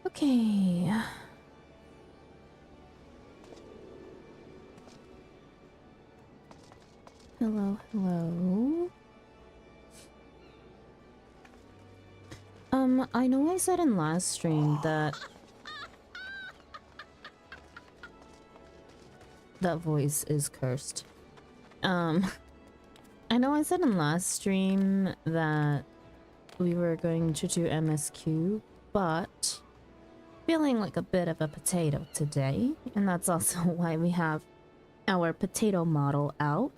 Okay. Hello, hello. I know I said in last stream that that voice is cursed. I know I said in last stream that we were going to do MSQ, but feeling like a bit of a potato today, and that's also why we have our potato model out.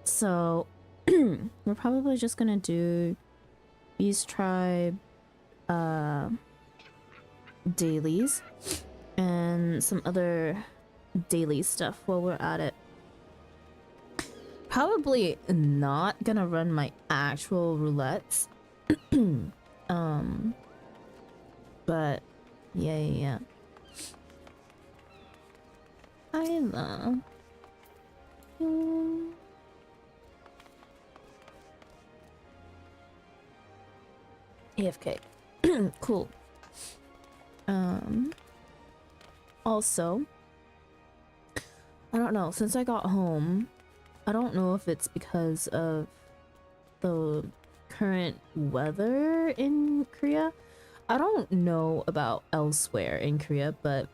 So we're probably just gonna do Beast Tribe dailies and some other daily stuff while we're at it. Probably not gonna run my actual roulettes. But yeah. I love you. AFK. Cool. Also, I don't know, since I got home, I don't know if it's because of the current weather in Korea. I don't know about elsewhere in Korea, but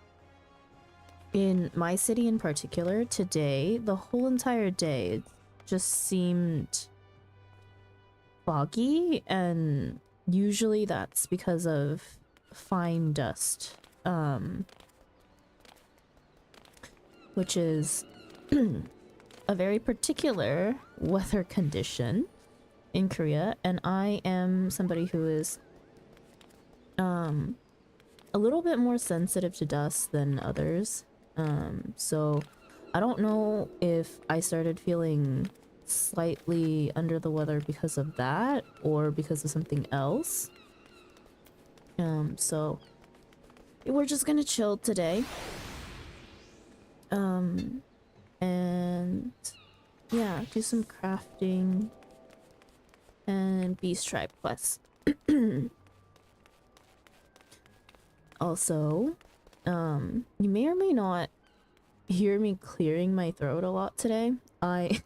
in my city in particular, today, the whole entire day, it just seemed foggy, and usually that's because of fine dust, which is a very particular weather condition in Korea, and I am somebody who is a little bit more sensitive to dust than others. So I don't know if I started feeling slightly under the weather because of that or because of something else. So we're just gonna chill today. And yeah, do some crafting and Beast Tribe quests. Also, you may or may not hear me clearing my throat a lot today. I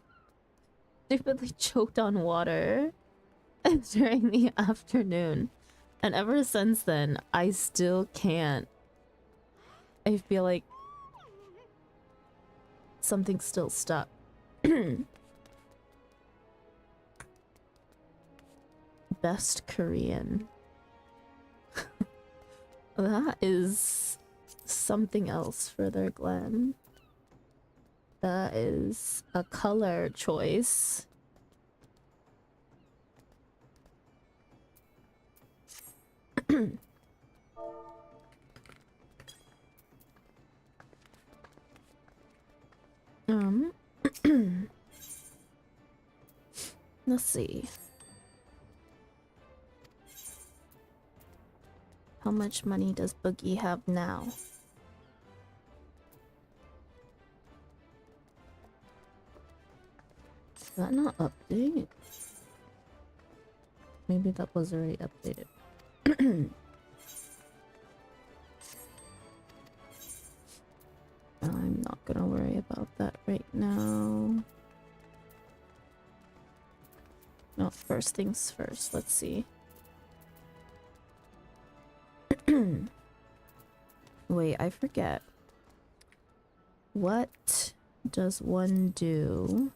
stupidly choked on water during the afternoon, and ever since then, I still can't. I feel like something's still stuck. Best Korean. That is something else for their Glen. That is a color choice. Let's see. How much money does Boogie have now? Is that not updated? Maybe that was already updated. I'm not gonna worry about that right now. No, first things first. Let's see. Wait, I forget. What does one do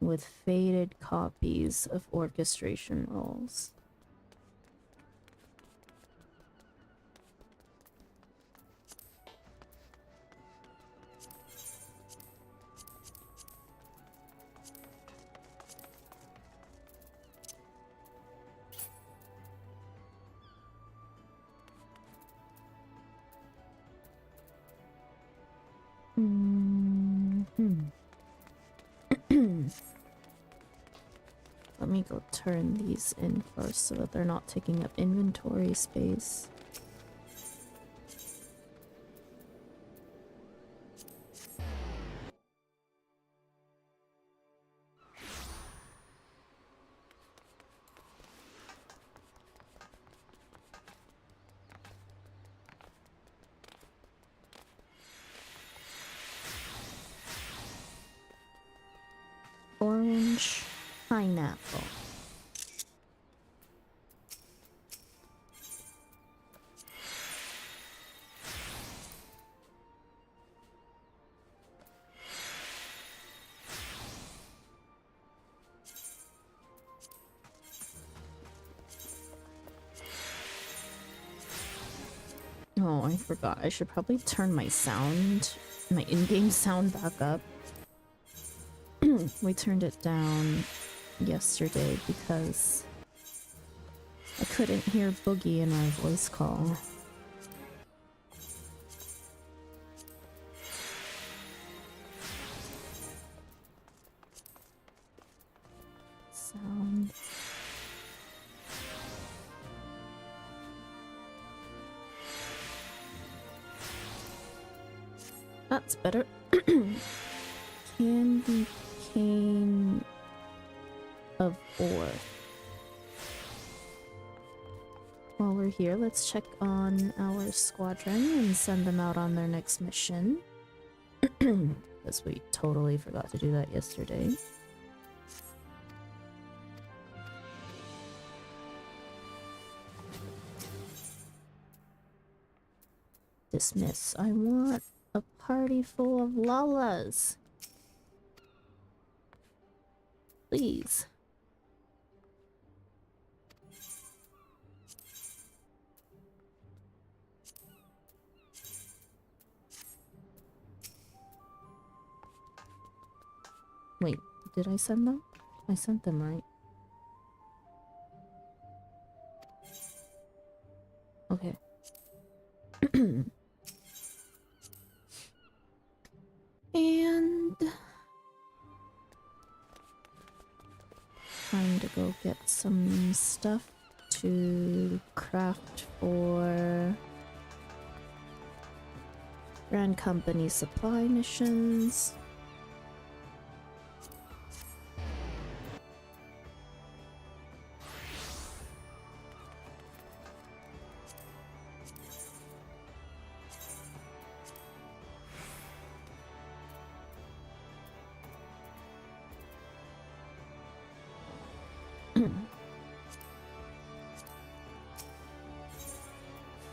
with faded copies of orchestration roles? Let me go turn these in first so that they're not taking up inventory space. Orange, pineapple. Oh, I forgot. I should probably turn my sound, my in-game sound back up. We turned it down yesterday because I couldn't hear Boogie in my voice call. Sound. That's better. Candy cane of ore. While we're here, let's check on our squadron and send them out on their next mission. Because we totally forgot to do that yesterday. Dismiss. I want a party full of lalas. Please. Wait, did I send them? I sent them, right? Okay. And time to go get some stuff to craft for Grand Company supply missions.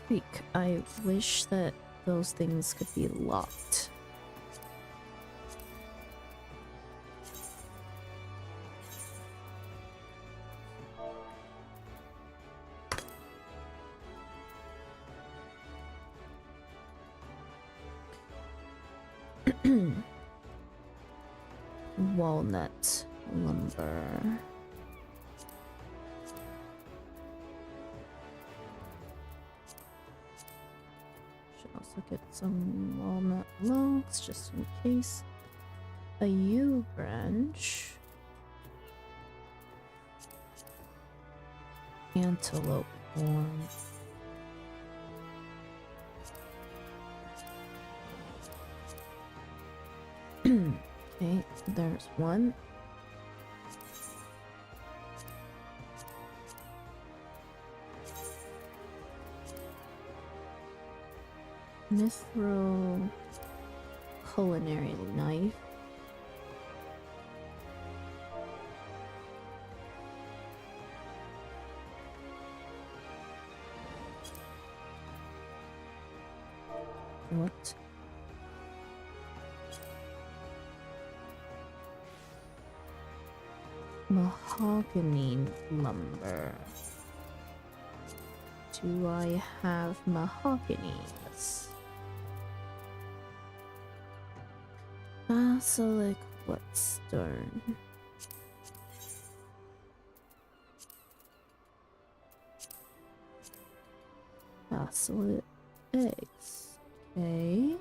Freak, I wish that those things could be locked. Walnut lumber. Should also get some walnut logs just in case. A yew branch. Antelope horn. Okay, there's one. Mithril culinary knife. What? Mahogany lumber. Do I have mahogany? Yes. Basilic whetstone. Basilic eggs. Okay.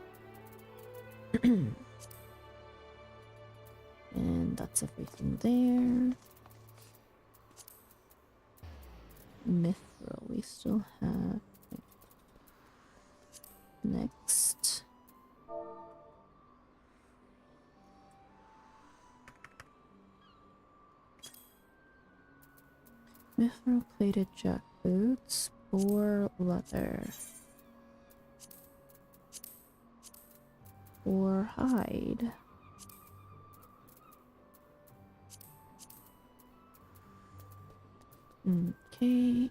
And that's everything there. Mithril we still have. Next. Mithril plated jackboots or leather. Or hide. Okay.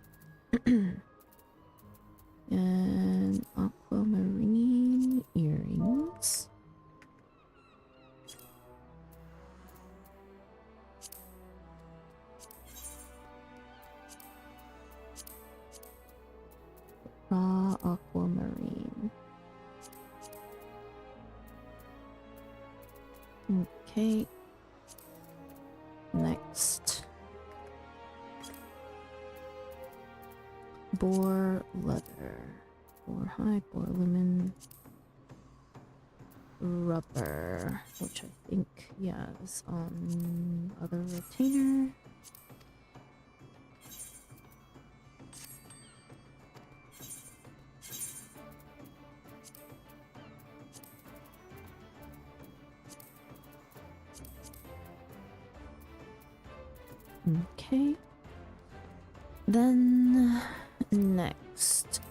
And aquamarine earrings. Raw aquamarine. Okay. Next. Boar leather. Boar hide, boar lemon. Rubber. Which I think, yeah, is on other retainer. Okay. Then next.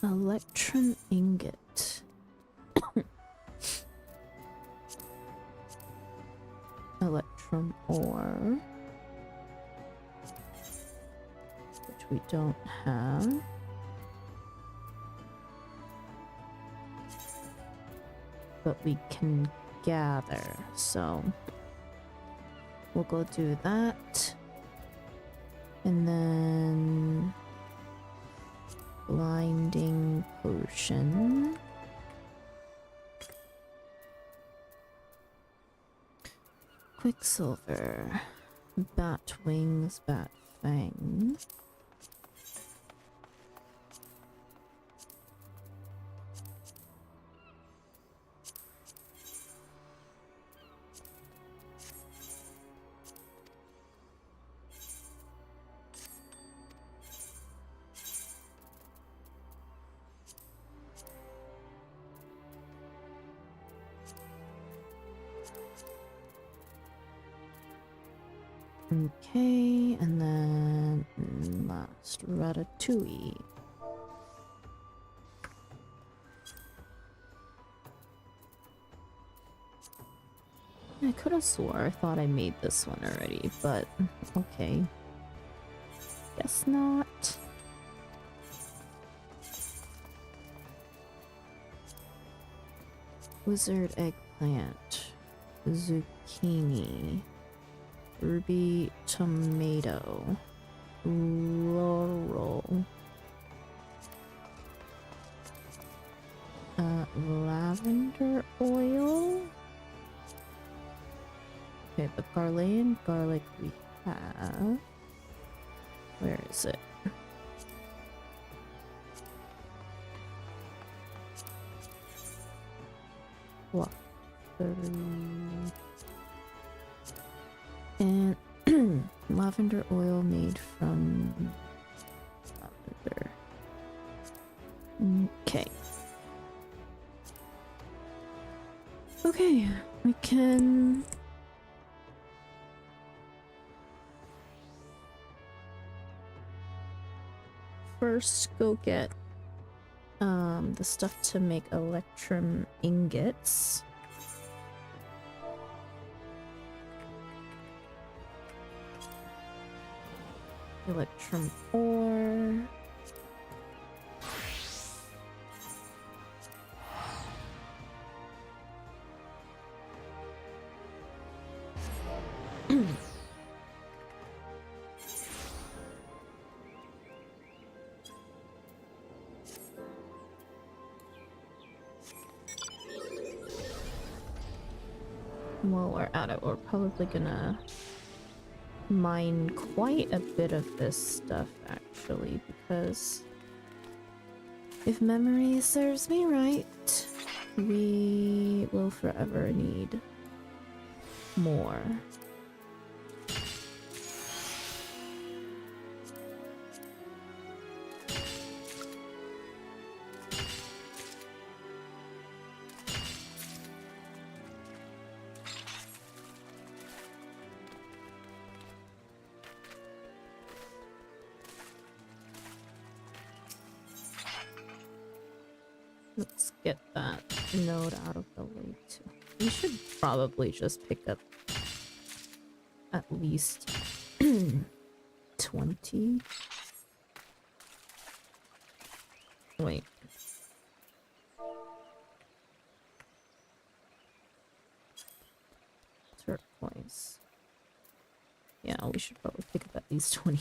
Electrum ingot. Electrum ore. Which we don't have. But we can gather, so we'll go do that. And then blinding potion. Quicksilver. Bat wings, bat fang. Okay, and then last, ratatouille. I could have swore I thought I made this one already, but okay. Guess not. Wizard eggplant. Zucchini. Ruby tomato. Laurel. Lavender oil. Okay, the Ghanaian garlic we have. Where is it? What? And lavender oil made from lavender. Okay. Okay, we can first go get the stuff to make electrum ingots. Electrum ore. while we're at it, we're probably gonna mine quite a bit of this stuff actually, because if memory serves me right, we will forever need more. Let's get that node out of the way too. We should probably just pick up at least 20. Wait. Turquoise. Yeah, we should probably pick up at least 20.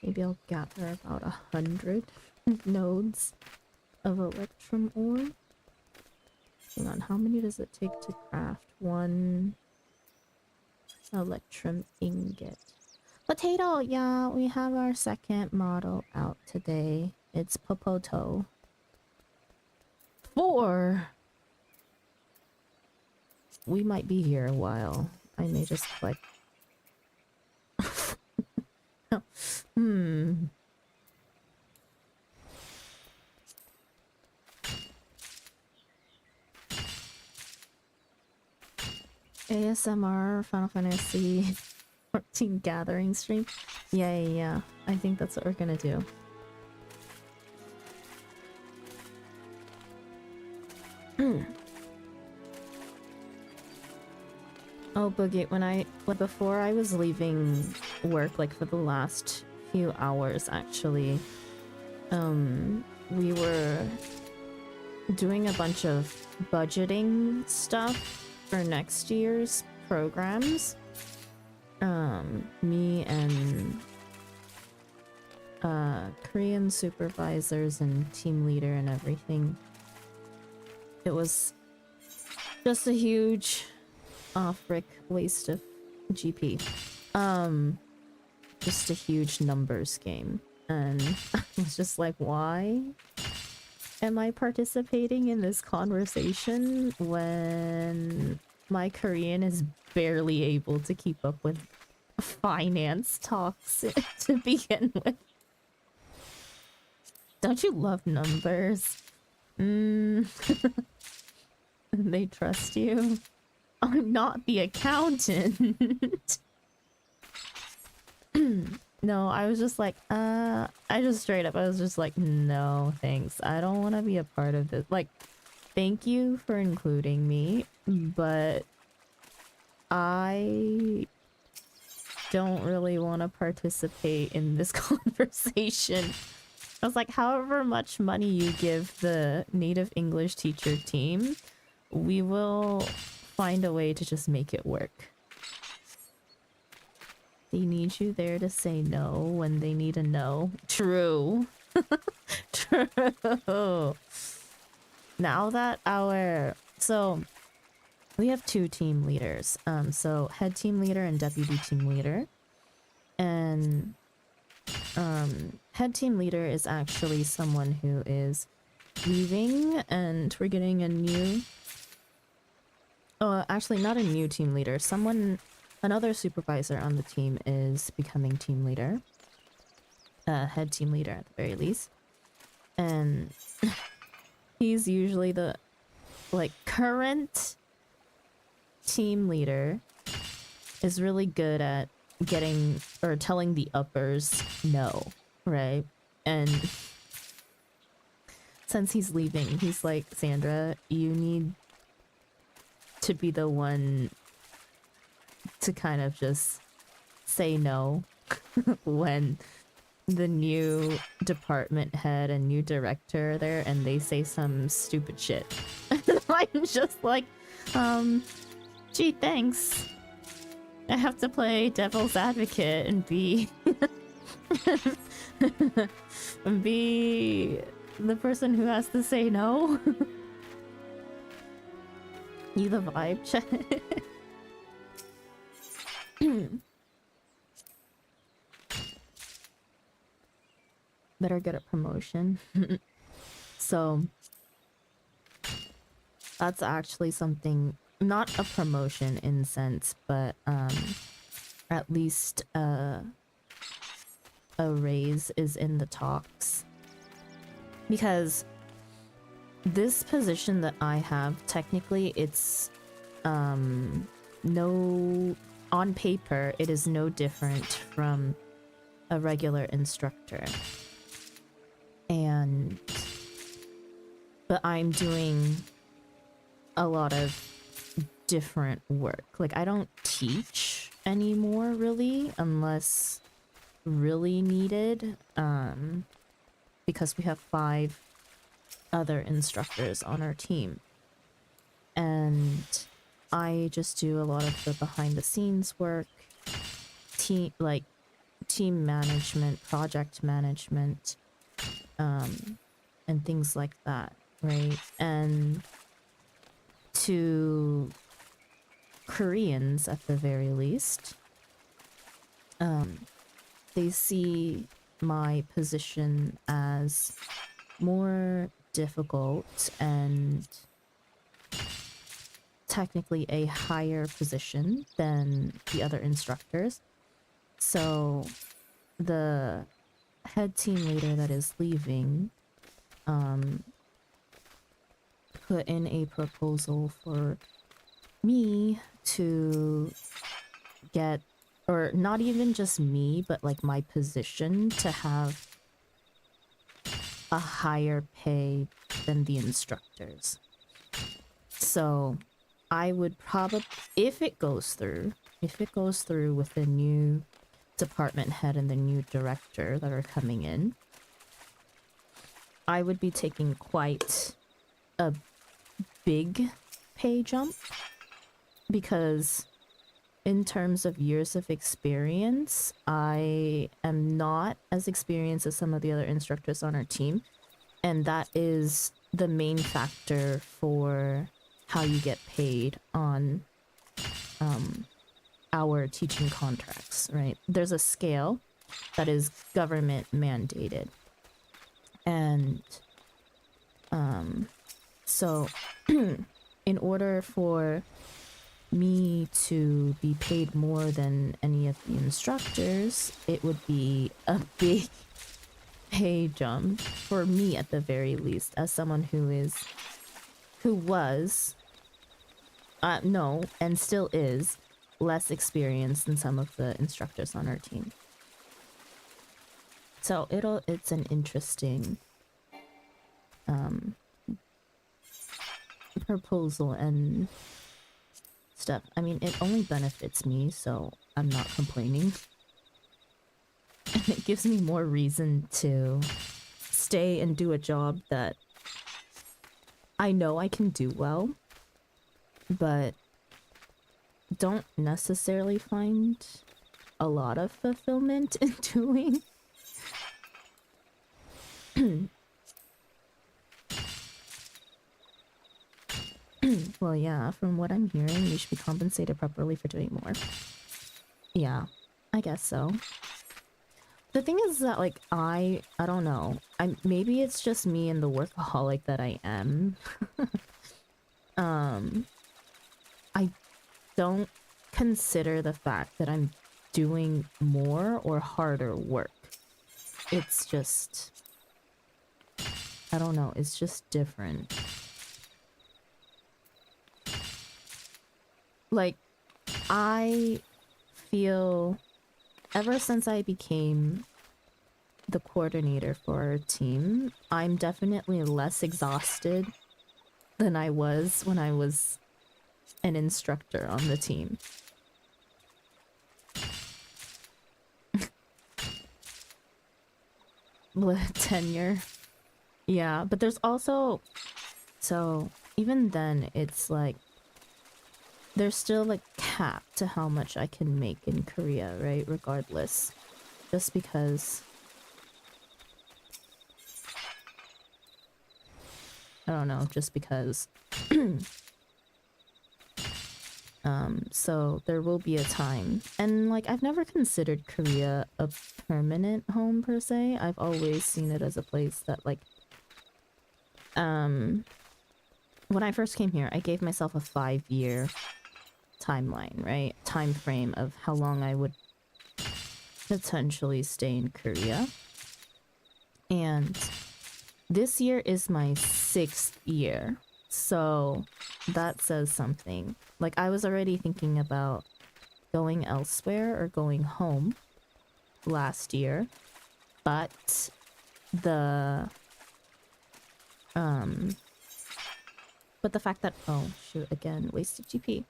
Maybe I'll gather about 100 nodes of electrum ore. Hang on, how many does it take to craft one electrum ingot? Potato! Yeah, we have our second model out today. It's Popoto. 4! We might be here a while. I may just like... ASMR Final Fantasy 14 gathering stream. Yeah. I think that's what we're gonna do. Oh, Boogie, before I was leaving work, like for the last few hours actually, we were doing a bunch of budgeting stuff for next year's programs. Me and Korean supervisors and team leader and everything. It was just a huge frick waste of GP. Just a huge numbers game. And I was just like, why am I participating in this conversation when my Korean is barely able to keep up with finance talks to begin with? Don't you love numbers? They trust you? I'm not the accountant. No, I was just like, I was just like, no, thanks. I don't want to be a part of this. Like, thank you for including me, but I don't really want to participate in this conversation. I was like, however much money you give the native English teacher team, we will find a way to just make it work. They need you there to say no when they need a no. True. True. Now that so we have 2 team leaders. So head team leader and deputy team leader. And head team leader is actually someone who is leaving, and we're getting a new... actually not a new team leader. Another supervisor on the team is becoming team leader. Head team leader at the very least. And he's usually the, like, current team leader is really good at getting, or telling the uppers no, right? And since he's leaving, he's like, Sandra, you need to be the one to to kind of just say no when the new department head and new director are there and they say some stupid shit. I'm just like, gee, thanks. I have to play devil's advocate and be be the person who has to say no. You the vibe check. Better get a promotion. So that's actually something, not a promotion in sense, but at least a raise is in the talks. Because this position that I have, technically it's no, on paper it is no different from a regular instructor. But I'm doing a lot of different work. Like, I don't teach anymore, really, unless really needed, because we have 5 other instructors on our team. And I just do a lot of the behind-the-scenes work, team management, project management, and things like that, right? And to Koreans, at the very least, they see my position as more difficult and technically a higher position than the other instructors. So the head team leader that is leaving put in a proposal for me to get, or not even just me, but like my position to have a higher pay than the instructors. So I would probably, if it goes through with the new department head and the new director that are coming in, I would be taking quite a big pay jump, because in terms of years of experience, I am not as experienced as some of the other instructors on our team, and that is the main factor for how you get paid on our teaching contracts, right? There's a scale that is government mandated, and so in order for me to be paid more than any of the instructors, it would be a big pay jump for me, at the very least, as someone who was no, and still is, less experienced than some of the instructors on our team. So it's an interesting proposal and stuff. I mean, it only benefits me, so I'm not complaining. And it gives me more reason to stay and do a job that I know I can do well, but don't necessarily find a lot of fulfillment in doing. Well, yeah, from what I'm hearing, you should be compensated properly for doing more. Yeah, I guess so. The thing is that, like, I don't know. Maybe it's just me and the workaholic that I am. I don't consider the fact that I'm doing more or harder work. It's just, I don't know, it's just different. Like, I feel, ever since I became the coordinator for our team, I'm definitely less exhausted than I was when I was an instructor on the team. tenure. Yeah, but there's also, so even then it's like there's still like cap to how much I can make in Korea, right? Regardless. Just because I don't know, just because so there will be a time. And like I've never considered Korea a permanent home per se. I've always seen it as a place that like when I first came here, I gave myself a 5-year timeline, right? Time frame of how long I would potentially stay in Korea. And this year is my 6th year. So that says something. Like I was already thinking about going elsewhere or going home last year, but the fact that, oh shoot, again, wasted GP.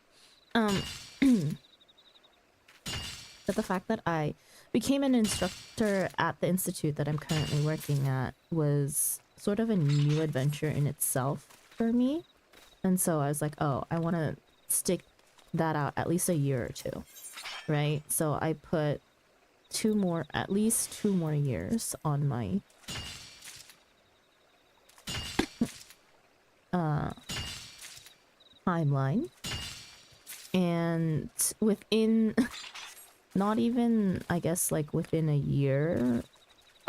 But the fact that I became an instructor at the institute that I'm currently working at was sort of a new adventure in itself for me. And so I was like, oh, I want to stick that out at least a year or 2, right? So I put at least 2 more years on my timeline. And within not even, I guess, like within a year,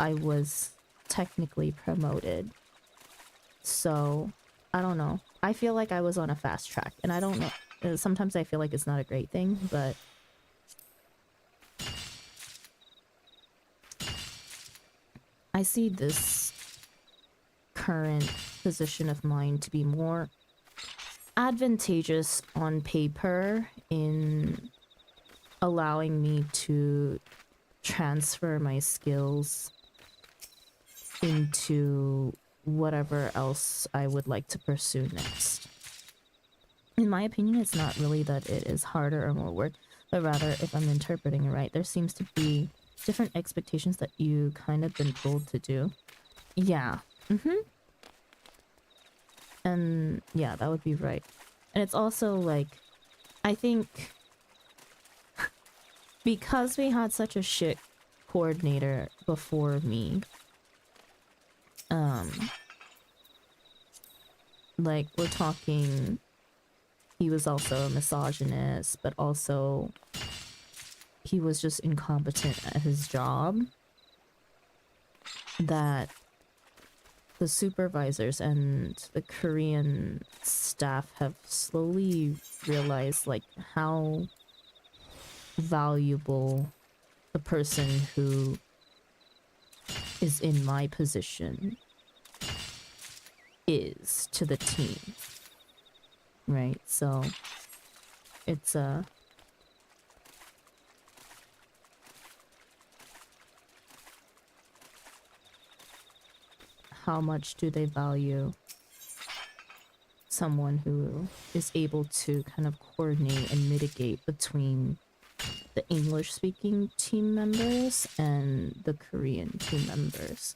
I was technically promoted. So I don't know. I feel like I was on a fast track, and I don't know. Sometimes I feel like it's not a great thing, but I see this current position of mine to be more advantageous on paper in allowing me to transfer my skills into whatever else I would like to pursue next. In my opinion, it's not really that it is harder or more work, but rather, if I'm interpreting it right, there seems to be different expectations that you kind of been told to do. Yeah. And yeah, that would be right. And it's also like, I think because we had such a shit coordinator before me, like we're talking, he was also a misogynist, but also he was just incompetent at his job, that the supervisors and the Korean staff have slowly realized like how valuable the person who is in my position is to the team, right? So it's how much do they value someone who is able to kind of coordinate and mitigate between the English-speaking team members and the Korean team members.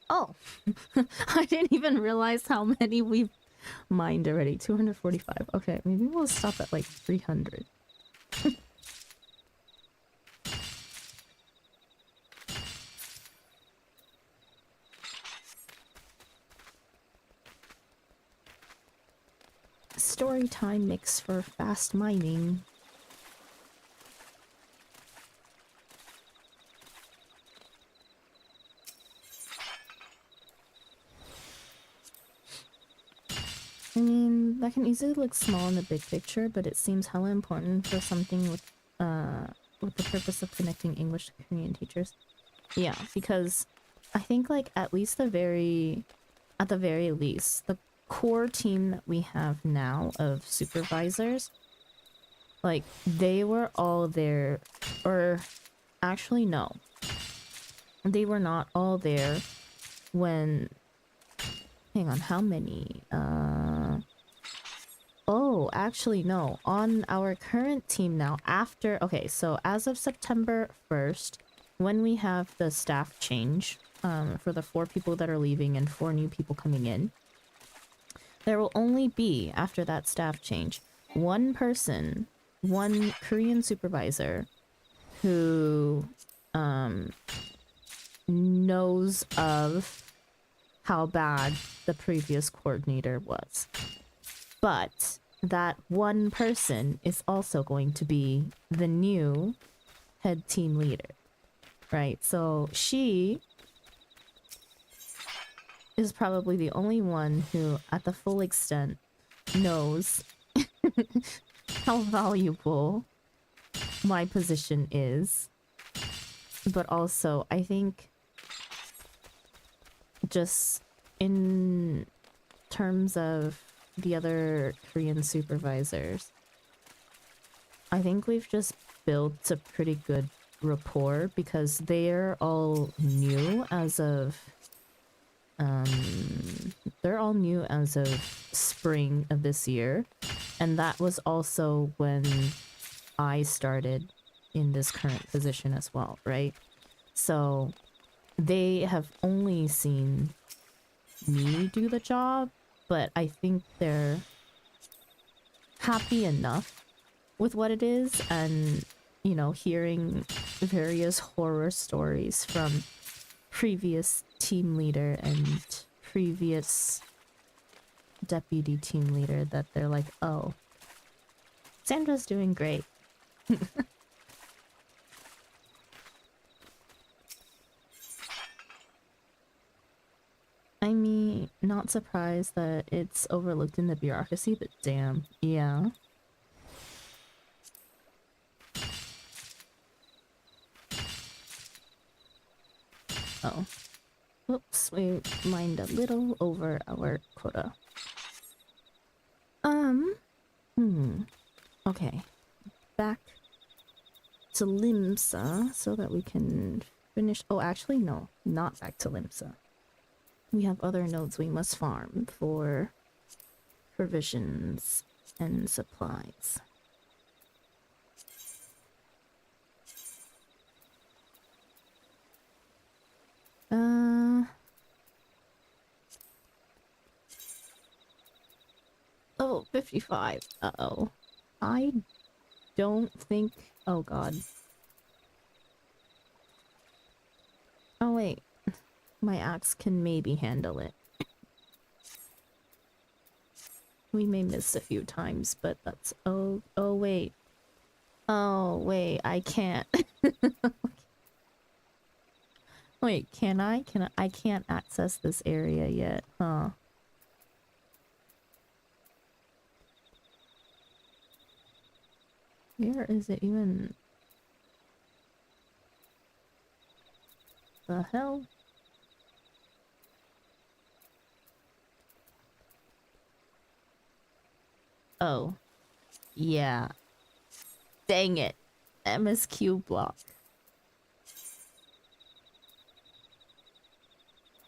Oh, I didn't even realize how many we've mined already. 245. Okay, maybe we'll stop at like 300. Story time mix for fast mining. I mean, that can easily look small in the big picture, but it seems hella important for something with the purpose of connecting English to Korean teachers. Yeah, because I think like at the very least, the core team that we have now of supervisors, like they were all there, or actually no, they were not all there when, hang on, how many? Oh, actually no, on our current team now, after, okay, so as of September 1st, when we have the staff change, for the 4 people that are leaving and 4 new people coming in, there will only be, after that staff change, one person, one Korean supervisor who knows of how bad the previous coordinator was. But that one person is also going to be the new head team leader, right? So she is probably the only one who, at the full extent, knows how valuable my position is. But also, I think just in terms of the other Korean supervisors, I think we've just built a pretty good rapport because they're all new as of spring of this year, and that was also when I started in this current position as well, right? So they have only seen me do the job, but I think they're happy enough with what it is, and you know, hearing various horror stories from previous team leader and previous deputy team leader, that they're like, oh, Sandra's doing great. I mean, not surprised that it's overlooked in the bureaucracy, but damn, yeah. Oh. Whoops, we mined a little over our quota. Okay. Back to Limsa so that we can finish. Oh, actually, no, not back to Limsa. We have other nodes we must farm for provisions and supplies. Level 55. Uh-oh. I don't think... Oh, God. Oh, wait. My axe can maybe handle it. We may miss a few times, but that's... Oh, wait. Oh, wait. I can't. Wait, can I? I can't access this area yet, huh? Where is it even? The hell? Oh. Yeah. Dang it. MSQ block.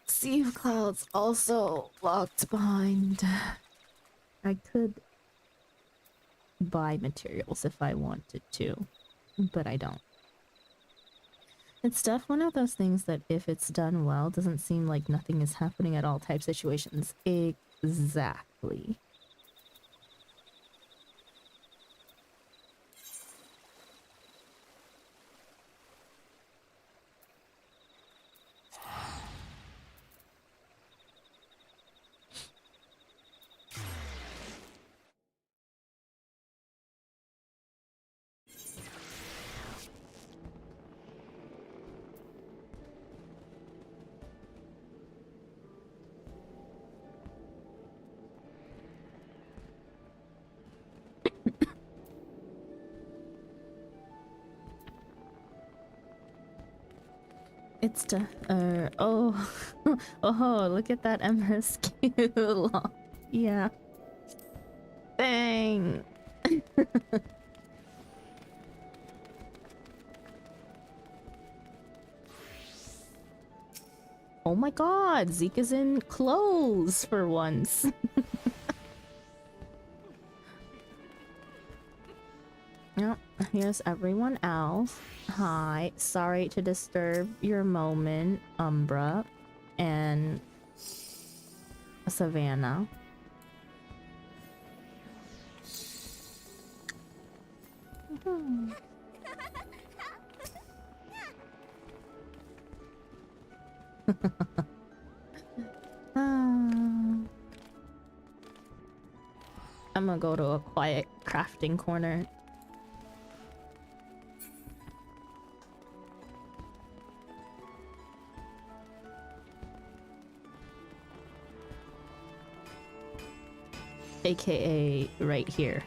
Sea of Clouds also locked behind. I could buy materials if I wanted to, but I don't. It's definitely one of those things that if it's done well, doesn't seem like nothing is happening at all type situations. Exactly. It's the oh oh, look at that MSQ. Yeah. Dang. Oh my god, Zeke is in clothes for once. Yep, here's everyone else. Hi, sorry to disturb your moment, Umbra and Savannah. I'm gonna go to a quiet crafting corner. AKA right here.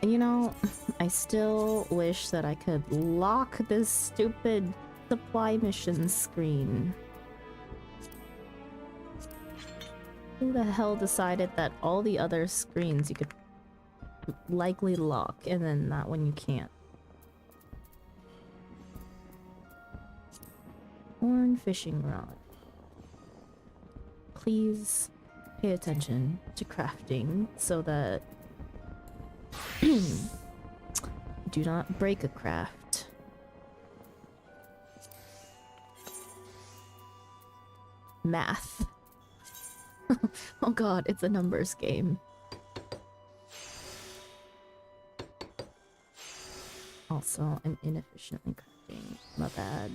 You know, I still wish that I could lock this stupid supply mission screen. Who the hell decided that all the other screens you could likely lock and then that one you can't? Horn fishing rod. Please pay attention to crafting so that do not break a craft. Math. Oh god, it's a numbers game. Also, I'm inefficiently crafting. My bad.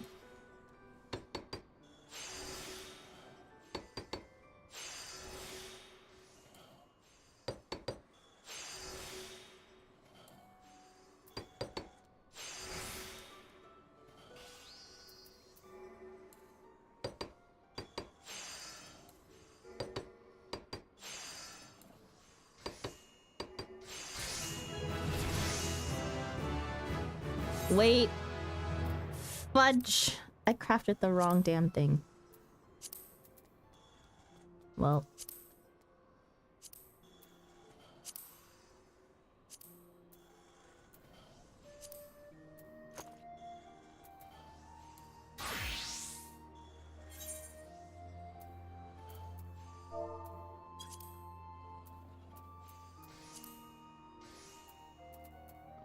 Wait. Fudge. I crafted the wrong damn thing. Well.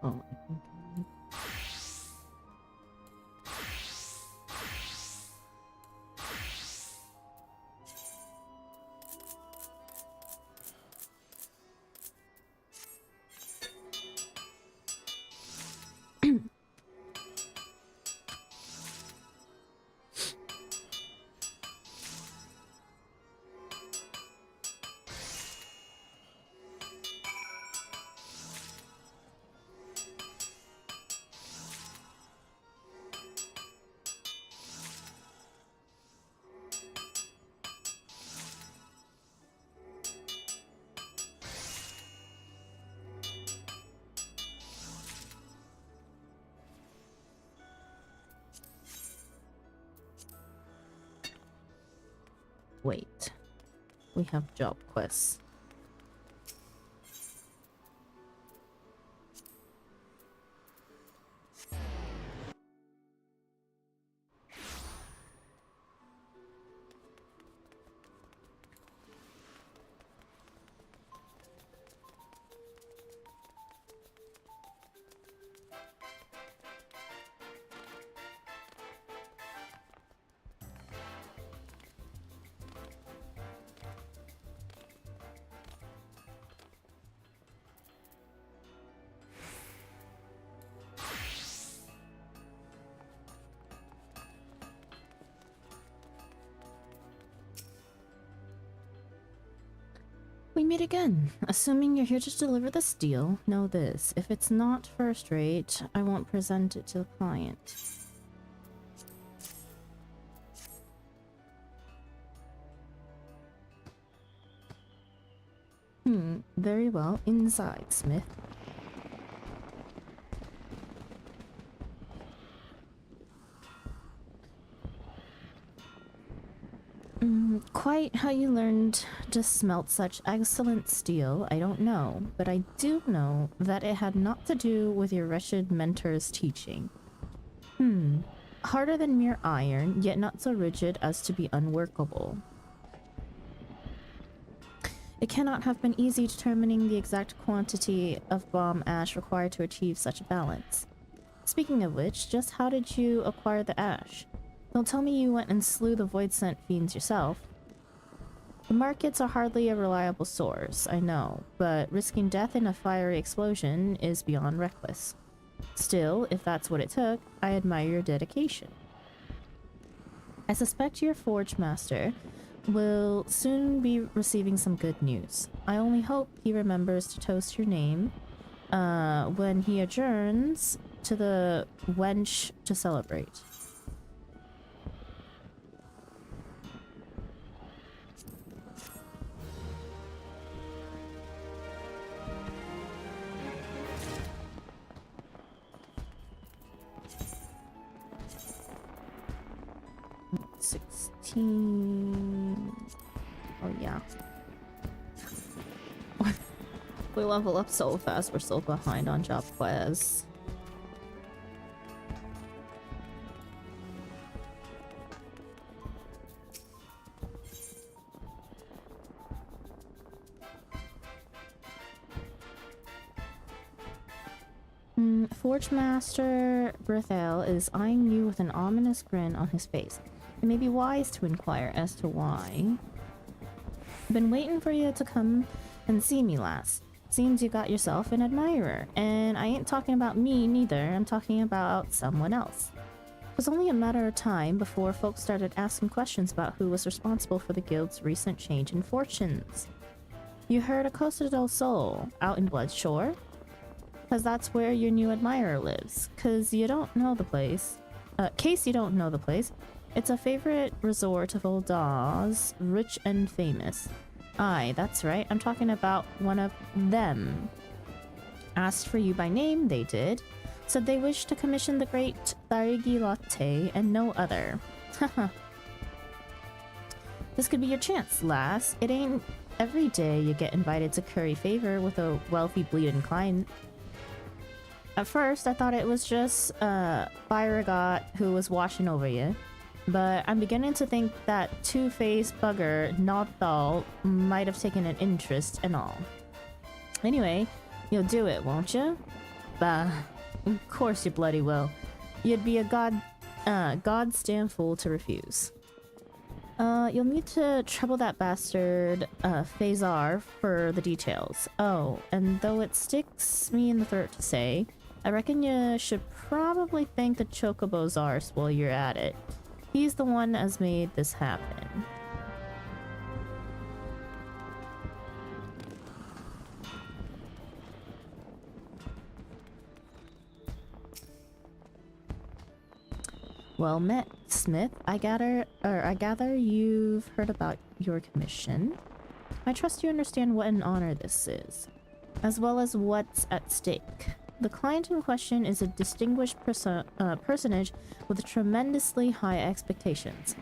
Oh, I think I need... Wait. We have job quests. We meet again. Assuming you're here to deliver this deal, know this. If it's not first rate, I won't present it to the client. Very well. Inside, Smith. Quite how you learned to smelt such excellent steel, I don't know, but I do know that it had naught to do with your wretched mentor's teaching. Harder than mere iron, yet not so rigid as to be unworkable. It cannot have been easy determining the exact quantity of bomb ash required to achieve such a balance. Speaking of which, just how did you acquire the ash? Don't tell me you went and slew the void-sent fiends yourself. The markets are hardly a reliable source, I know, but risking death in a fiery explosion is beyond reckless. Still, if that's what it took, I admire your dedication. I suspect your forge master will soon be receiving some good news. I only hope he remembers to toast your name when he adjourns to the wench to celebrate. Oh yeah. We level up so fast, we're so behind on job quests. Forge Master Berthel is eyeing you with an ominous grin on his face. It may be wise to inquire as to why. Been waiting for you to come and see me, lass. Seems you got yourself an admirer, and I ain't talking about me neither, I'm talking about someone else. It was only a matter of time before folks started asking questions about who was responsible for the guild's recent change in fortunes. You heard of Costa del Sol out in Bloodshore? Cause that's where your new admirer lives. Case you don't know the place, it's a favorite resort of old Dawes, rich and famous. Aye, that's right, I'm talking about one of them. Asked for you by name, they did. Said they wished to commission the great Tharigi Latte and no other. Haha. This could be your chance, lass. It ain't every day you get invited to curry favor with a wealthy bleeding client. At first, I thought it was just Byragot who was watching over you, but I'm beginning to think that two-faced bugger Nothal might have taken an interest and all. Anyway, you'll do it, won't you? Bah, of course you bloody will. You'd be a goddamn fool to refuse. You'll need to trouble that bastard, Phasar for the details. Oh, and though it sticks me in the throat to say, I reckon you should probably thank the Chocobozars while you're at it. He's the one that's made this happen. Well met, Smith. I gather you've heard about your commission. I trust you understand what an honor this is, as well as what's at stake. The client in question is a distinguished personage with tremendously high expectations.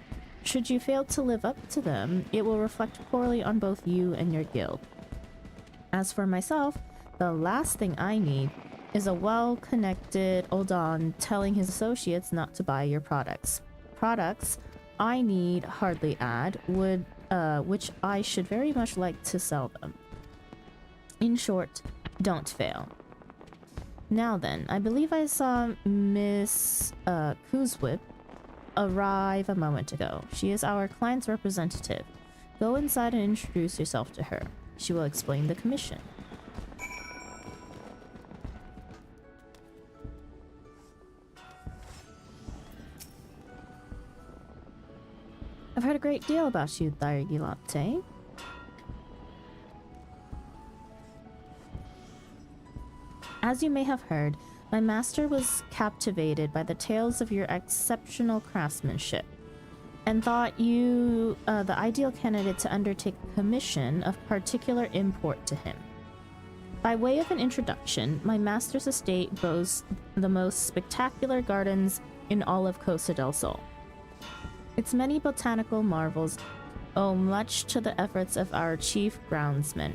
Should you fail to live up to them, it will reflect poorly on both you and your guild. As for myself, the last thing I need is a well-connected Oldon telling his associates not to buy your products. Products I need hardly add, which I should very much like to sell them. In short, don't fail. Now then, I believe I saw Miss Kuzwip arrive a moment ago. She is our client's representative. Go inside and introduce yourself to her. She will explain the commission. I've heard a great deal about you, Tharigi Latte. As you may have heard, my master was captivated by the tales of your exceptional craftsmanship. and thought you the ideal candidate to undertake a commission of particular import to him. By way of an introduction, my master's estate boasts the most spectacular gardens in all of Costa del Sol. Its many botanical marvels owe much to the efforts of our chief groundsman,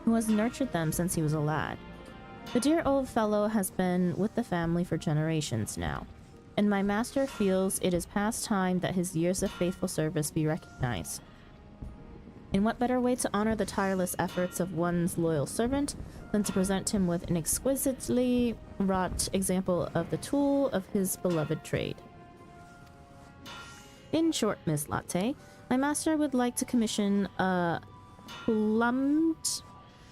who has nurtured them since he was a lad. The dear old fellow has been with the family for generations now, and my master feels it is past time that his years of faithful service be recognized. In what better way to honor the tireless efforts of one's loyal servant than to present him with an exquisitely wrought example of the tool of his beloved trade? In short, Miss Latte, my master would like to commission a plumbed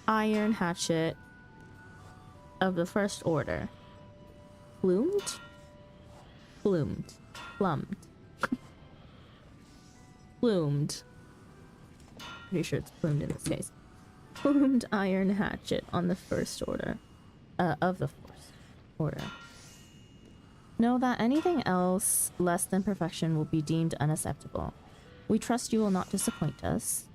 iron hatchet of the first order. Plumed? Plumed. Plumbed. Plumed. Pretty sure it's plumed in this case. Plumed iron hatchet on the first order. Of the first order. Know that anything else less than perfection will be deemed unacceptable. We trust you will not disappoint us.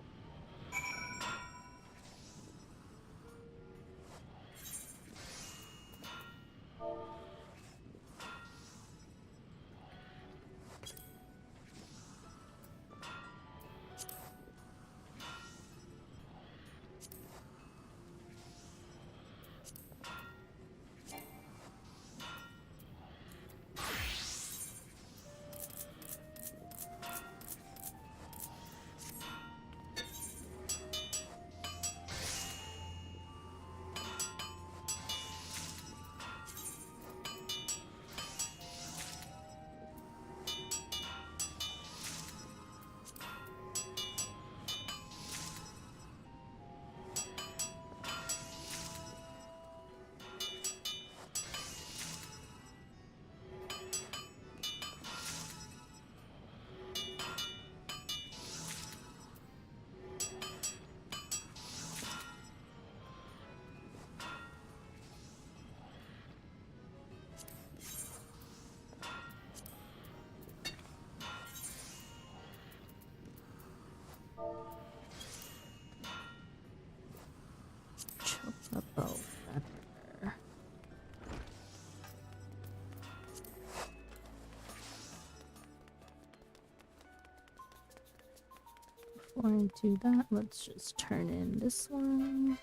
Before I do that, let's just turn in this one.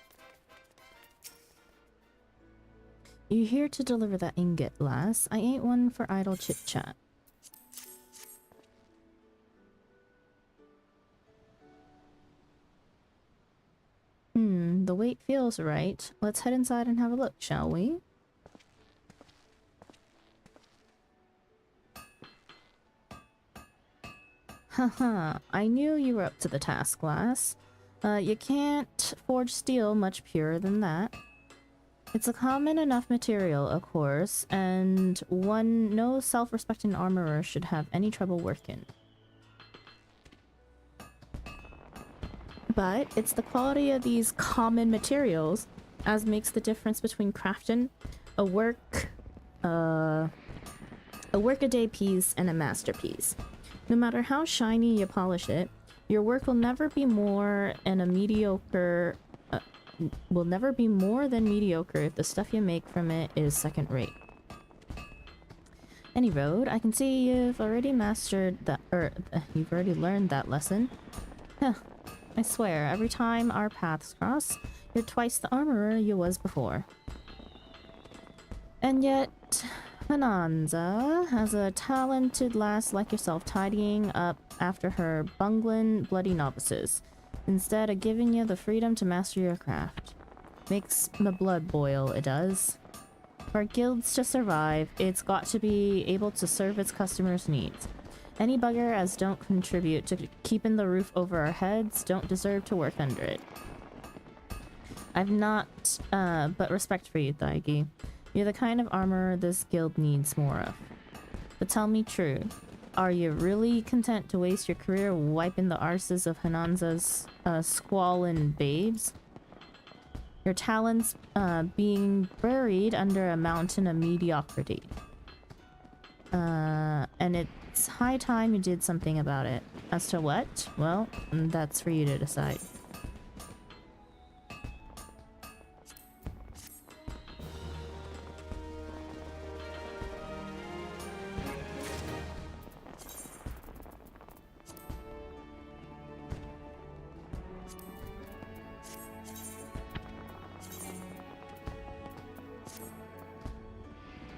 You here to deliver that ingot, lass? I ain't one for idle chit-chat. The weight feels right. Let's head inside and have a look, shall we? Haha, I knew you were up to the task, lass. You can't forge steel much purer than that. It's a common enough material, of course, and one no self-respecting armorer should have any trouble working. But it's the quality of these common materials as makes the difference between crafting a workaday piece and a masterpiece. No matter how shiny you polish it, your work will never be more than mediocre if the stuff you make from it is second rate. Any road, I can see you've already mastered that, you've already learned that lesson. Huh, I swear, every time our paths cross, you're twice the armorer you was before. And yet, Hananza has a talented lass like yourself tidying up after her bungling bloody novices, instead of giving you the freedom to master your craft. Makes my blood boil, it does. For guilds to survive, it's got to be able to serve its customers' needs. Any bugger as don't contribute to keeping the roof over our heads don't deserve to work under it. I've not but respect for you, Thaigi. You're the kind of armorer this guild needs more of. But tell me true, are you really content to waste your career wiping the arses of Hananza's squalling babes? Your talents being buried under a mountain of mediocrity. And it's high time you did something about it. As to what? Well, that's for you to decide.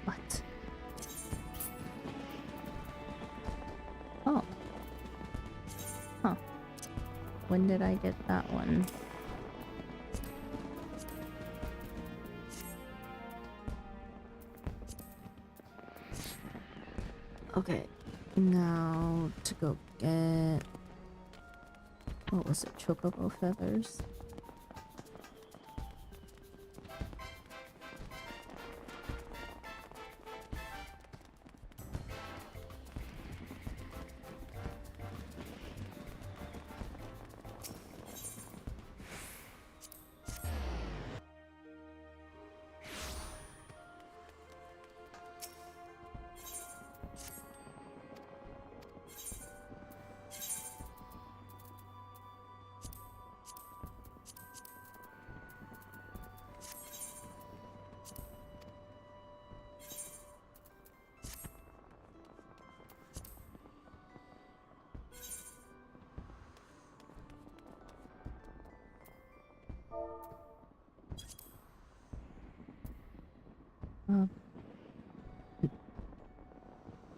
What? Oh. Huh. When did I get that one? Okay. Now to go get... What was it? Chocobo feathers?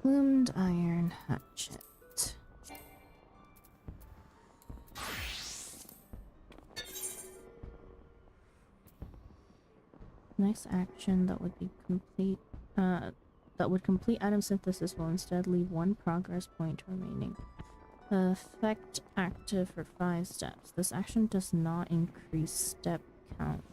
Plumed iron hatchet. Nice action that would be complete. That would complete item synthesis will instead leave one progress point remaining. Effect active for 5 steps. This action does not increase step count.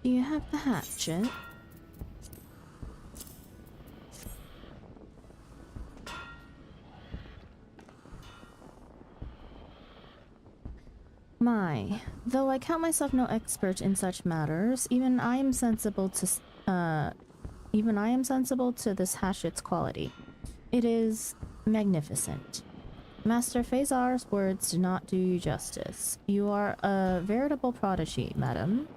Do you have the hatchet? My, though I count myself no expert in such matters, even I am sensible to this hatchet's quality. It is magnificent. Master Phasar's words do not do you justice. You are a veritable prodigy, madam.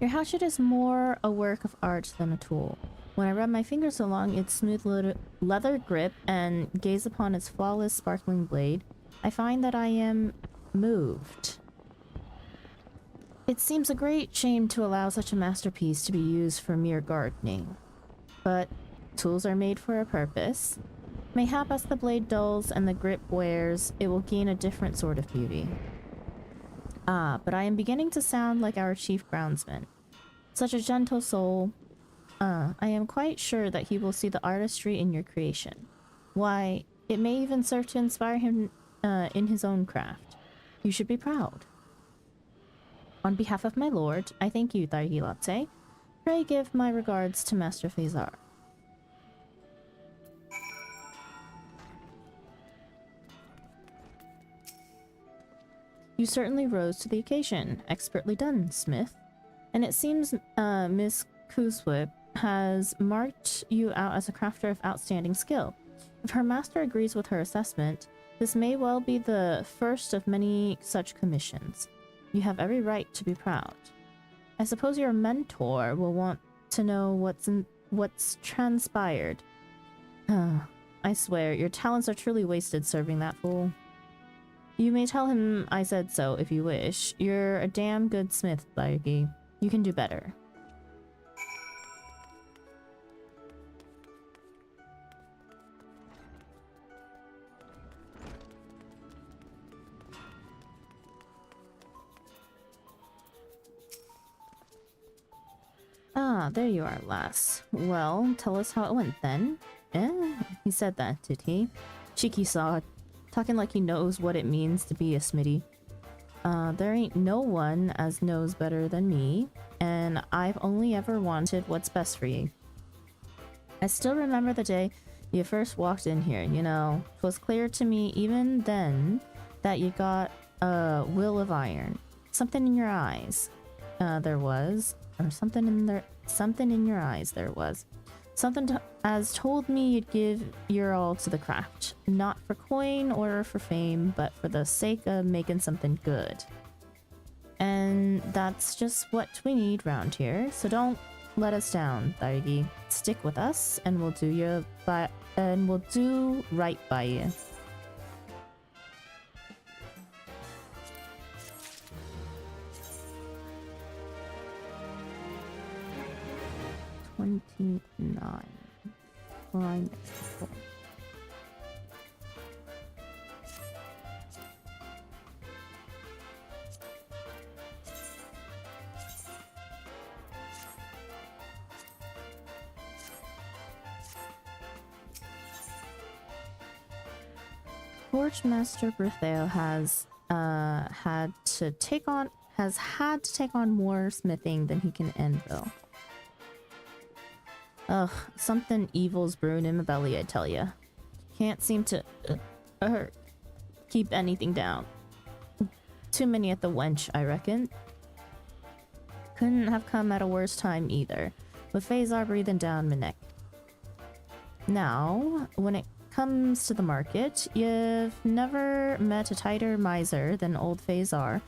Your hatchet is more a work of art than a tool. When I rub my fingers along its smooth leather grip and gaze upon its flawless sparkling blade, I find that I am moved. It seems a great shame to allow such a masterpiece to be used for mere gardening. But tools are made for a purpose. Mayhap as the blade dulls and the grip wears, it will gain a different sort of beauty. Ah, but I am beginning to sound like our chief groundsman. Such a gentle soul. I am quite sure that he will see the artistry in your creation. Why, it may even serve to inspire him in his own craft. You should be proud. On behalf of my lord, I thank you, Thargilate. Pray give my regards to Master Phasar. You certainly rose to the occasion. Expertly done, Smith. And it seems Miss Cooswip has marked you out as a crafter of outstanding skill. If her master agrees with her assessment, this may well be the first of many such commissions. You have every right to be proud. I suppose your mentor will want to know what's transpired. I swear, your talents are truly wasted serving that fool. You may tell him I said so if you wish. You're a damn good smith, Largy. You can do better. Ah, there you are, lass. Well, tell us how it went then. Eh? He said that, did he? Cheeky sod. Talking like he knows what it means to be a smitty. There ain't no one as knows better than me, and I've only ever wanted what's best for you. I still remember the day you first walked in here, you know. 'Twas clear to me even then that you got a will of iron. Something in your eyes. There was. Or something in your eyes there was. Something as told me you'd give your all to the craft. Not for coin or for fame, but for the sake of making something good. And that's just what we need round here, so don't let us down, Thargi. Stick with us, and we'll do right by you. Line. Forge Master Bertheo has had to take on more smithing than he can anvil. Ugh, something evil's brewing in my belly, I tell ya. Can't seem to keep anything down. Too many at the wench, I reckon. Couldn't have come at a worse time either, with Phasar breathing down my neck. Now, when it comes to the market, you've never met a tighter miser than old Phasar,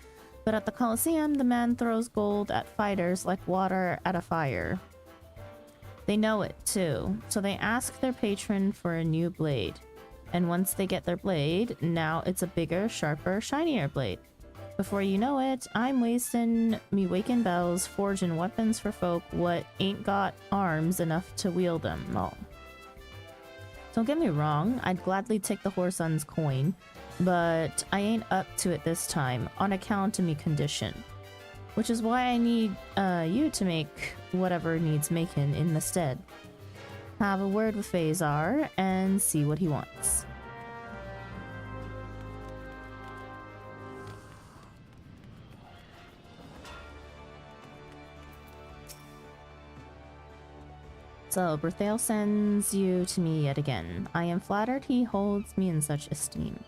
but at the Colosseum, the man throws gold at fighters like water at a fire. They know it too, so they ask their patron for a new blade. And once they get their blade, now it's a bigger, sharper, shinier blade. Before you know it, I'm wasting me waking bells forging weapons for folk what ain't got arms enough to wield them all. Don't get me wrong, I'd gladly take the Whoreson's coin, but I ain't up to it this time, on account of me condition. Which is why I need you to make whatever needs making in the stead. Have a word with Phasar and see what he wants. So, Bertheo sends you to me yet again. I am flattered he holds me in such esteem.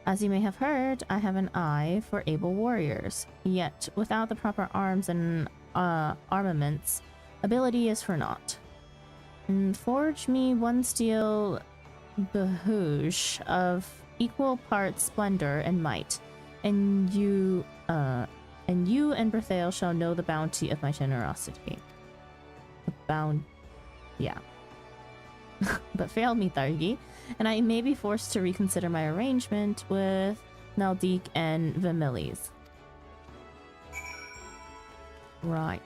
As you may have heard, I have an eye for able warriors, yet without the proper arms and armaments, ability is for naught. Forge me one steel behoosh of equal parts splendor and might, and you and Bertheo shall know the bounty of my generosity. Yeah. But fail me, Thargi, and I may be forced to reconsider my arrangement with Naldik and Vimilis. Right.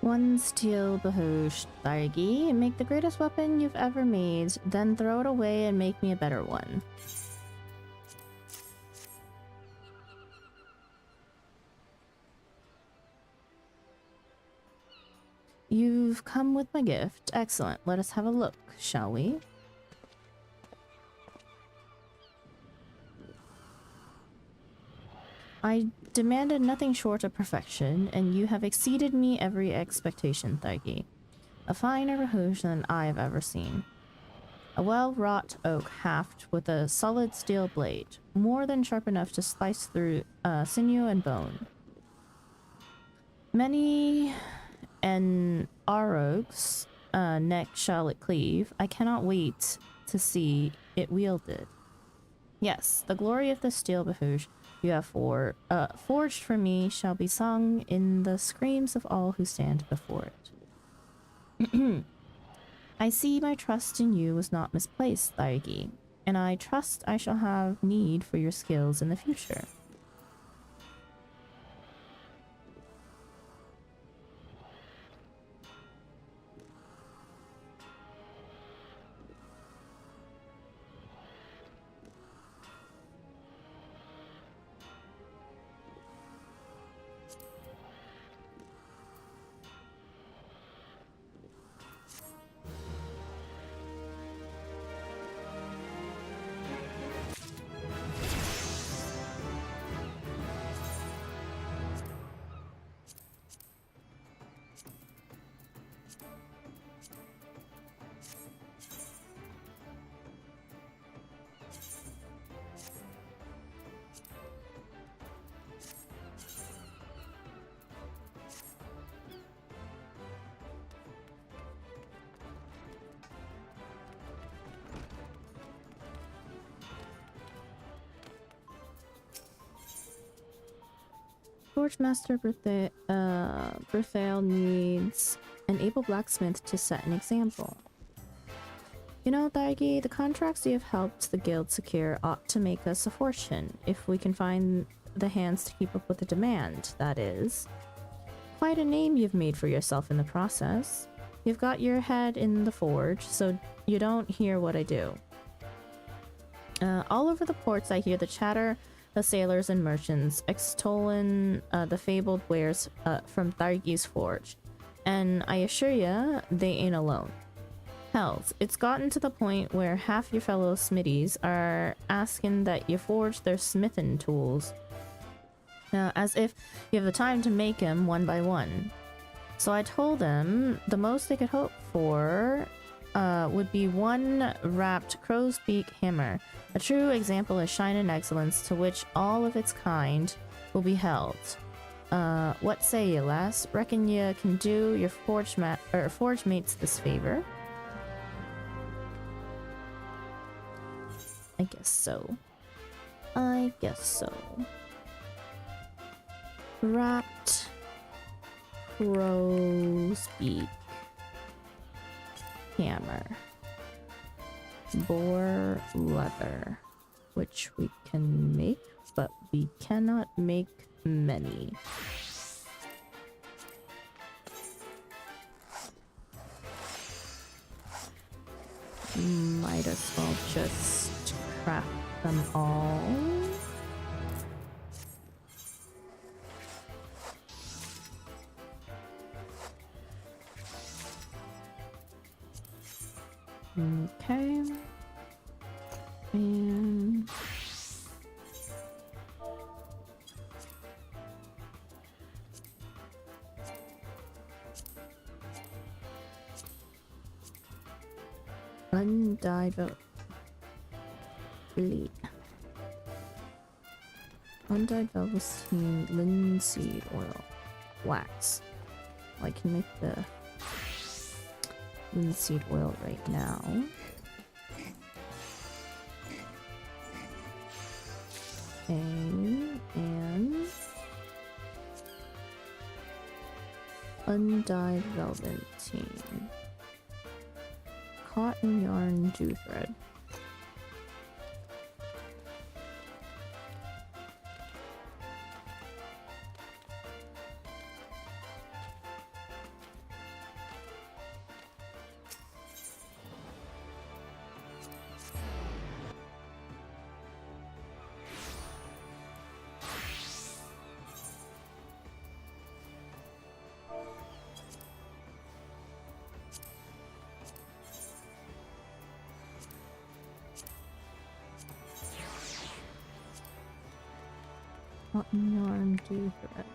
One steel DoH Dargi, make the greatest weapon you've ever made, then throw it away and make me a better one. You've come with my gift. Excellent. Let us have a look, shall we? I demanded nothing short of perfection, and you have exceeded me every expectation, Thargi. A finer DoH than I have ever seen. A well-wrought oak haft with a solid steel blade, more than sharp enough to slice through sinew and bone. Many an Arog's neck shall it cleave. I cannot wait to see it wielded. Yes, the glory of the steel DoH you have forged for me shall be sung in the screams of all who stand before it. I see my trust in you was not misplaced, Thargi, and I trust I shall have need for your skills in the future. Forge Master Berthale needs an able blacksmith to set an example. You know, Thargi, the contracts you have helped the guild secure ought to make us a fortune, if we can find the hands to keep up with the demand, that is. Quite a name you've made for yourself in the process. You've got your head in the forge, so you don't hear what I do. All over the ports I hear the chatter of sailors and merchants extolling the fabled wares from Thargi's forge, and I assure ya, they ain't alone. Hells, it's gotten to the point where half your fellow smithies are asking that you forge their smithing tools, as if you have the time to make them one by one. So I told them the most they could hope for would be one wrapped crow's beak hammer, a true example of shine and excellence to which all of its kind will be held. What say you, lass? Reckon you can do your forge mates this favor? I guess so. I guess so. Wrapped crow's beak hammer. Boar leather, which we can make, but we cannot make many. Might as well just craft them all. Okay. And undyed velvet. Undyed velveteen linseed oil. Wax. I can make the linseed oil right now. Okay, and undyed velveteen. Cotton yarn dew thread. Cotton yarn dew thread.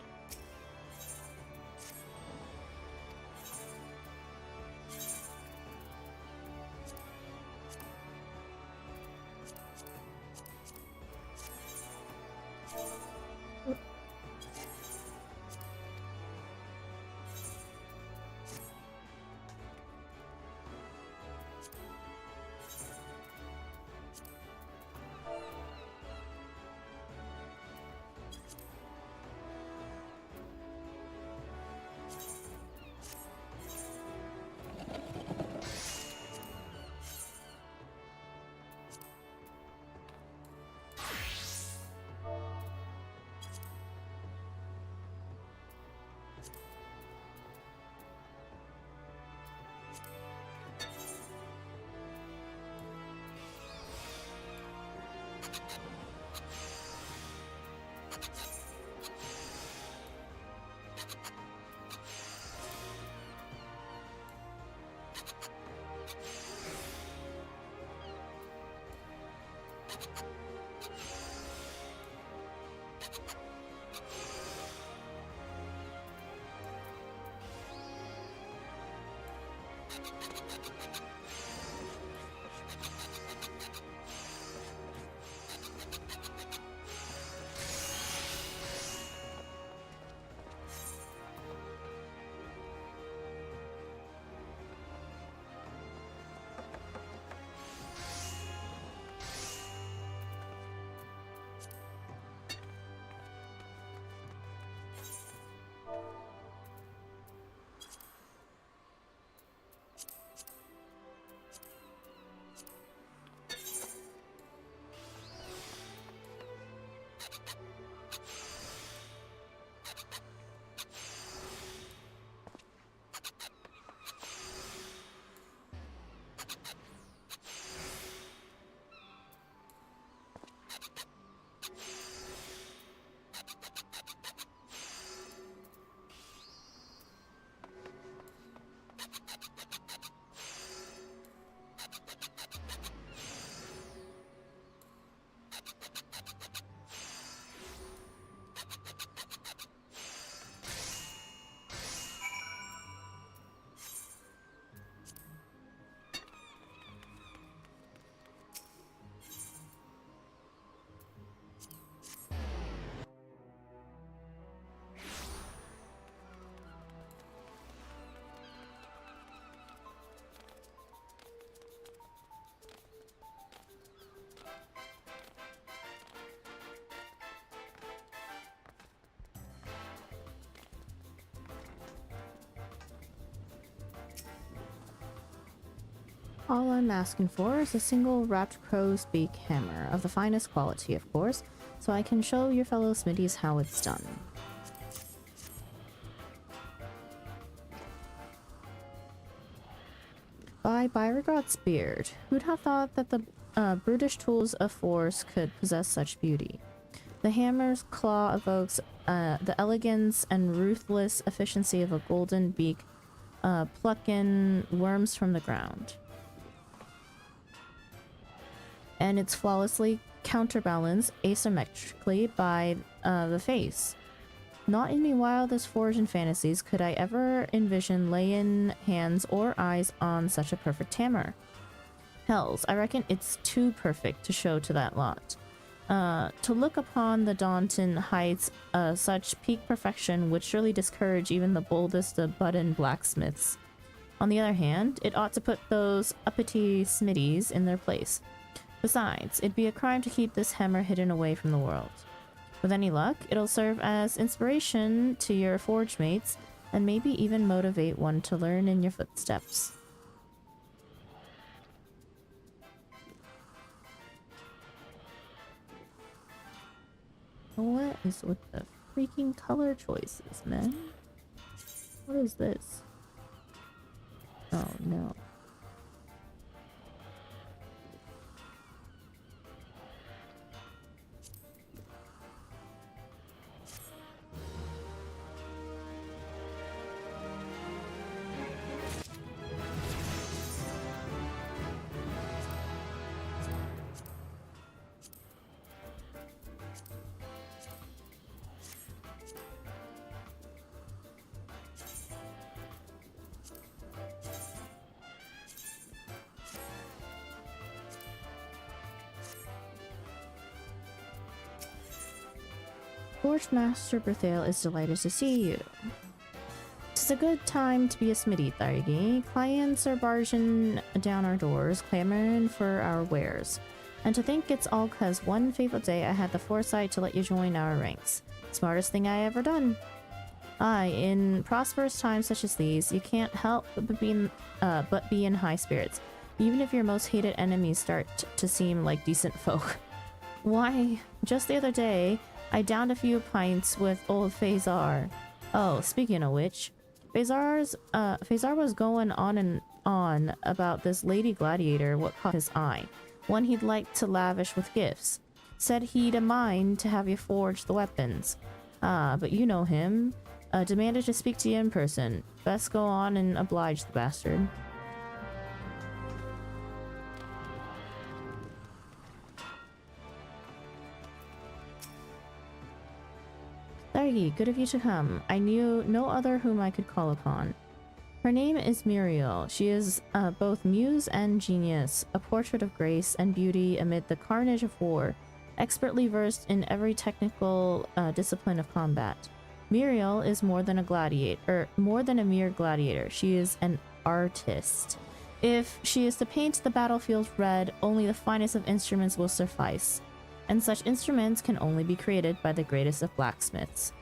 All I'm asking for is a single wrapped crow's beak hammer, of the finest quality, of course, so I can show your fellow Smitties how it's done. By Beauregard's beard, who'd have thought that the brutish tools of force could possess such beauty? The hammer's claw evokes the elegance and ruthless efficiency of a golden beak plucking worms from the ground. And it's flawlessly counterbalanced asymmetrically by the face. Not in my wildest forged fantasies could I ever envision laying hands or eyes on such a perfect hammer. Hells, I reckon it's too perfect to show to that lot. To look upon the daunting heights, such peak perfection would surely discourage even the boldest of button blacksmiths. On the other hand, it ought to put those uppity smitties in their place. Besides, it'd be a crime to keep this hammer hidden away from the world. With any luck, it'll serve as inspiration to your forge mates and maybe even motivate one to learn in your footsteps. What is with the freaking color choices, man? What is this? Oh no. Forge Master Berthale is delighted to see you. It's a good time to be a smithy, Thargi. Clients are barging down our doors, clamoring for our wares. And to think it's all cause one fateful day I had the foresight to let you join our ranks. Smartest thing I ever done. Aye, in prosperous times such as these, you can't help but be in high spirits, even if your most hated enemies start to seem like decent folk. Why, just the other day, I downed a few pints with old Phasar. Oh, speaking of which, Phasar was going on and on about this lady gladiator what caught his eye. One he'd like to lavish with gifts. Said he'd a mind to have you forge the weapons. Ah, but you know him. Demanded to speak to you in person. Best go on and oblige the bastard. Thargi, good of you to come. I knew no other whom I could call upon. Her name is Muriel. She is both muse and genius, a portrait of grace and beauty amid the carnage of war, expertly versed in every technical discipline of combat. Muriel is more than a mere gladiator. She is an artist. If she is to paint the battlefield red, only the finest of instruments will suffice. And such instruments can only be created by the greatest of blacksmiths.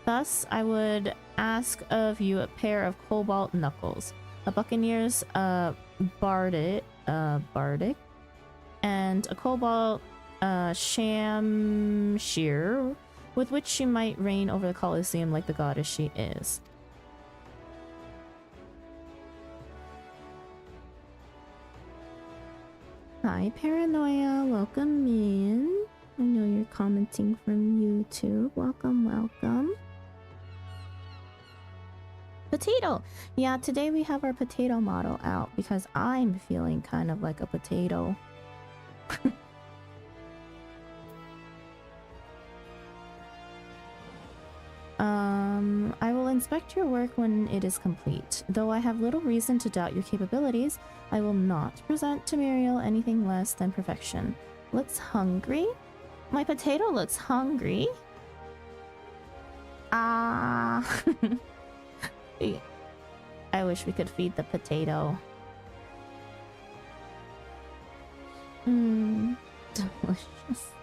Thus, I would ask of you a pair of cobalt knuckles, a buccaneer's bardic, and a cobalt shamshir, with which she might reign over the Colosseum like the goddess she is. Hi, Paranoia. Welcome in. I know you're commenting from YouTube. Welcome, welcome. Potato! Yeah, today we have our potato model out because I'm feeling kind of like a potato. I will inspect your work when it is complete. Though I have little reason to doubt your capabilities, I will not present to Muriel anything less than perfection. Looks hungry? My potato looks hungry. Ah. I wish we could feed the potato. Delicious.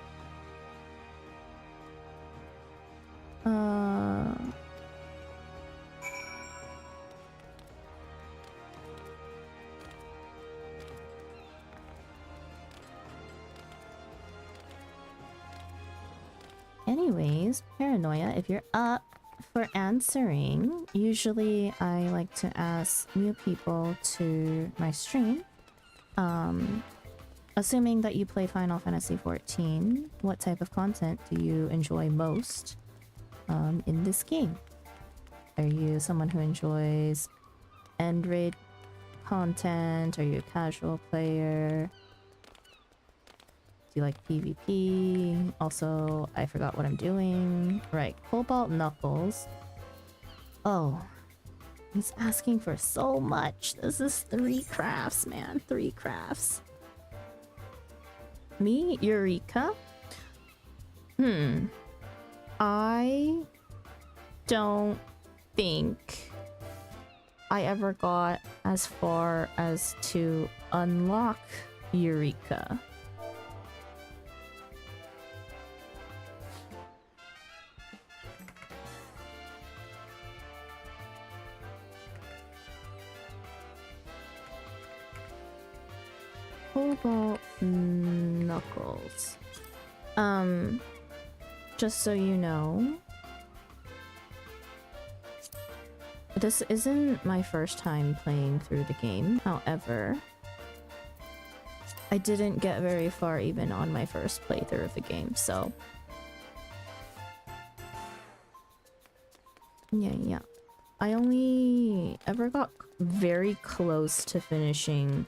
Anyways, Paranoia, if you're up for answering, usually I like to ask new people to my stream. Assuming that you play Final Fantasy XIV, what type of content do you enjoy most in this game? Are you someone who enjoys end raid content? Are you a casual player? Do you like PvP? Also, I forgot what I'm doing. Right, Cobalt Knuckles. Oh, he's asking for so much. This is 3 crafts, man. 3 crafts. Me, Eureka. I don't think I ever got as far as to unlock Eureka. Cobalt Knuckles. Just so you know, this isn't my first time playing through the game. However, I didn't get very far even on my first playthrough of the game, so... Yeah. I only ever got very close to finishing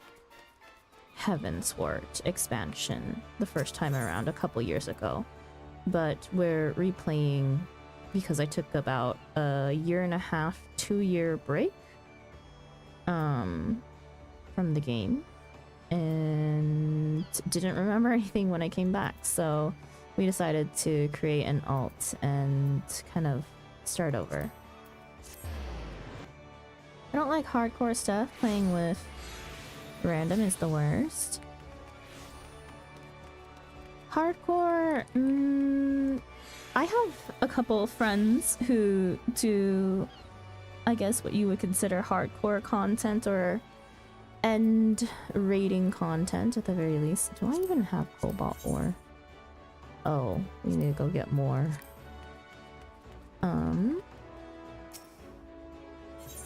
Heavensward expansion the first time around a couple years ago. But we're replaying because I took about a 1.5 to 2-year break from the game and didn't remember anything when I came back, so we decided to create an alt and kind of start over. I don't like hardcore stuff. Playing with random is the worst. Hardcore, I have a couple of friends who do, I guess, what you would consider hardcore content or end rating content at the very least. Do I even have cobalt ore? Oh, we need to go get more.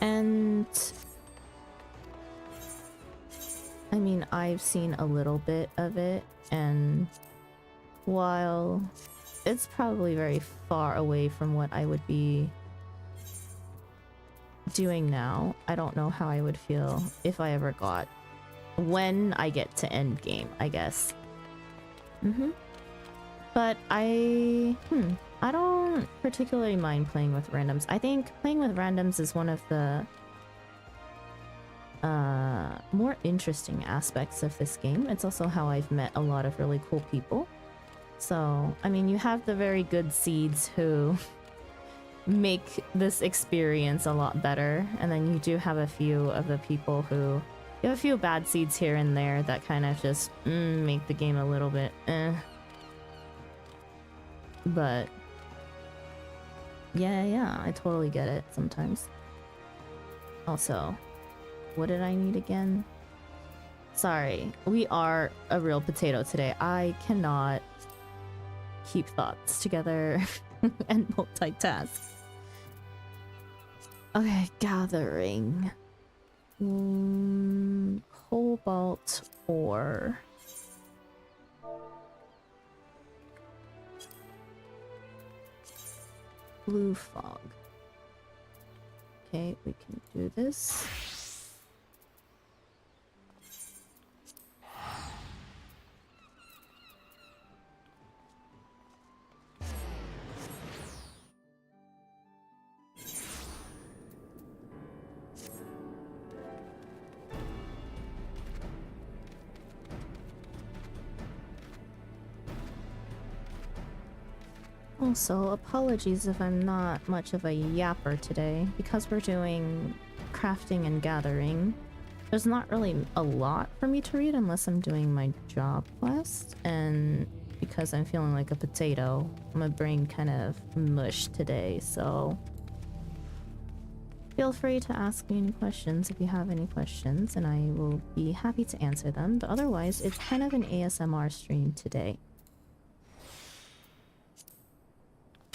And I mean, I've seen a little bit of it, and while it's probably very far away from what I would be doing now, I don't know how I would feel if I ever got when I get to end game, I guess. But I don't particularly mind playing with randoms. I think playing with randoms is one of the more interesting aspects of this game. It's also how I've met a lot of really cool people. So, I mean, you have the very good seeds who make this experience a lot better, and then you do have a few of the people who... You have a few bad seeds here and there that kind of just make the game a little bit But... Yeah, I totally get it sometimes. Also, what did I need again? Sorry, we are a real potato today. I cannot keep thoughts together and multitask. Okay, gathering. Cobalt ore. Blue fog. Okay, we can do this. Also, apologies if I'm not much of a yapper today. Because we're doing crafting and gathering, there's not really a lot for me to read unless I'm doing my job quest, and because I'm feeling like a potato, my brain kind of mush today, so feel free to ask me any questions if you have any questions, and I will be happy to answer them, but otherwise it's kind of an ASMR stream today.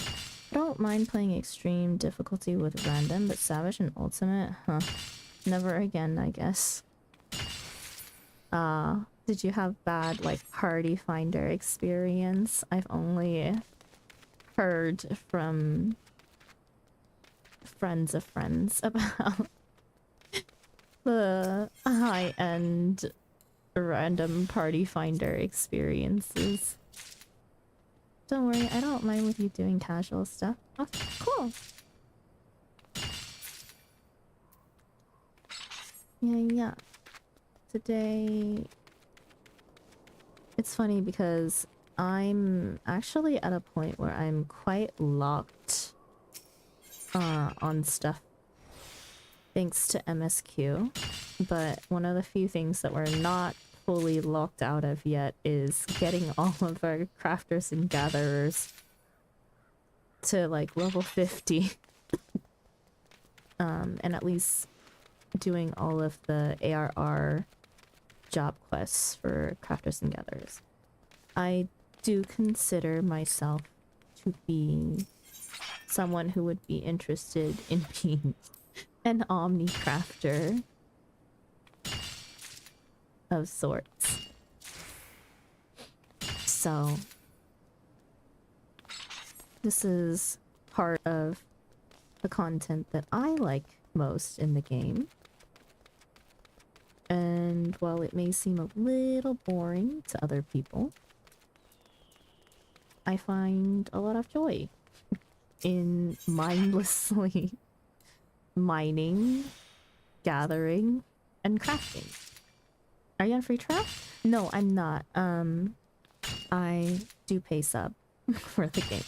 I don't mind playing extreme difficulty with random, but savage and ultimate? Huh. Never again, I guess. Did you have bad, like, party finder experience? I've only heard from friends of friends about the high-end random party finder experiences. Don't worry, I don't mind with you doing casual stuff. Oh, cool. Yeah. Today... It's funny because I'm actually at a point where I'm quite locked on stuff thanks to MSQ. But one of the few things that we're not fully locked out of yet is getting all of our crafters and gatherers to like level 50. And at least doing all of the ARR job quests for crafters and gatherers. I do consider myself to be someone who would be interested in being an omni crafter of sorts. So this is part of the content that I like most in the game. And while it may seem a little boring to other people, I find a lot of joy in mindlessly mining, gathering, and crafting. Are you on free trial? No, I'm not. I do pay sub for the game.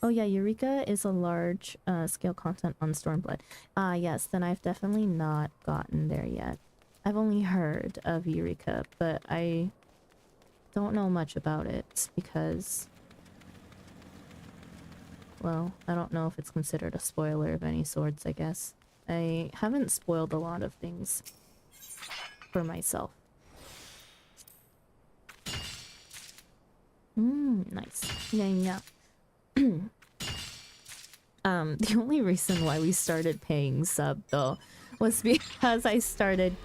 Oh yeah, Eureka is a large scale content on Stormblood. Yes, then I've definitely not gotten there yet. I've only heard of Eureka, but I don't know much about it because, well, I don't know if it's considered a spoiler of any sorts, I guess. I haven't spoiled a lot of things for myself. Nice. Yeah. The only reason why we started paying sub though was because I started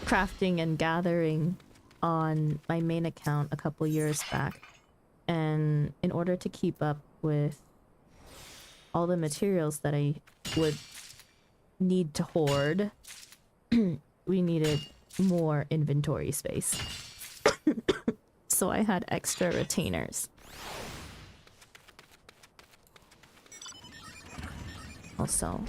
crafting and gathering on my main account a couple years back, and in order to keep up with all the materials that I would need to hoard, we needed more inventory space. So I had extra retainers. Also,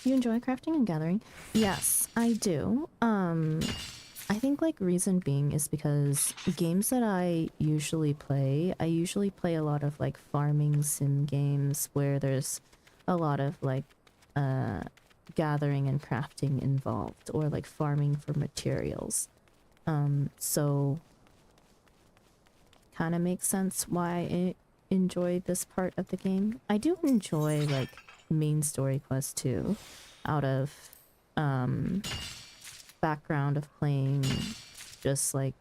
you enjoy crafting and gathering? Yes, I do. I think like reason being is because games that I usually play a lot of like farming sim games where there's a lot of like gathering and crafting involved, or like farming for materials. So kind of makes sense why I enjoy this part of the game. I do enjoy like main story quests too, out of background of playing just like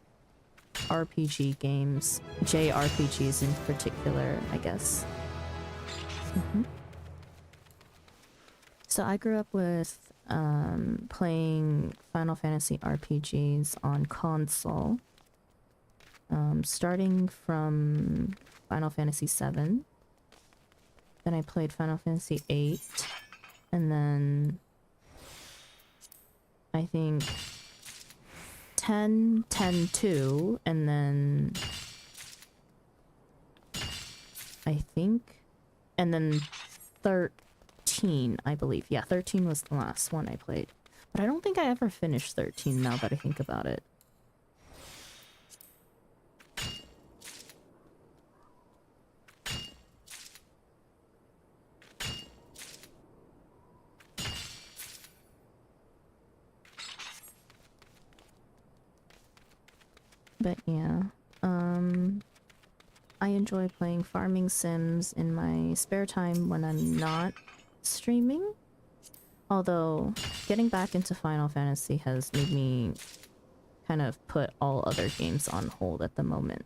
RPG games, JRPGs in particular, I guess. So I grew up with playing Final Fantasy RPGs on console, starting from Final Fantasy VII. Then I played Final Fantasy VIII, and then I think 10, 10-2, and then I think, and then 13, I believe. Yeah, 13 was the last one I played. But I don't think I ever finished 13 now that I think about it. But yeah, I enjoy playing farming sims in my spare time when I'm not streaming. Although, getting back into Final Fantasy has made me kind of put all other games on hold at the moment.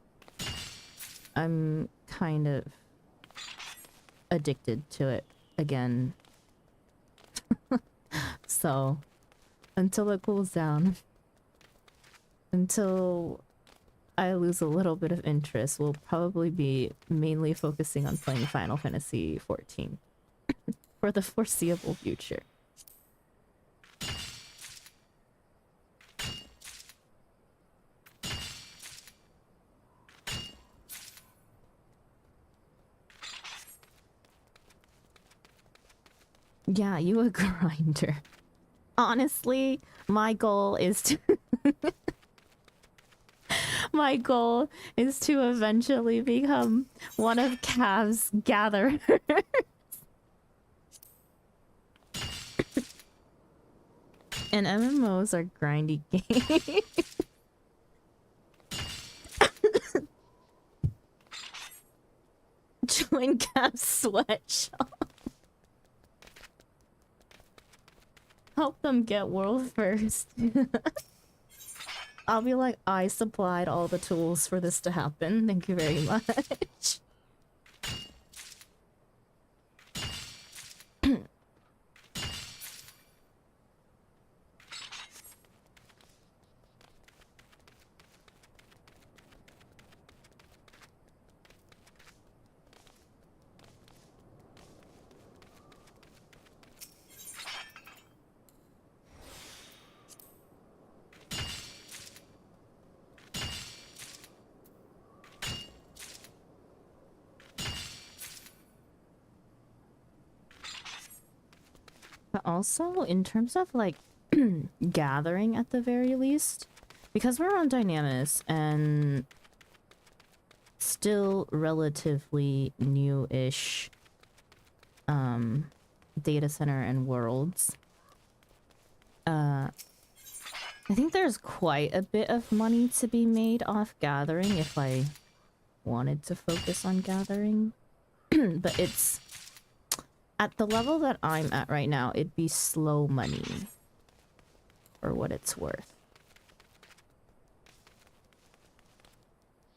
I'm kind of addicted to it again. So, until it cools down, until I lose a little bit of interest, we'll probably be mainly focusing on playing Final Fantasy XIV for the foreseeable future. Yeah, you a grinder. Honestly, my goal is to my goal is to eventually become one of Cav's gatherers. And MMOs are grindy games. Join Cav's sweatshop. Help them get world first. I'll be like, I supplied all the tools for this to happen. Thank you very much. But also, in terms of like gathering at the very least, because we're on Dynamis and still relatively new-ish data center and worlds, I think there's quite a bit of money to be made off gathering if I wanted to focus on gathering. But it's at the level that I'm at right now, it'd be slow money for what it's worth.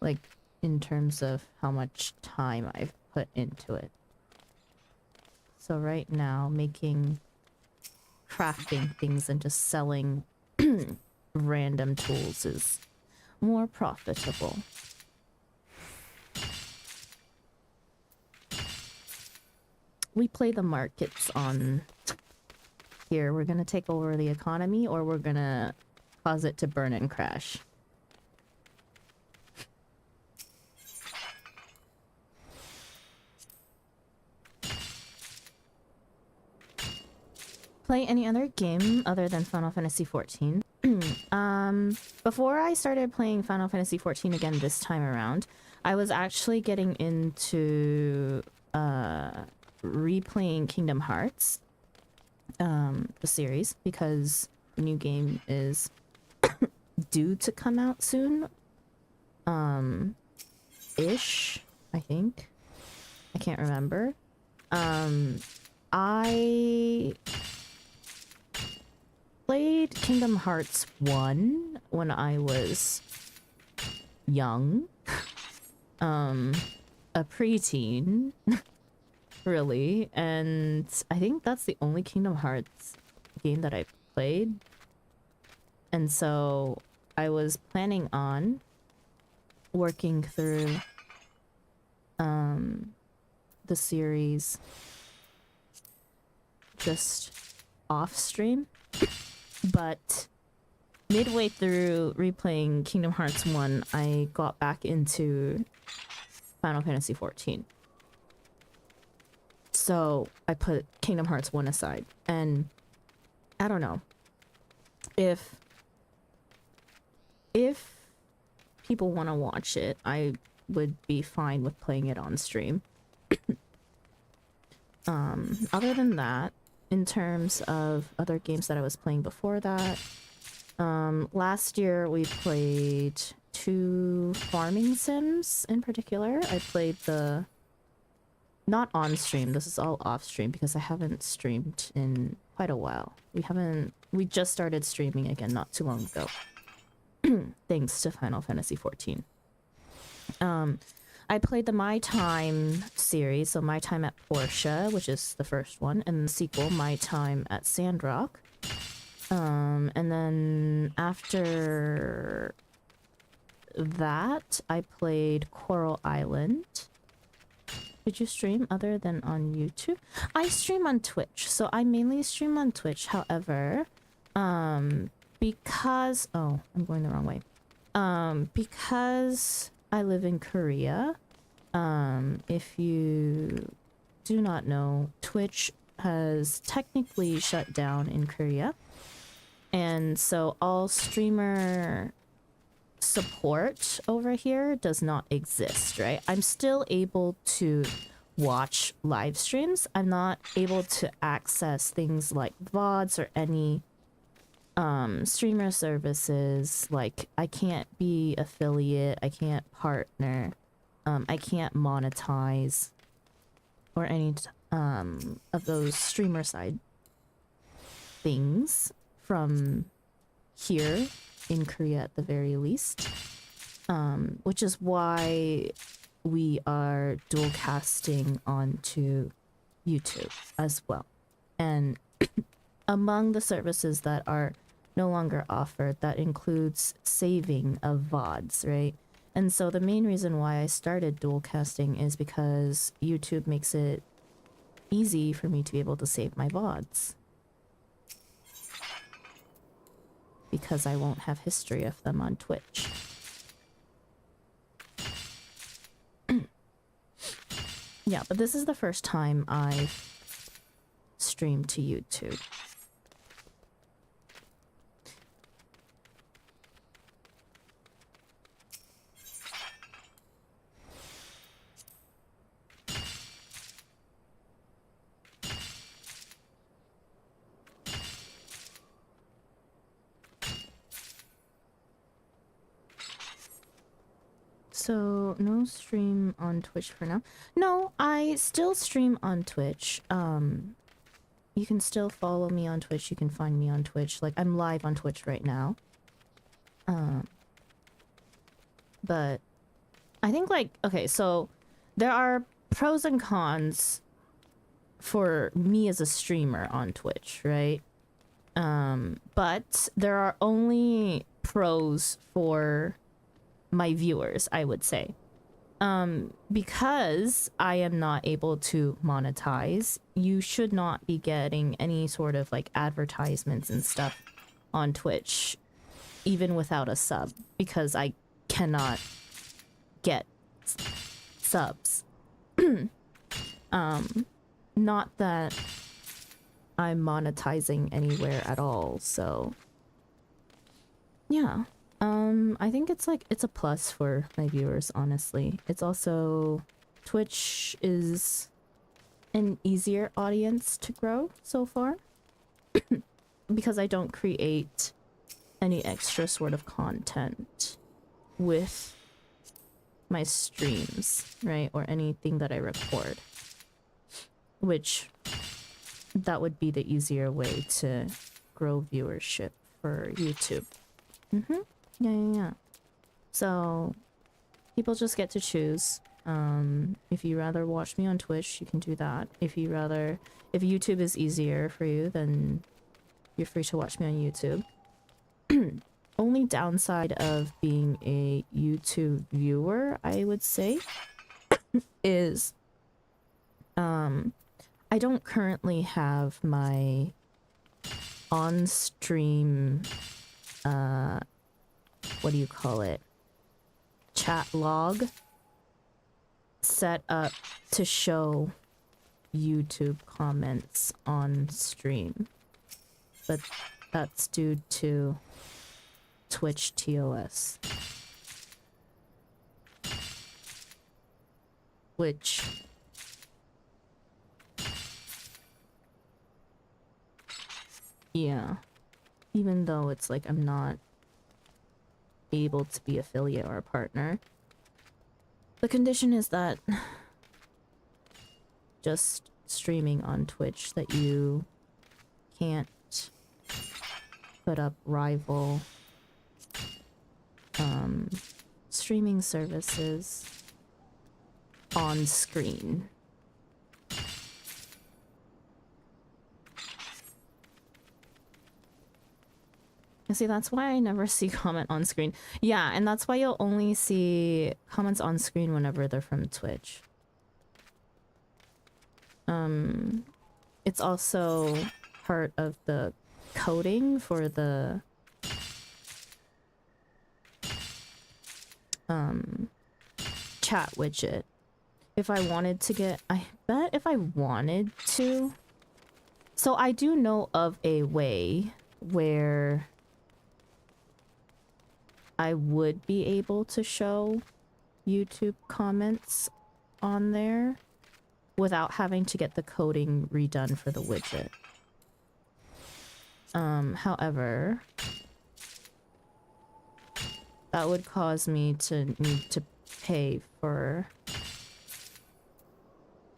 Like, in terms of how much time I've put into it. So right now, crafting things and just selling random tools is more profitable. We play the markets on here. We're gonna take over the economy, or we're gonna cause it to burn and crash. Play any other game other than Final Fantasy XIV? Before I started playing Final Fantasy XIV again this time around, I was actually getting into replaying Kingdom Hearts, the series, because the new game is due to come out soon. Ish, I think. I can't remember. I played Kingdom Hearts 1 when I was young. A preteen. Really, and I think that's the only Kingdom Hearts game that I played. And so I was planning on working through the series just off stream, but midway through replaying Kingdom Hearts 1, I got back into Final Fantasy XIV. So I put Kingdom Hearts 1 aside, and I don't know if people want to watch it, I would be fine with playing it on stream. Other than that, in terms of other games that I was playing before that, last year we played 2 farming sims in particular. I played the... not on stream, this is all off stream because I haven't streamed in quite a while. We just started streaming again not too long ago. Thanks to Final Fantasy XIV. I played the My Time series, so My Time at Portia, which is the first one, and the sequel, My Time at Sandrock. And then after that, I played Coral Island. Did you stream other than on YouTube? I stream on Twitch, so I mainly stream on Twitch. However, because... oh, I'm going the wrong way. Because I live in Korea, if you do not know, Twitch has technically shut down in Korea. And so all streamer support over here does not exist, right? I'm still able to watch live streams. I'm not able to access things like VODs or any streamer services. Like, I can't be affiliate, I can't partner, I can't monetize or any of those streamer side things from here in Korea at the very least, which is why we are dual casting onto YouTube as well. And among the services that are no longer offered, that includes saving of VODs, right? And so the main reason why I started dual casting is because YouTube makes it easy for me to be able to save my VODs, because I won't have history of them on Twitch. Yeah, but this is the first time I've streamed to YouTube. So, no stream on Twitch for now. No, I still stream on Twitch. You can still follow me on Twitch. You can find me on Twitch. Like, I'm live on Twitch right now. But I think, like, okay, so there are pros and cons for me as a streamer on Twitch, right? But there are only pros for my viewers, I would say. Because I am not able to monetize, you should not be getting any sort of like advertisements and stuff on Twitch, even without a sub, because I cannot get subs. Not that I'm monetizing anywhere at all, so yeah. I think it's like, it's a plus for my viewers, honestly. It's also, Twitch is an easier audience to grow so far because I don't create any extra sort of content with my streams, right? Or anything that I record, which that would be the easier way to grow viewership for YouTube. Yeah. So people just get to choose. If you rather watch me on Twitch, you can do that. If YouTube is easier for you, then you're free to watch me on YouTube. Only downside of being a YouTube viewer, I would say, is I don't currently have my on-stream what do you call it, chat log set up to show YouTube comments on stream, but that's due to Twitch TOS, which yeah, even though it's like I'm not able to be affiliate or a partner, the condition is that just streaming on Twitch, that you can't put up rival streaming services on screen. See, that's why I never see comment on screen. Yeah, and that's why you'll only see comments on screen whenever they're from Twitch. It's also part of the coding for the chat widget. If I wanted to get, I bet if I wanted to, So I do know of a way where I would be able to show YouTube comments on there without having to get the coding redone for the widget. However, that would cause me to need to pay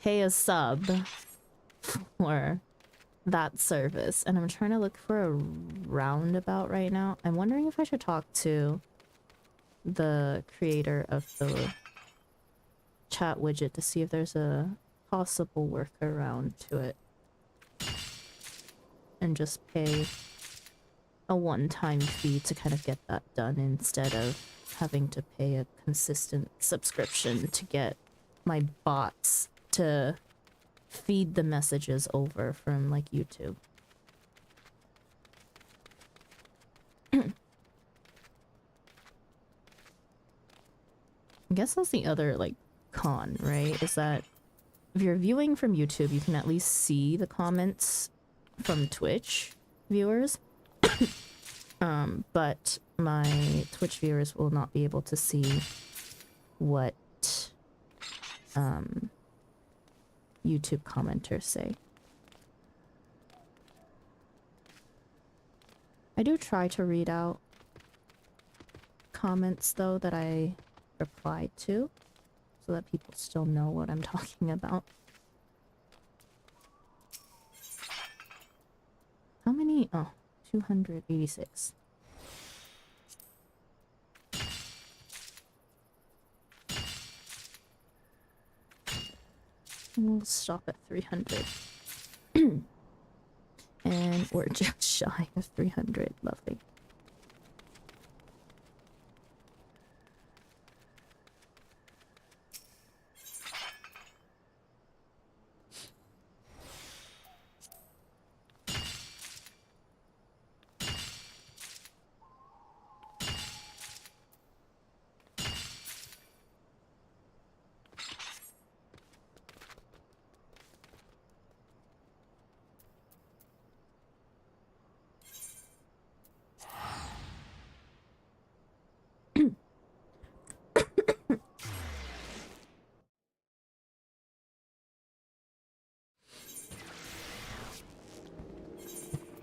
a sub for that service, and I'm trying to look for a roundabout right now. I'm wondering if I should talk to the creator of the chat widget to see if there's a possible workaround to it and just pay a one-time fee to kind of get that done instead of having to pay a consistent subscription to get my bots to feed the messages over from like YouTube. I guess that's the other like con, right? Is that if you're viewing from YouTube, you can at least see the comments from Twitch viewers. But my Twitch viewers will not be able to see what YouTube commenters say. I do try to read out comments though that I reply to, so that people still know what I'm talking about. How many? Oh, 286. We'll stop at 300. And we're just shy of 300. Lovely.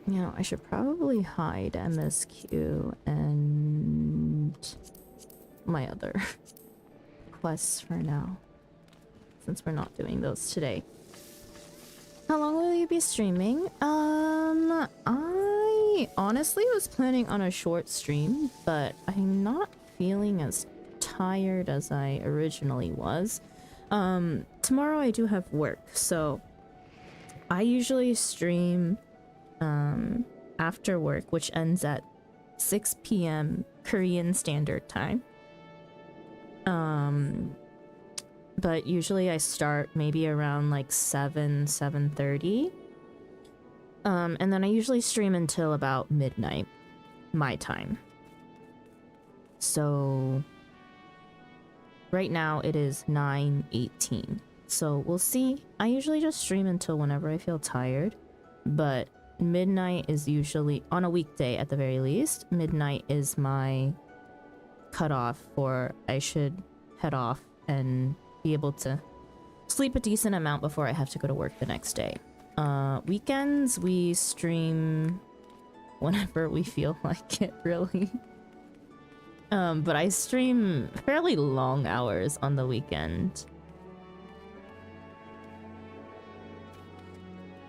You know, I should probably hide MSQ and my other quests for now, since we're not doing those today. How long will you be streaming? I honestly was planning on a short stream, but I'm not feeling as tired as I originally was. Tomorrow I do have work, so I usually stream after work, which ends at 6 p.m. Korean Standard Time. But usually I start maybe around like 7:30. And then I usually stream until about midnight, my time. So right now it is 9:18. So we'll see. I usually just stream until whenever I feel tired, but midnight is usually, on a weekday at the very least, midnight is my cutoff for I should head off and be able to sleep a decent amount before I have to go to work the next day. Weekends we stream whenever we feel like it, really. But I stream fairly long hours on the weekend.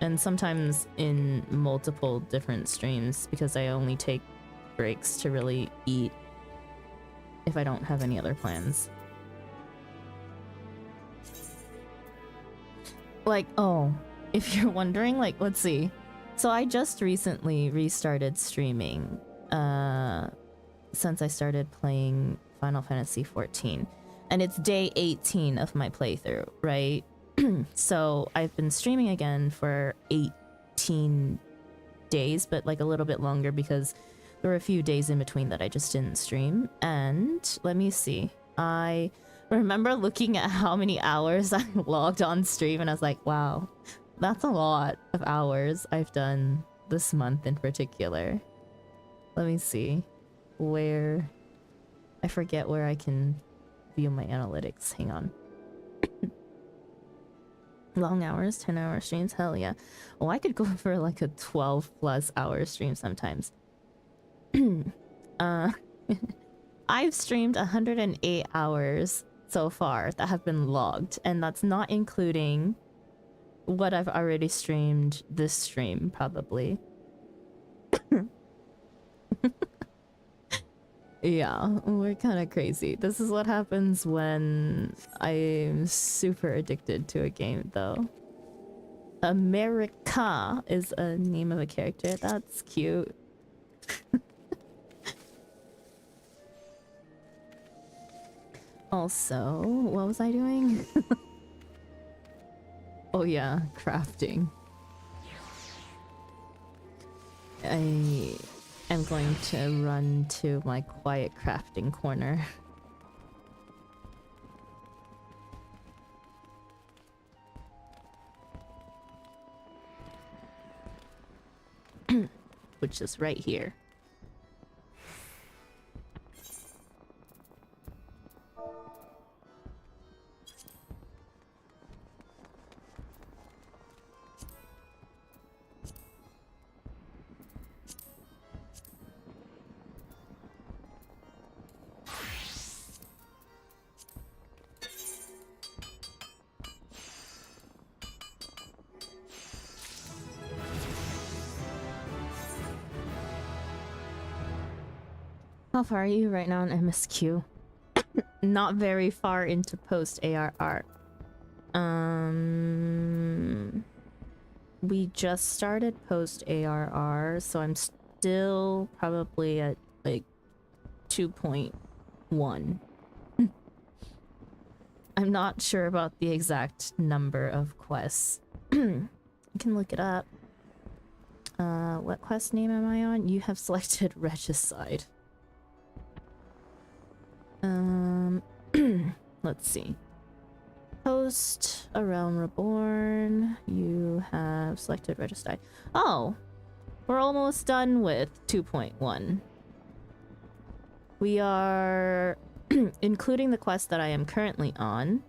And sometimes in multiple different streams, because I only take breaks to really eat if I don't have any other plans. Like, oh, if you're wondering, like, let's see. So I just recently restarted streaming, since I started playing Final Fantasy XIV. And it's day 18 of my playthrough, right? So I've been streaming again for 18 days, but like a little bit longer because there were a few days in between that I just didn't stream. And let me see. I remember looking at how many hours I logged on stream and I was like, wow, That's a lot of hours I've done this month in particular. Let me see. Where... I forget where I can view my analytics. Hang on. Long hours, 10-hour streams? Hell yeah. Oh, I could go for like a 12+ hour stream sometimes. I've streamed 108 hours so far that have been logged, and that's not including what I've already streamed this stream, probably. Yeah, we're kind of crazy. This is what happens when I'm super addicted to a game, though. America is a name of a character. That's cute. Also, what was I doing? Oh yeah, crafting. I am going to run to my quiet crafting corner. Which is right here. How far are you right now in MSQ? Not very far into post ARR. We just started post ARR, so I'm still probably at like 2.1. I'm not sure about the exact number of quests. You can look it up. What quest name am I on? You have selected Regicide. Let's see. Post A Realm Reborn. You have selected Regicide. Oh, we're almost done with 2.1. We are, including the quest that I am currently on,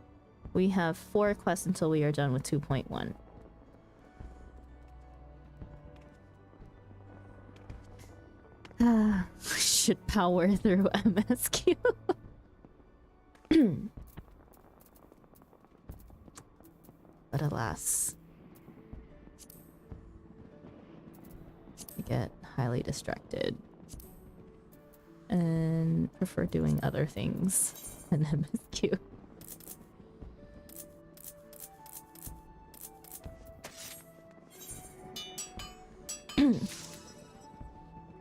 we have 4 quests until we are done with 2.1. Should power through MSQ. But alas, I get highly distracted and prefer doing other things than MSQ.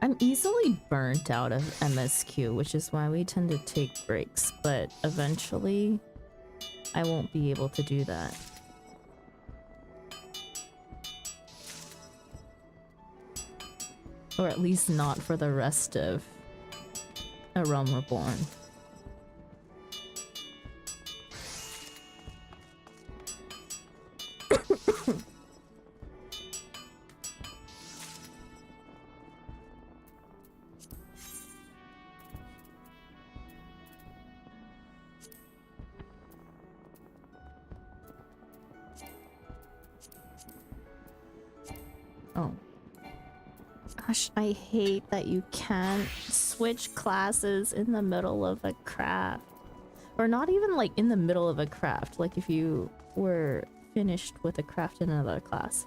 I'm easily burnt out of MSQ, which is why we tend to take breaks, but eventually I won't be able to do that. Or at least not for the rest of A Realm Reborn. Oh. Gosh, I hate that you can't switch classes in the middle of a craft. Or not even like in the middle of a craft, like if you were finished with a craft in another class.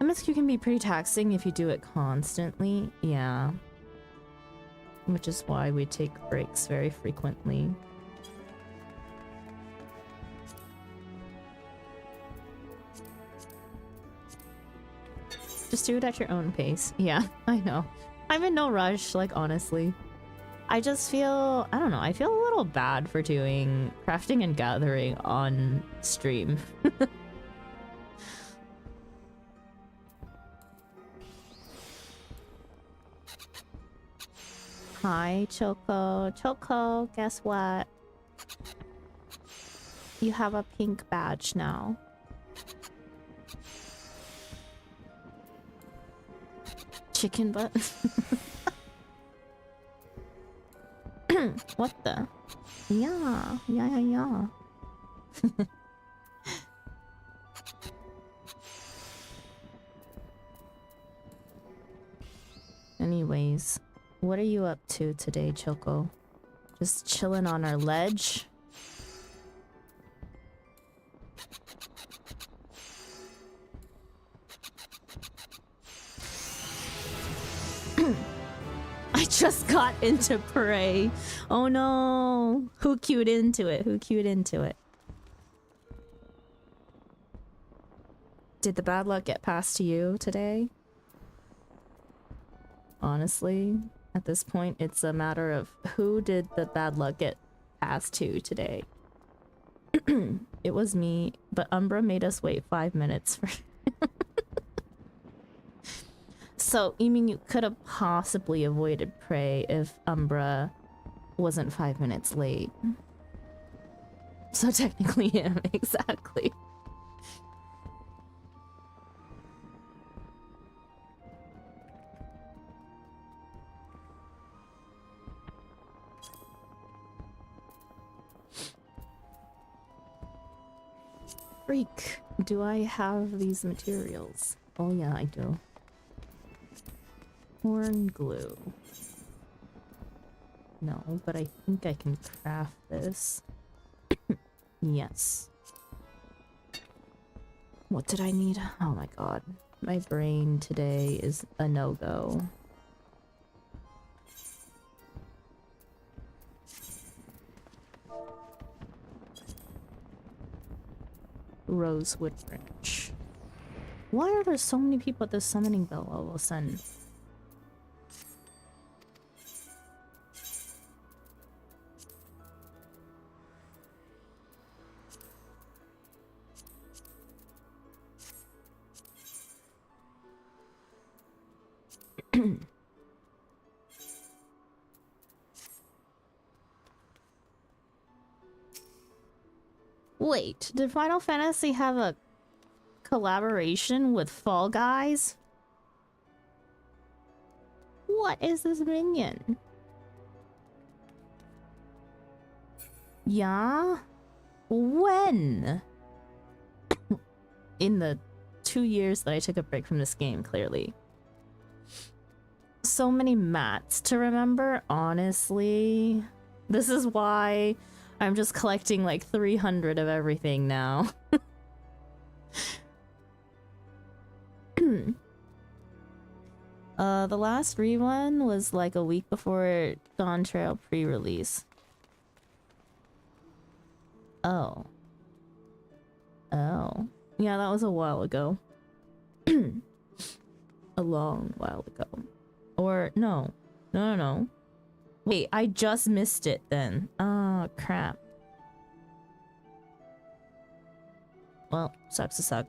MSQ can be pretty taxing if you do it constantly, yeah. Which is why we take breaks very frequently. Just do it at your own pace. Yeah, I know. I'm in no rush, like, honestly. I just feel, I don't know, I feel a little bad for doing crafting and gathering on stream. Hi, Choco. Choco, guess what? You have a pink badge now. chicken butt. What the? Yeah, yeah, yeah, yeah. Anyways, what are you up to today, Choco? Just chilling on our ledge? I just got into Prey. Oh no. Who queued into it? Who queued into it? Did the bad luck get passed to you today? Honestly, at this point, it's a matter of who did the bad luck get passed to today. It was me, but Umbra made us wait 5 minutes for... So, you mean you could have possibly avoided Prey if Umbra wasn't 5 minutes late? So technically him, exactly. Freak, do I have these materials? Oh yeah, I do. Horn glue. No, but I think I can craft this. Yes. What did I need? Oh my god. My brain today is a no-go. Rosewood branch. Why are there so many people at the summoning bell all of a sudden? Wait, did Final Fantasy have a collaboration with Fall Guys? What is this minion? Yeah? When? In the 2 years that I took a break from this game, clearly. So many mats to remember, honestly. This is why I'm just collecting like 300 of everything now. The last rerun was like a week before Dawn Trail pre-release. Oh. Oh. Yeah, that was a while ago. A long while ago. Or, no. No. Wait, I just missed it then. Oh, crap. Well, sucks to suck.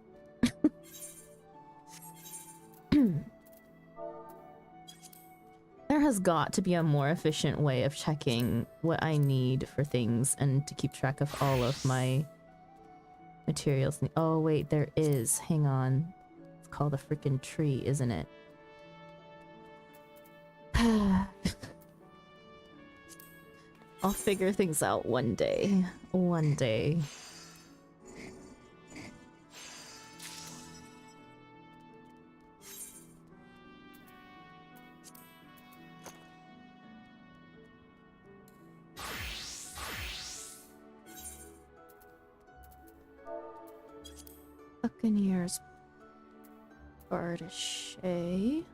There has got to be a more efficient way of checking what I need for things and to keep track of all of my materials. Oh, wait, there is. Hang on. It's called a freaking tree, isn't it? I'll figure things out one day. One day. Buccaneers Bardache.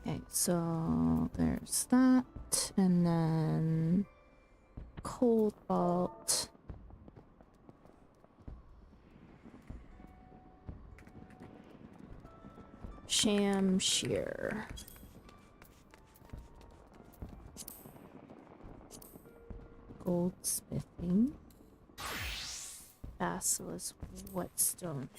Okay, so there's that, and then cobalt. Sham shear. Goldsmithing. Basilisk whetstone.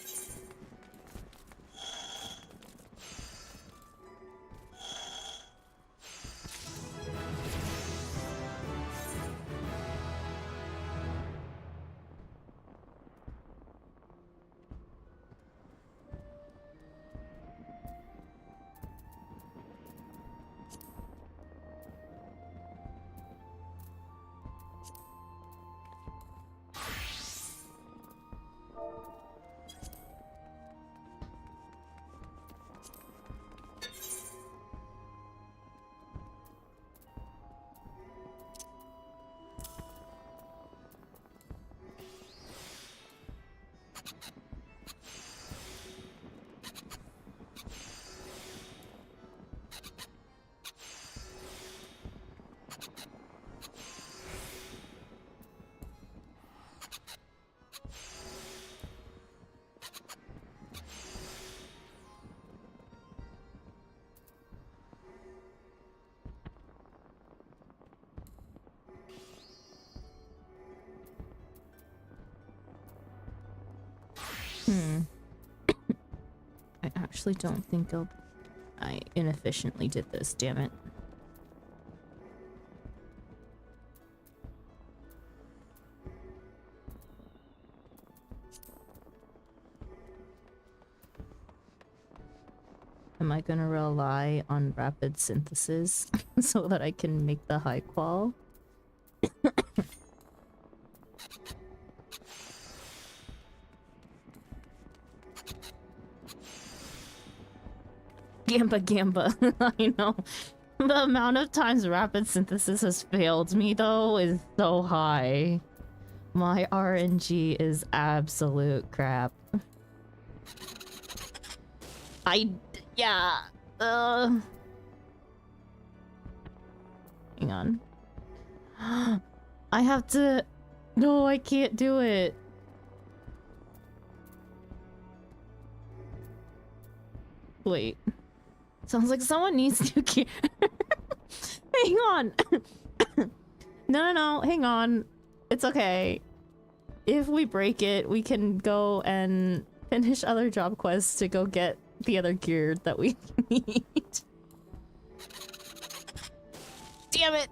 I actually don't think I inefficiently did this, damn it. Am I gonna rely on rapid synthesis so that I can make the high qual? Gamba. I know. The amount of times rapid synthesis has failed me, though, is so high. My RNG is absolute crap. Yeah. Hang on. I have to... No, I can't do it. Wait. Sounds like someone needs new gear. Hang on. No, hang on. It's okay. If we break it, we can go and finish other job quests to go get the other gear that we need. Damn it!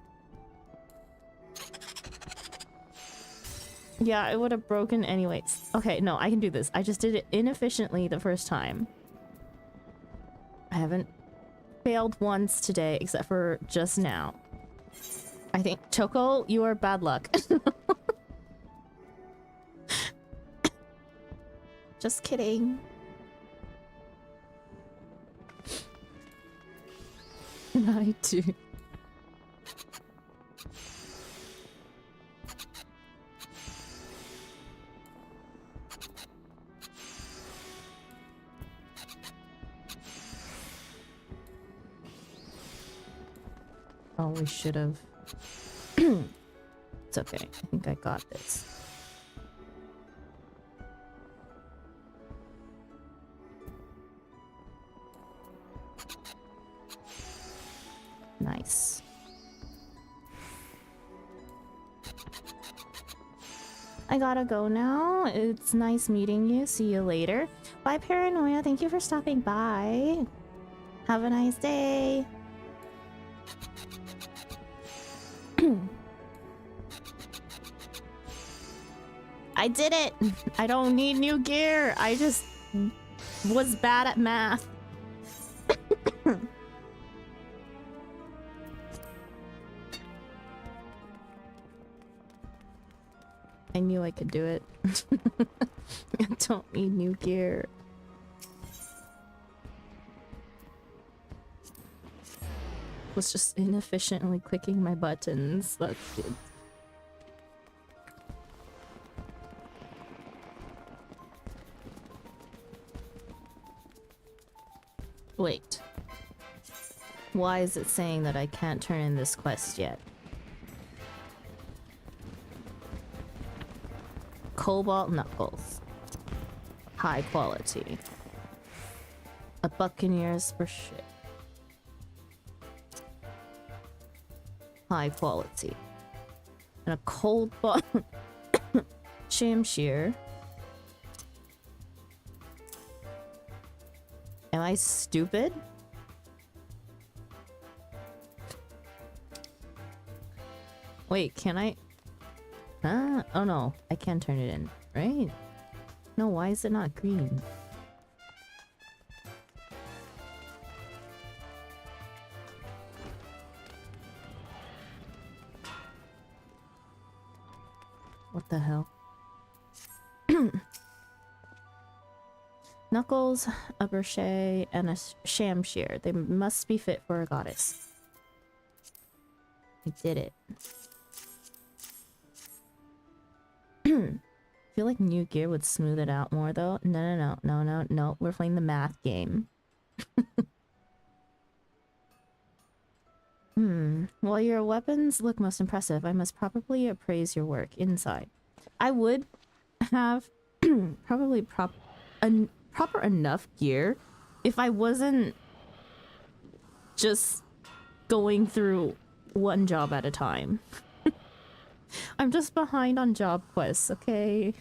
Yeah, it would have broken anyways. Okay, no, I can do this. I just did it inefficiently the first time. I haven't failed once today, except for just now. I think, Choco, you are bad luck. Just kidding. I do. Oh, we should have. It's okay. I think I got this. Nice. I gotta go now. It's nice meeting you. See you later. Bye, Paranoia. Thank you for stopping by. Have a nice day. I did it! I don't need new gear. I just was bad at math. I knew I could do it. I don't need new gear. Was just inefficiently clicking my buttons. That's good. Wait. Why is it saying that I can't turn in this quest yet? Cobalt knuckles. High quality. A buccaneer's for shit. High quality. And a cold shamshear. Am I stupid? Wait, can I? Oh no, I can turn it in, right? No, why is it not green? What the hell? Knuckles, a brochet, and a shamshear. They must be fit for a goddess. I did it. I feel like new gear would smooth it out more though. No. We're playing the math game. While your weapons look most impressive, I must probably appraise your work inside. I would have probably proper enough gear if I wasn't just going through one job at a time. I'm just behind on job quests, okay?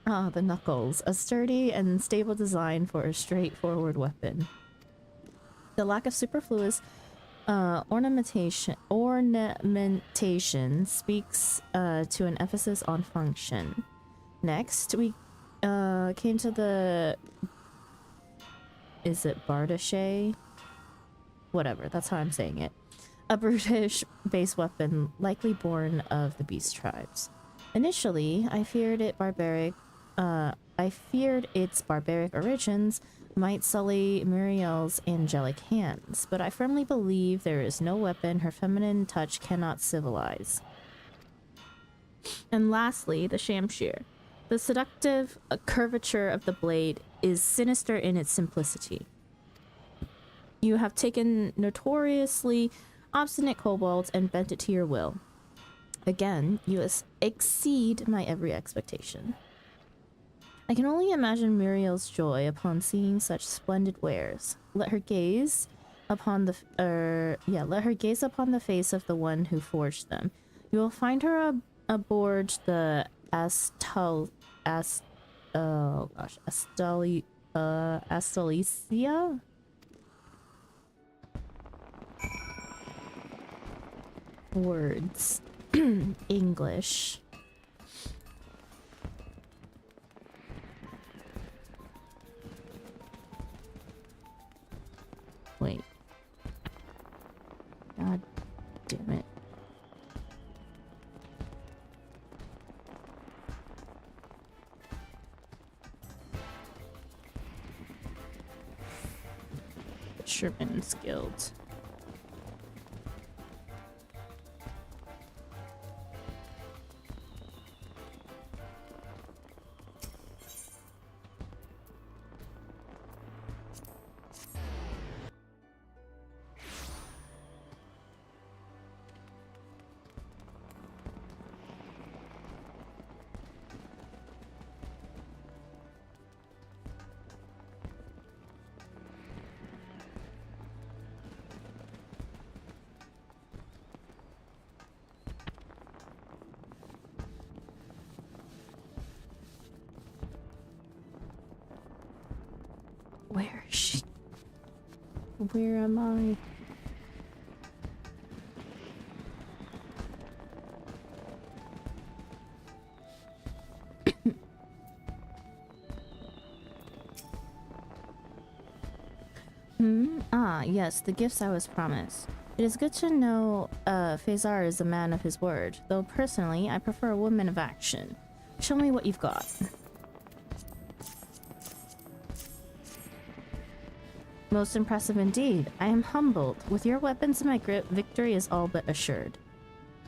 Ah, the knuckles. A sturdy and stable design for a straightforward weapon. The lack of superfluous ornamentation speaks to an emphasis on function. Next, we came to the... Is it Bardachet? Whatever, that's how I'm saying it. A British base weapon, likely born of the beast tribes. Initially, I feared its barbaric origins might sully Muriel's angelic hands, but I firmly believe there is no weapon her feminine touch cannot civilize. And lastly, the shamshear. The seductive curvature of the blade is sinister in its simplicity. You have taken notoriously obstinate kobolds and bent it to your will. Again, you exceed my every expectation. I can only imagine Muriel's joy upon seeing such splendid wares. Let her gaze upon the face of the one who forged them. You will find her aboard the Astalicia? Words. English. Wait. God damn it. Fisherman's Guild. Where is she? Where am I? Ah, yes, the gifts I was promised. It is good to know Faizar is a man of his word, though personally I prefer a woman of action. Show me what you've got. Most impressive indeed. I am humbled. With your weapons in my grip, victory is all but assured.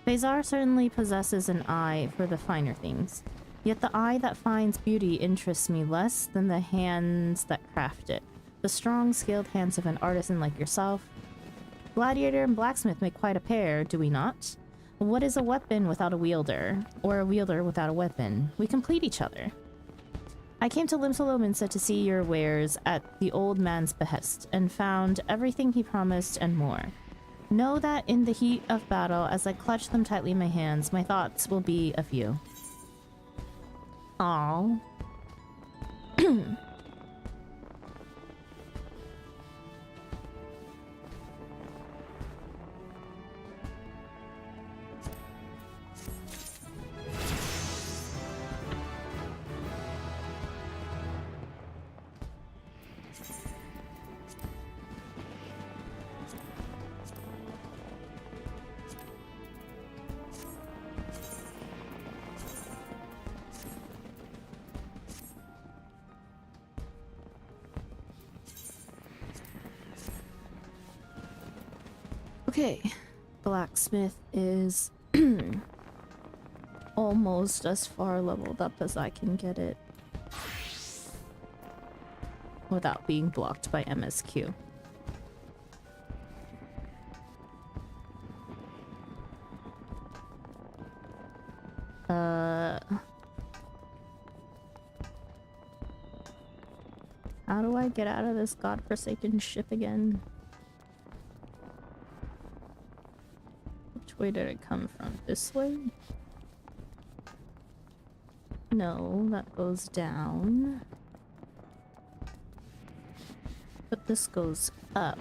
Faizar certainly possesses an eye for the finer things. Yet the eye that finds beauty interests me less than the hands that craft it. The strong, skilled hands of an artisan like yourself. Gladiator and blacksmith make quite a pair, do we not? What is a weapon without a wielder? Or a wielder without a weapon? We complete each other. I came to Limsa to see your wares at the old man's behest, and found everything he promised and more. Know that in the heat of battle, as I clutch them tightly in my hands, my thoughts will be of you. Aww. Okay, blacksmith is almost as far leveled up as I can get it without being blocked by MSQ. How do I get out of this godforsaken ship again? Which way did it come from? This way? No, that goes down. But this goes up.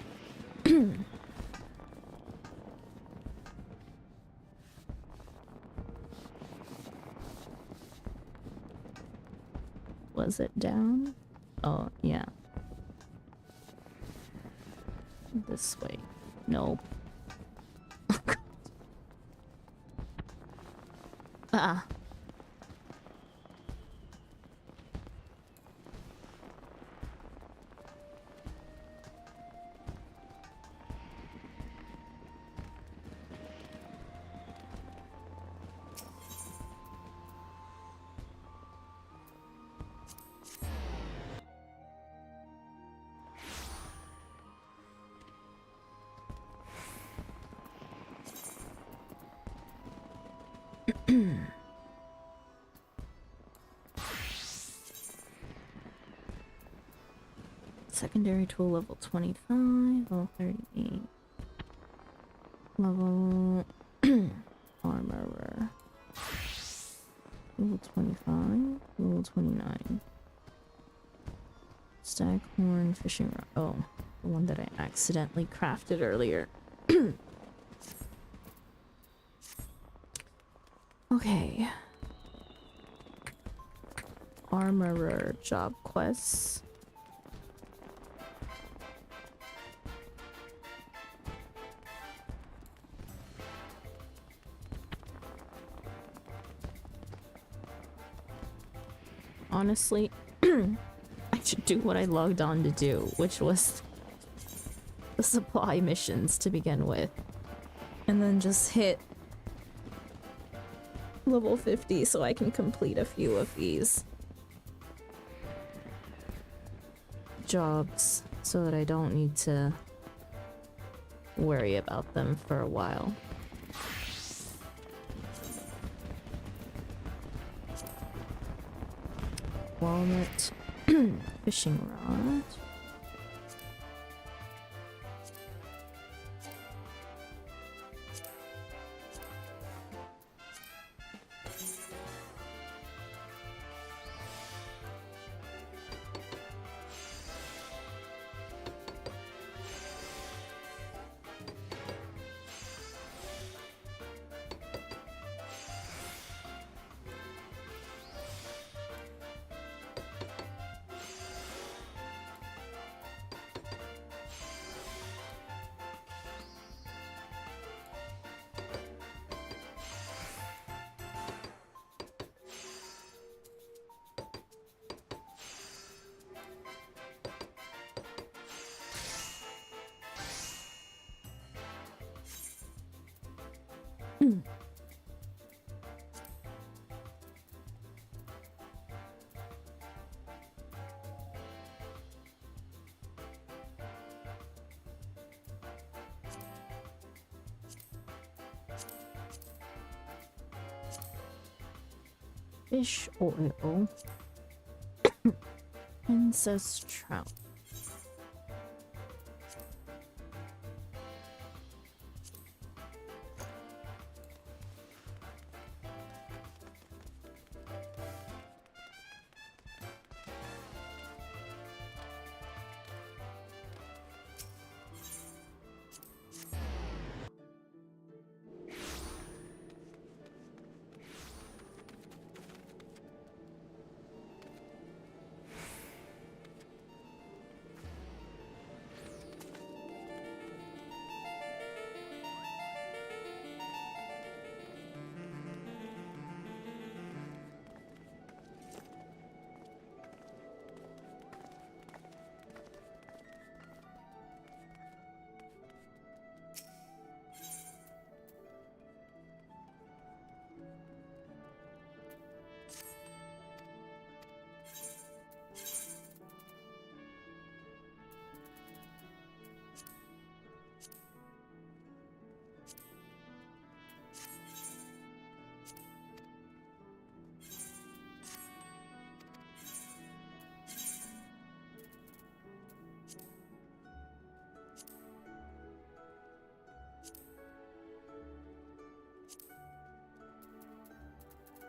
Was it down? Oh, yeah. This way. Nope. Ah. Secondary tool level 25, level 38. Level armorer. Level 25, level 29. Staghorn fishing rod. Oh, the one that I accidentally crafted earlier. Okay. Armorer job quests. Honestly, I should do what I logged on to do, which was the supply missions to begin with. And then just hit level 50 so I can complete a few of these jobs so that I don't need to worry about them for a while. Walnut fishing rod. fish oil, princess trout.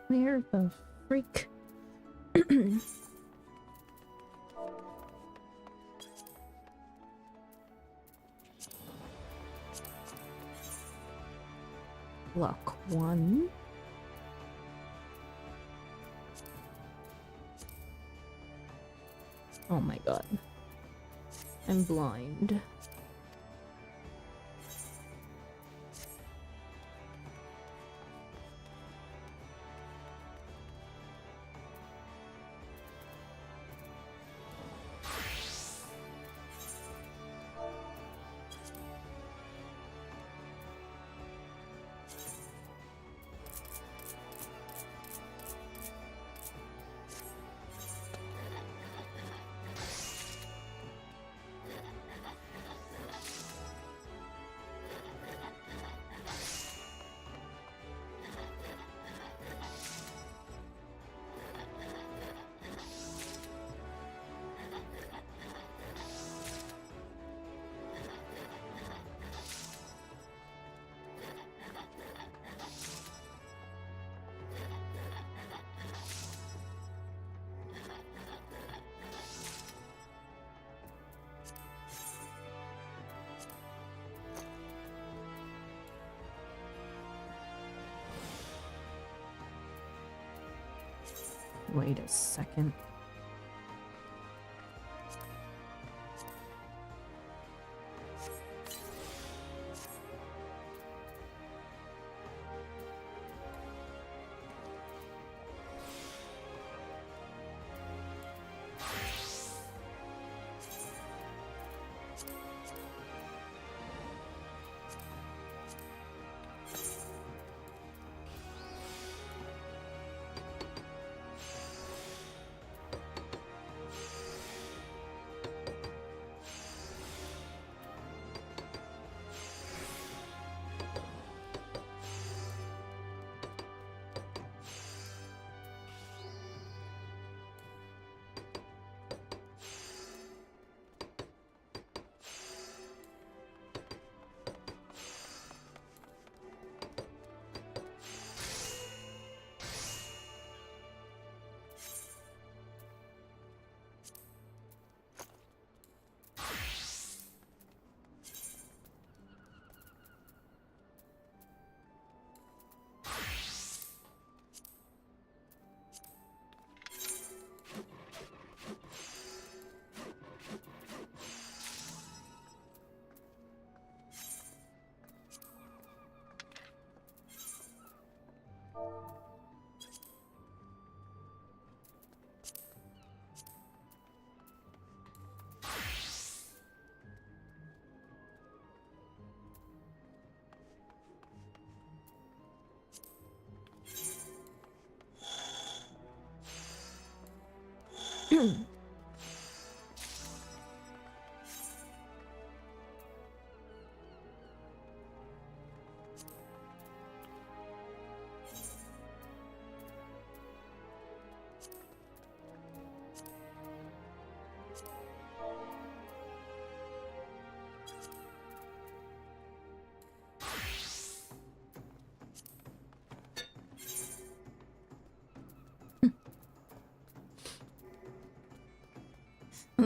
Where the freak? Block 1. Oh my god. I'm blind. Wait a second.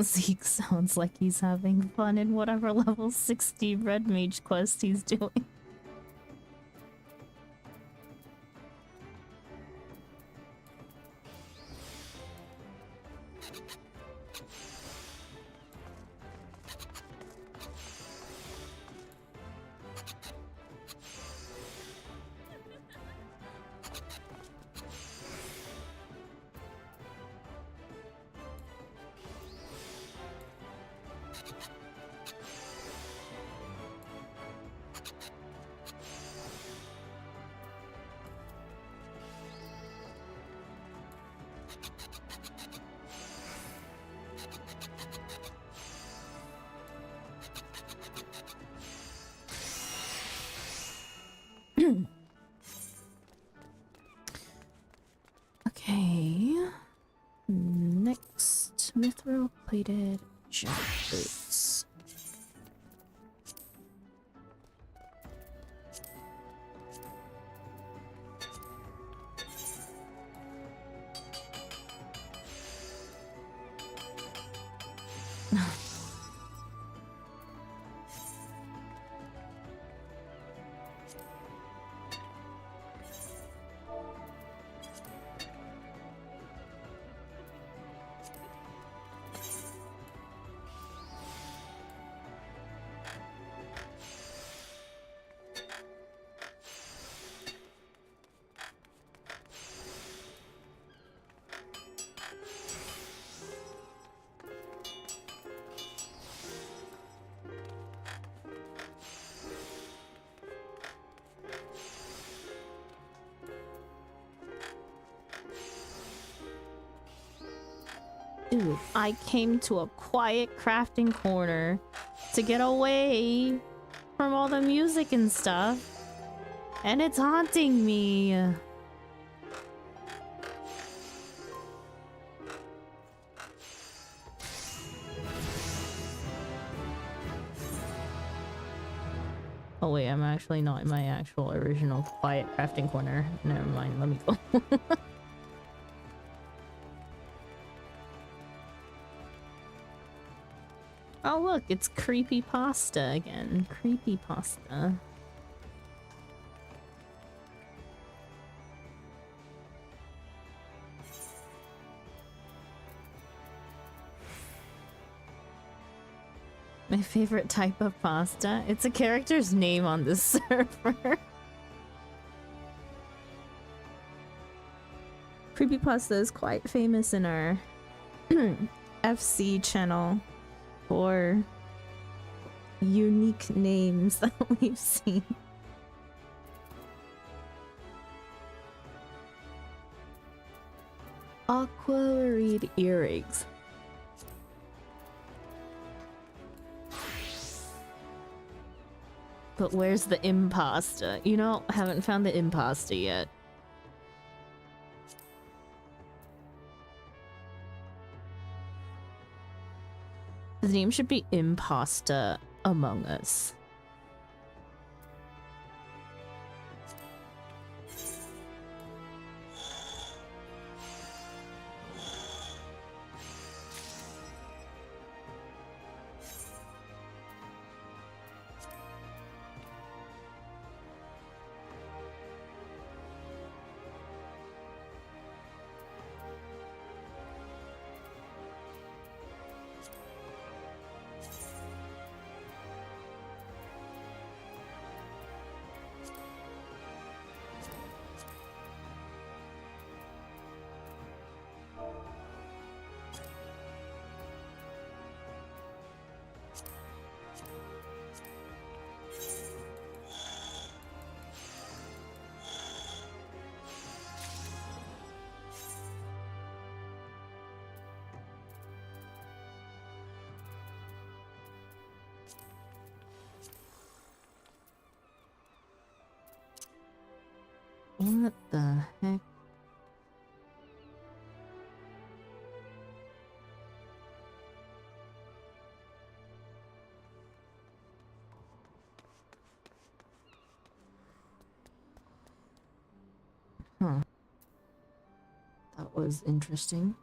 Zeke sounds like he's having fun in whatever level 60 red mage quest he's doing. Okay. Next, mithril plated jack boots. Dude, I came to a quiet crafting corner to get away from all the music and stuff, and it's haunting me. Oh wait, I'm actually not in my actual original quiet crafting corner. Never mind, let me go. Oh look, it's creepy pasta again. Creepy pasta. My favorite type of pasta? It's a character's name on this server. Creepypasta is quite famous in our FC channel for unique names that we've seen. Aquamarine earrings. But where's the impasta? You know, I haven't found the impasta yet. His name should be Impasta Among Us. What the heck? Huh. That was interesting.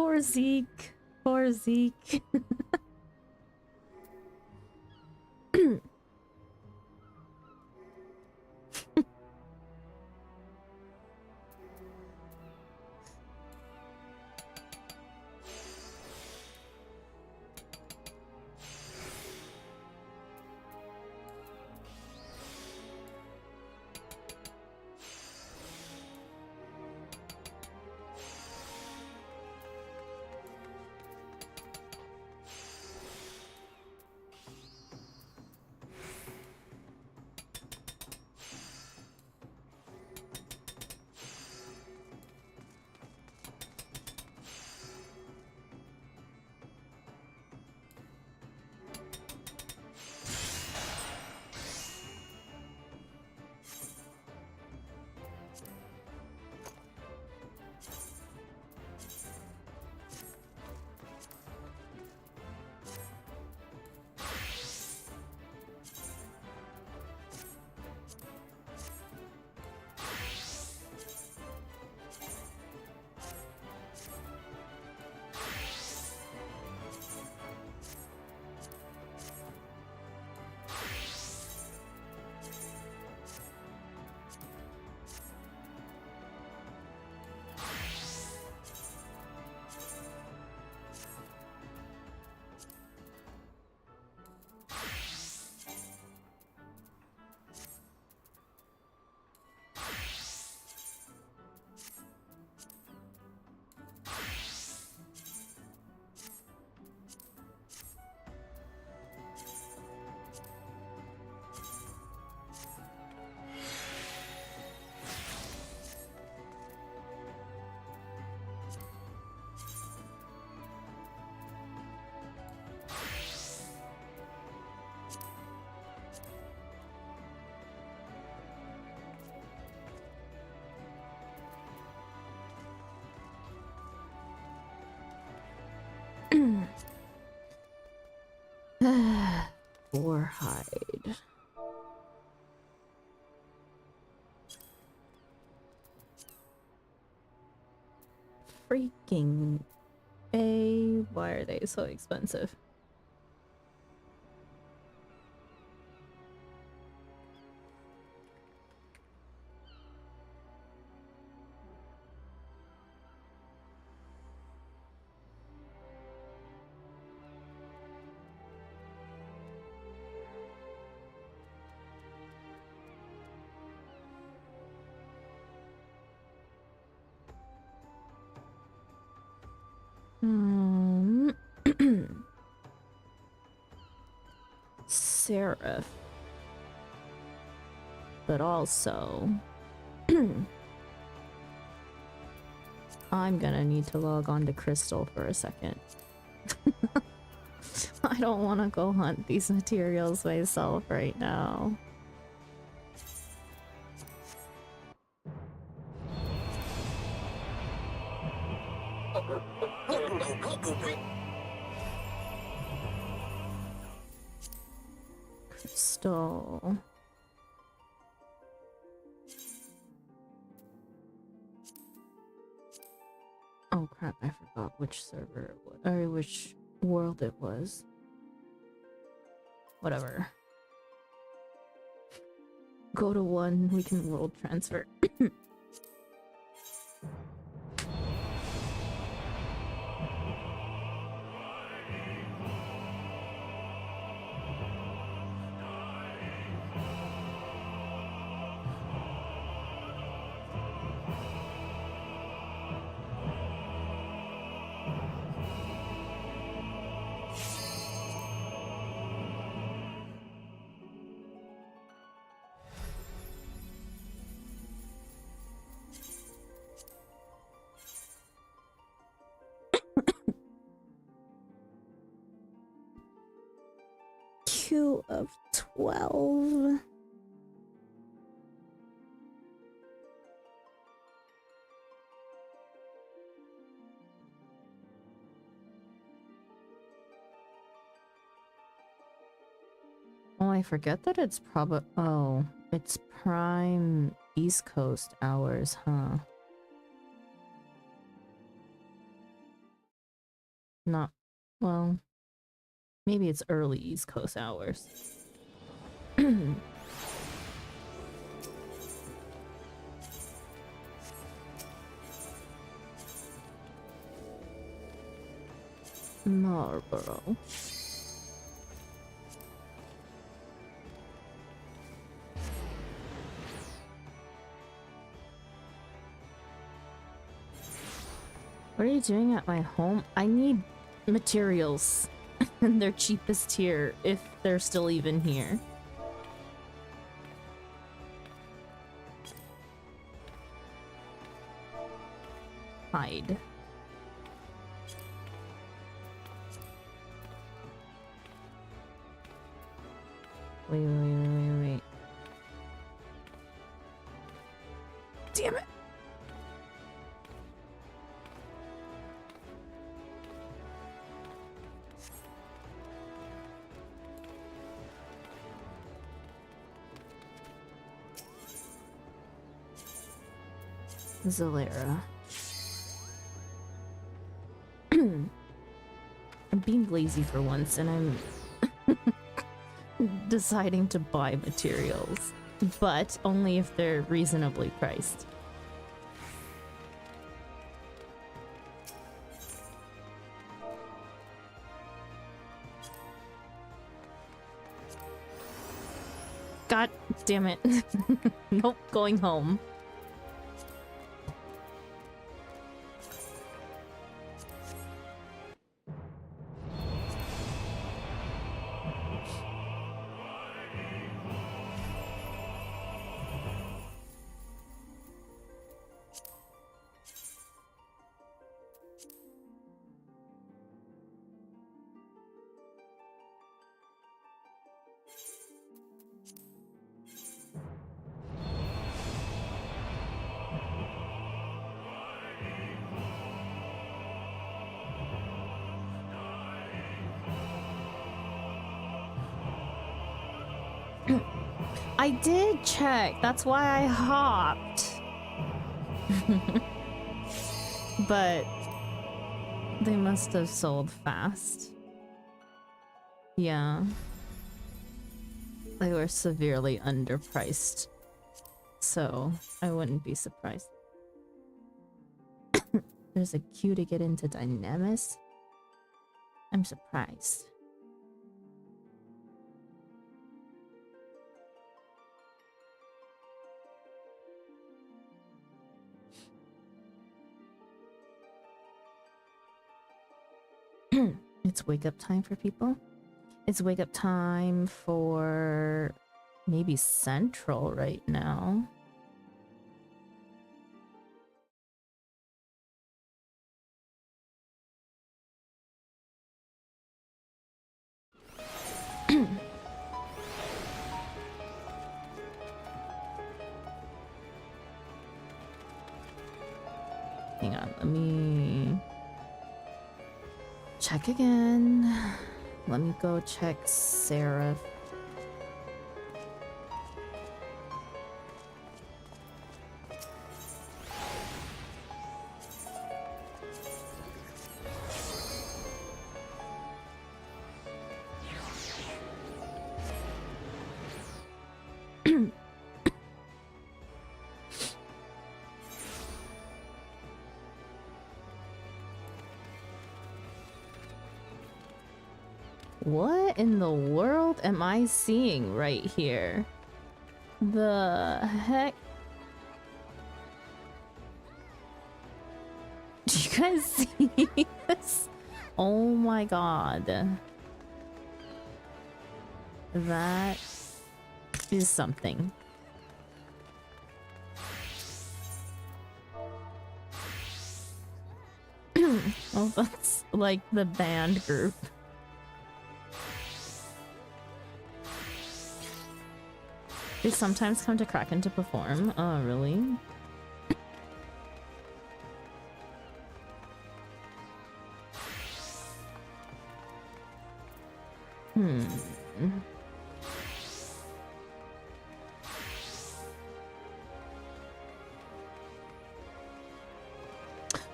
Poor Zeke. Poor Zeke. Or hide. Freaking A. Why are they so expensive? Seraph. But also... I'm gonna need to log on to Crystal for a second. I don't want to go hunt these materials myself right now. Crystal. Oh crap, I forgot which server it was, or which world it was. Whatever. Go to one, we can world transfer. Q of 12. Oh, I forget that it's oh, it's prime East Coast hours, huh? Not, well, maybe it's early East Coast hours. Marlboro. What are you doing at my home? I need materials. And they're cheapest here, if they're still even here. Hide. Wait. Damn it! Zalera. I'm being lazy for once, and I'm deciding to buy materials, but only if they're reasonably priced. God damn it. Nope, going home. I did check. That's why I hopped. But they must have sold fast. Yeah. They were severely underpriced. So I wouldn't be surprised. There's a queue to get into Dynamis. I'm surprised. It's wake up time for people. It's wake up time for maybe Central right now. Hang on, let me check again. Let me go check Sarah. What in the world am I seeing right here? The heck? Do you guys see this? Oh my god. That is something. Oh, that's like the band group. They sometimes come to Kraken to perform. Oh, really?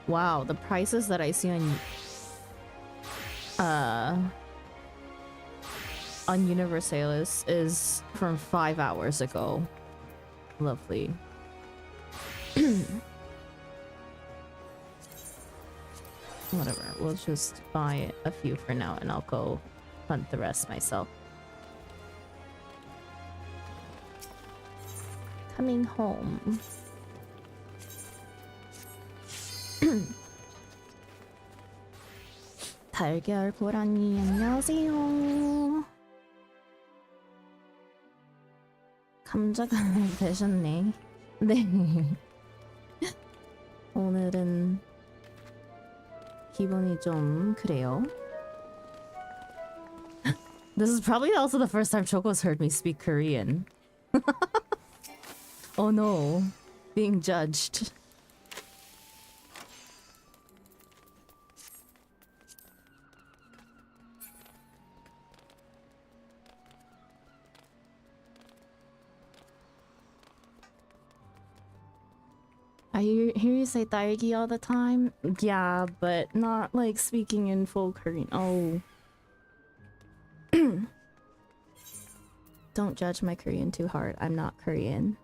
Wow, the prices that I see on on Universalis is from 5 hours ago. Lovely. Whatever, we'll just buy a few for now and I'll go hunt the rest myself. Coming home. 달걀 고라니 안녕하세요. 감자가 되셨네. 네. 오늘은 기분이 좀 그래요. This is probably also the first time Choco's heard me speak Korean. Oh no, being judged. I hear you say 딸기 all the time? Yeah, but not like speaking in full Korean. Oh. Don't judge my Korean too hard. I'm not Korean.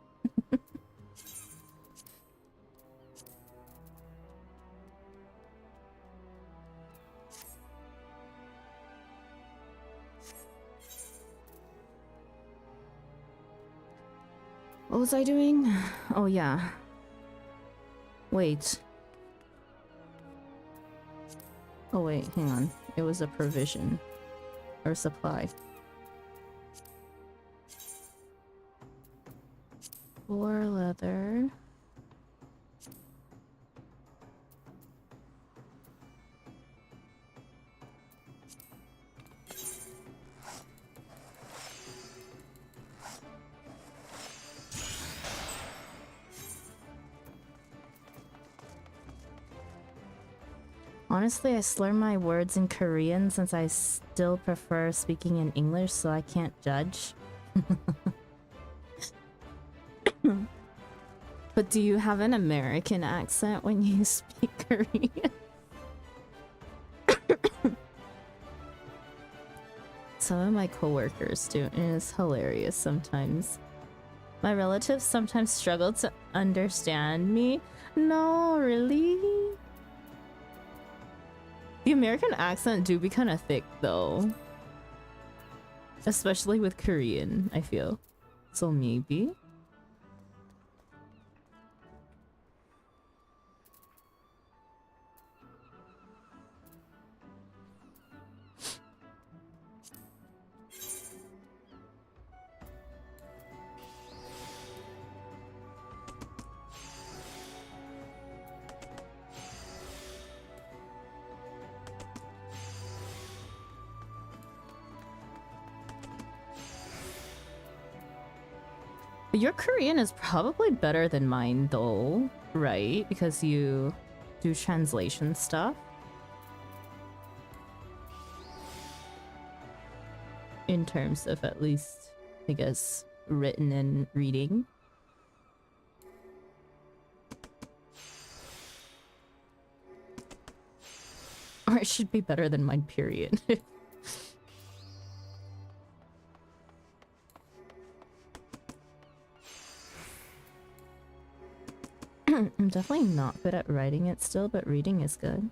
What was I doing? Oh yeah. Wait. Oh wait, hang on. It was a provision. Or supply. 4 leather. Honestly, I slur my words in Korean since I still prefer speaking in English, so I can't judge. But do you have an American accent when you speak Korean? Some of my coworkers do, and it's hilarious sometimes. My relatives sometimes struggle to understand me. No, really? The American accent do be kind of thick though. Especially with Korean, I feel. So maybe? Your Korean is probably better than mine though, right? Because you do translation stuff. In terms of at least, I guess, written and reading. Or it should be better than mine, period. I'm definitely not good at writing it still, but reading is good.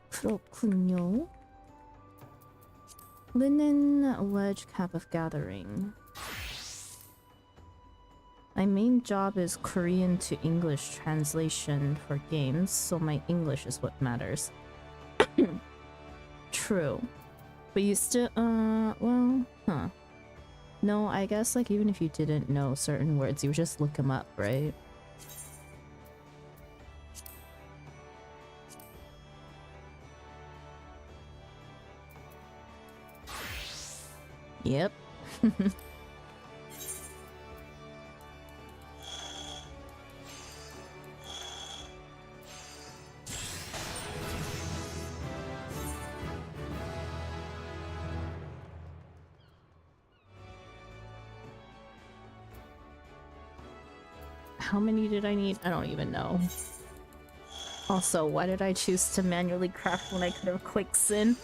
그렇군요. Linen wedge cap of gathering. My main job is Korean to English translation for games, so my English is what matters. True. But you still, well, huh. No, I guess, like, even if you didn't know certain words, you would just look them up, right? Yep. How many did I need? I don't even know. Also, why did I choose to manually craft when I could have quick sin?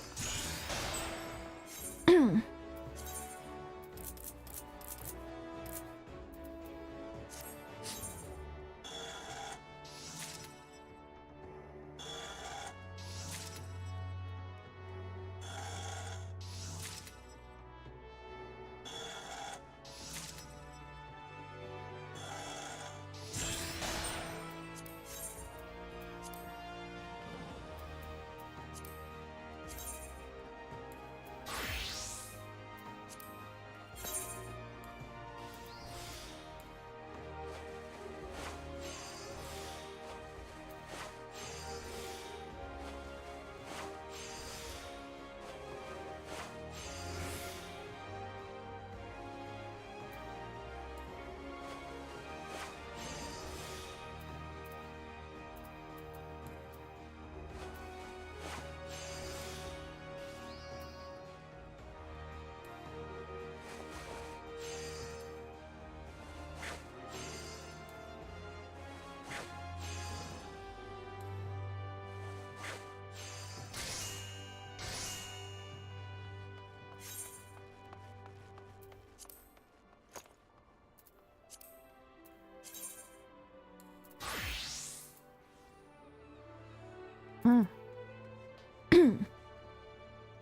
Huh.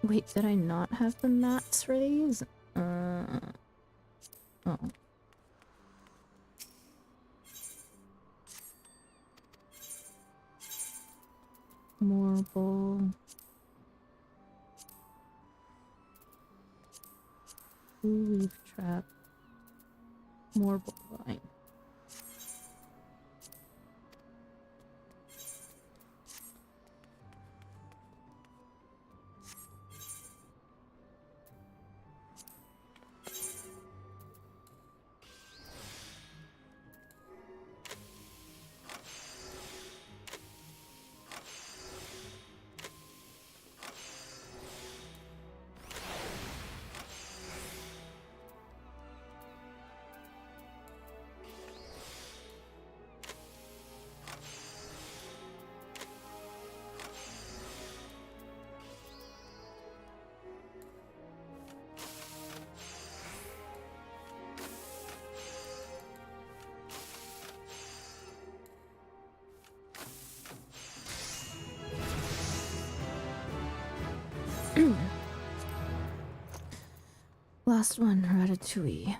Wait, did I not have the mats raised? Oh. Marble. Leaf trap. Marble line. Last one, ratatouille.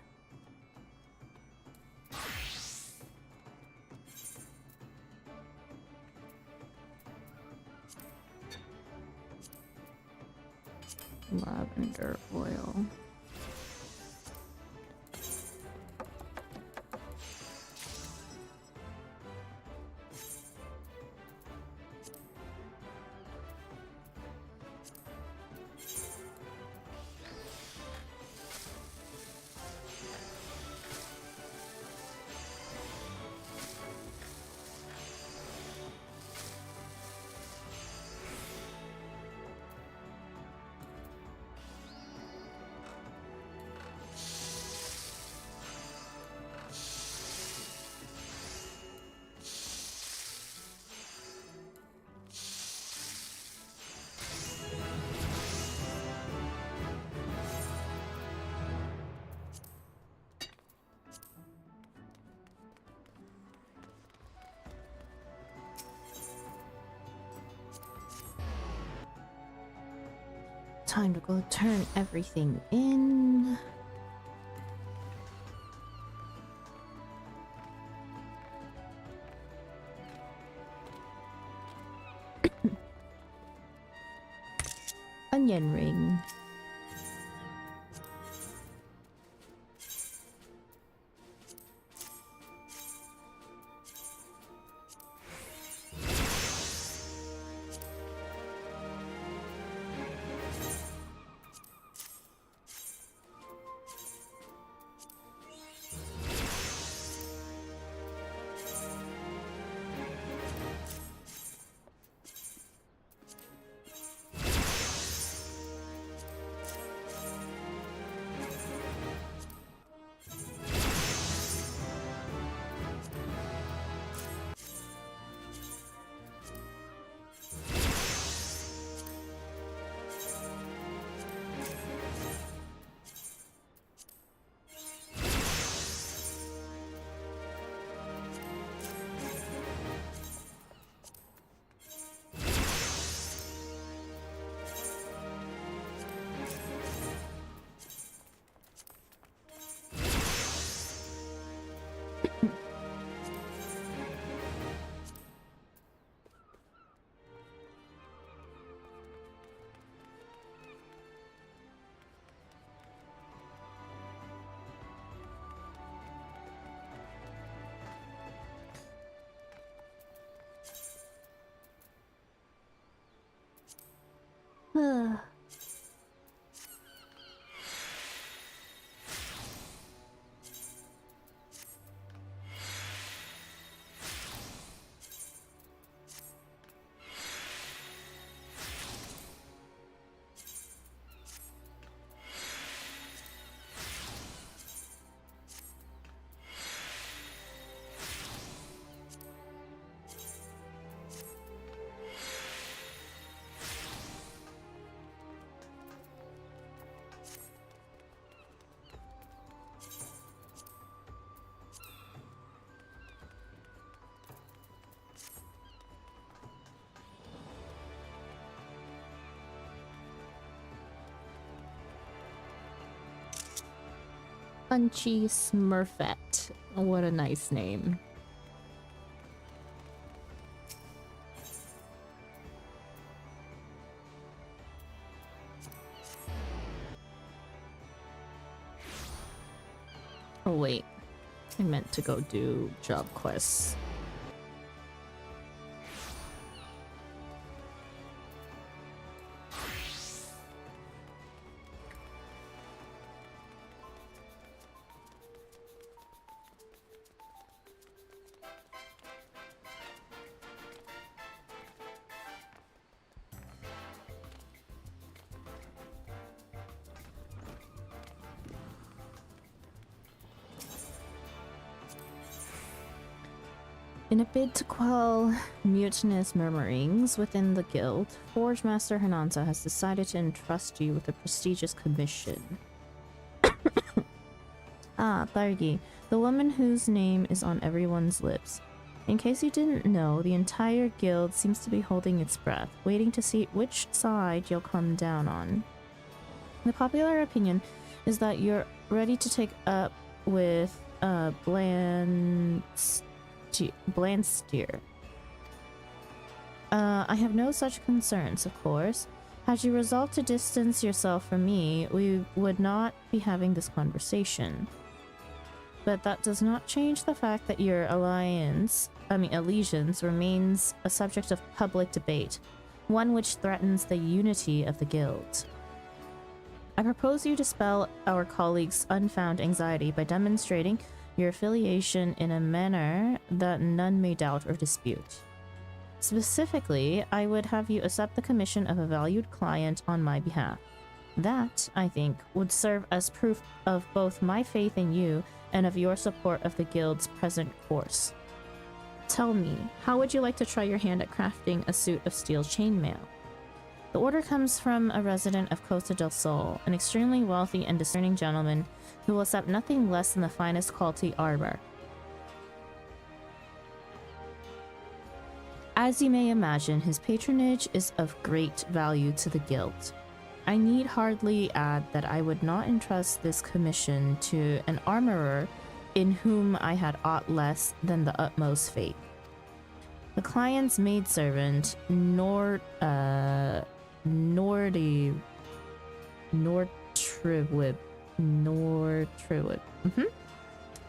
Lavender oil. Time to go turn everything in. Onion ring. Punchy Smurfette. What a nice name. Oh wait, I meant to go do job quests. In a bid to quell mutinous murmurings within the guild, Forge Master Hananza has decided to entrust you with a prestigious commission. Ah, Thargi, the woman whose name is on everyone's lips. In case you didn't know, the entire guild seems to be holding its breath, waiting to see which side you'll come down on. The popular opinion is that you're ready to take up with Blandsteer. I have no such concerns, of course. Had you resolved to distance yourself from me, we would not be having this conversation. But that does not change the fact that your allegiance remains a subject of public debate, one which threatens the unity of the guild. I propose you dispel our colleagues' unfound anxiety by demonstrating your affiliation in a manner that none may doubt or dispute. Specifically, I would have you accept the commission of a valued client on my behalf. That, I think, would serve as proof of both my faith in you and of your support of the guild's present course. Tell me, how would you like to try your hand at crafting a suit of steel chainmail? The order comes from a resident of Costa del Sol, an extremely wealthy and discerning gentleman who will accept nothing less than the finest quality armor. As you may imagine, his patronage is of great value to the guild. I need hardly add that I would not entrust this commission to an armorer in whom I had aught less than the utmost faith. The client's maidservant, Nordtrivwib,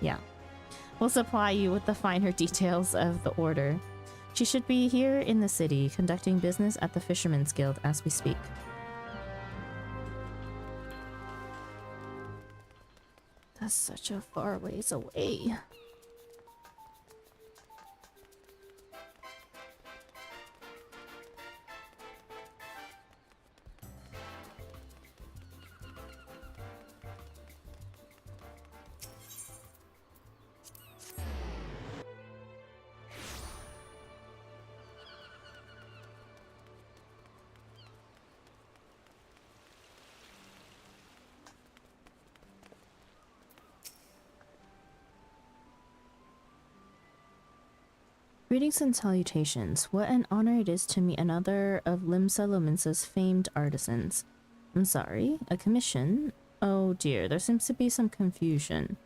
yeah, will supply you with the finer details of the order. She should be here in the city, conducting business at the Fisherman's Guild as we speak. That's such a far ways away. Greetings and salutations. What an honor it is to meet another of Limsa Lominsa's famed artisans. I'm sorry, a commission? Oh dear, there seems to be some confusion.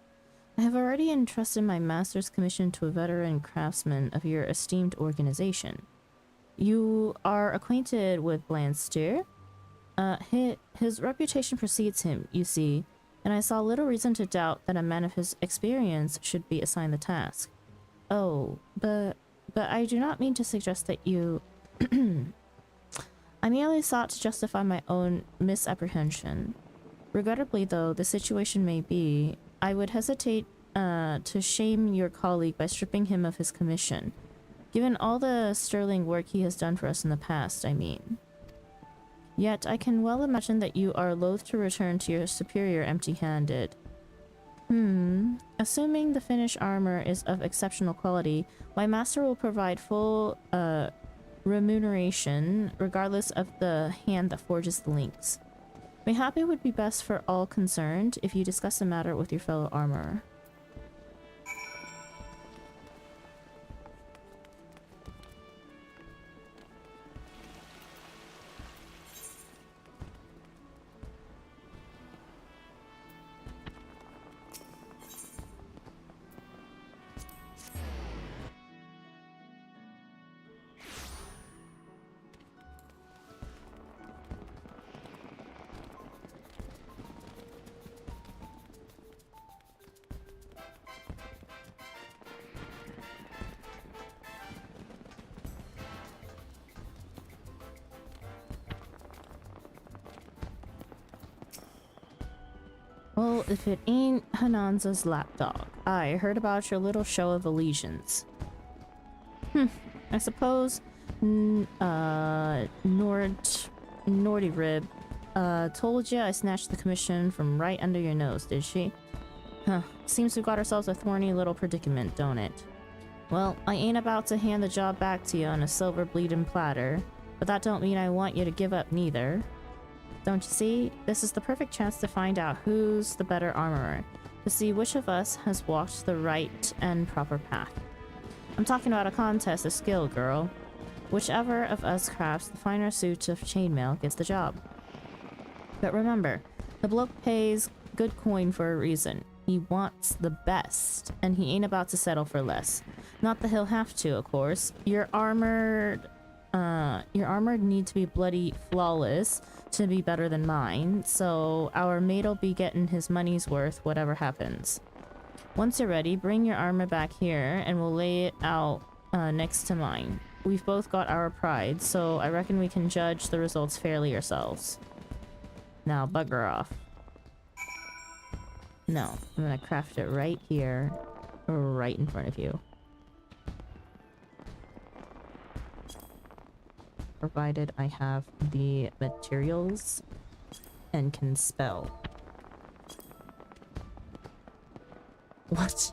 I have already entrusted my master's commission to a veteran craftsman of your esteemed organization. You are acquainted with Blandsteer? His reputation precedes him, you see, and I saw little reason to doubt that a man of his experience should be assigned the task. Oh, but I do not mean to suggest that you... I merely sought to justify my own misapprehension. Regrettably, though the situation may be, I would hesitate to shame your colleague by stripping him of his commission. Given all the sterling work he has done for us in the past, I mean. Yet I can well imagine that you are loath to return to your superior empty-handed. Assuming the finished armor is of exceptional quality, my master will provide full remuneration regardless of the hand that forges the links. Mayhap it would be best for all concerned if you discuss the matter with your fellow armorer. Well, if it ain't Hananza's lapdog. I heard about your little show of allegiance. I suppose Nordy Rib told you I snatched the commission from right under your nose, did she? Huh. Seems we've got ourselves a thorny little predicament, don't it? Well, I ain't about to hand the job back to you on a silver bleeding platter, but that don't mean I want you to give up neither. Don't you see? This is the perfect chance to find out who's the better armorer, to see which of us has walked the right and proper path. I'm talking about a contest of skill, girl. Whichever of us crafts the finer suit of chainmail gets the job. But remember, the bloke pays good coin for a reason. He wants the best, and he ain't about to settle for less. Not that he'll have to, of course. Your armored need to be bloody flawless to be better than mine, so our mate'll be getting his money's worth whatever happens. Once you're ready, bring your armor back here and we'll lay it out next to mine. We've both got our pride, so I reckon we can judge the results fairly ourselves. Now bugger off. No, I'm gonna craft it right here, right in front of you. Provided I have the materials and can spell. What?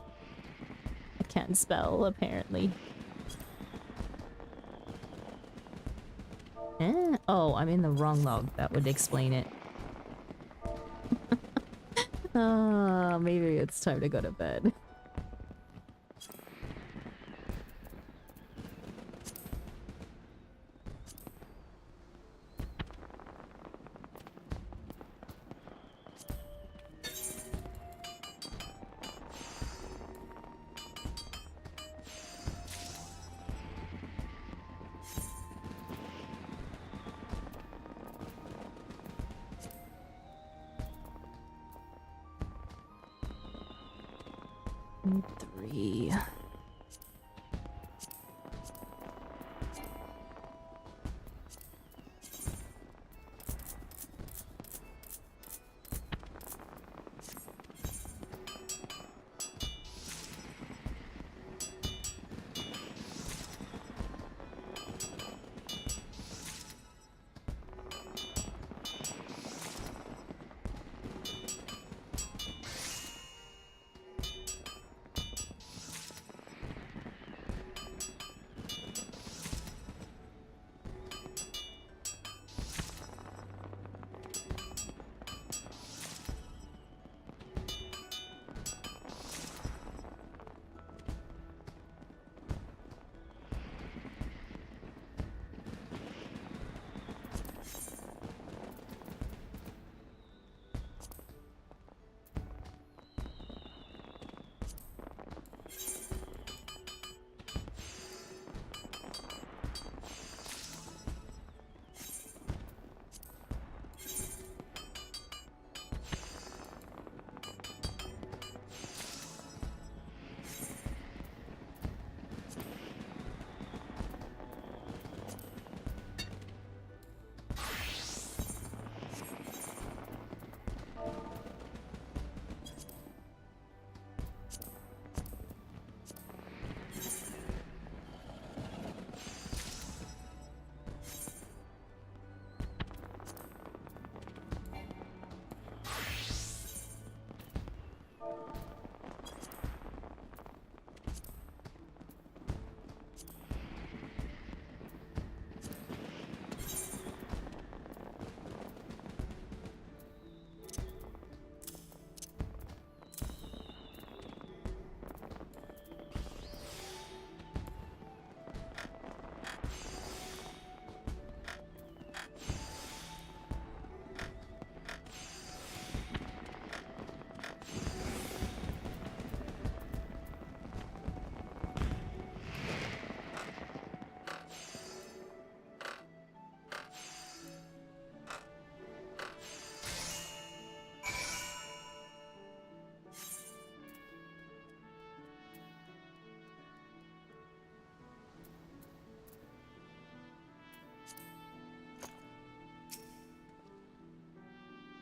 I can't spell, apparently. Oh, I'm in the wrong log. That would explain it. Maybe it's time to go to bed. Three.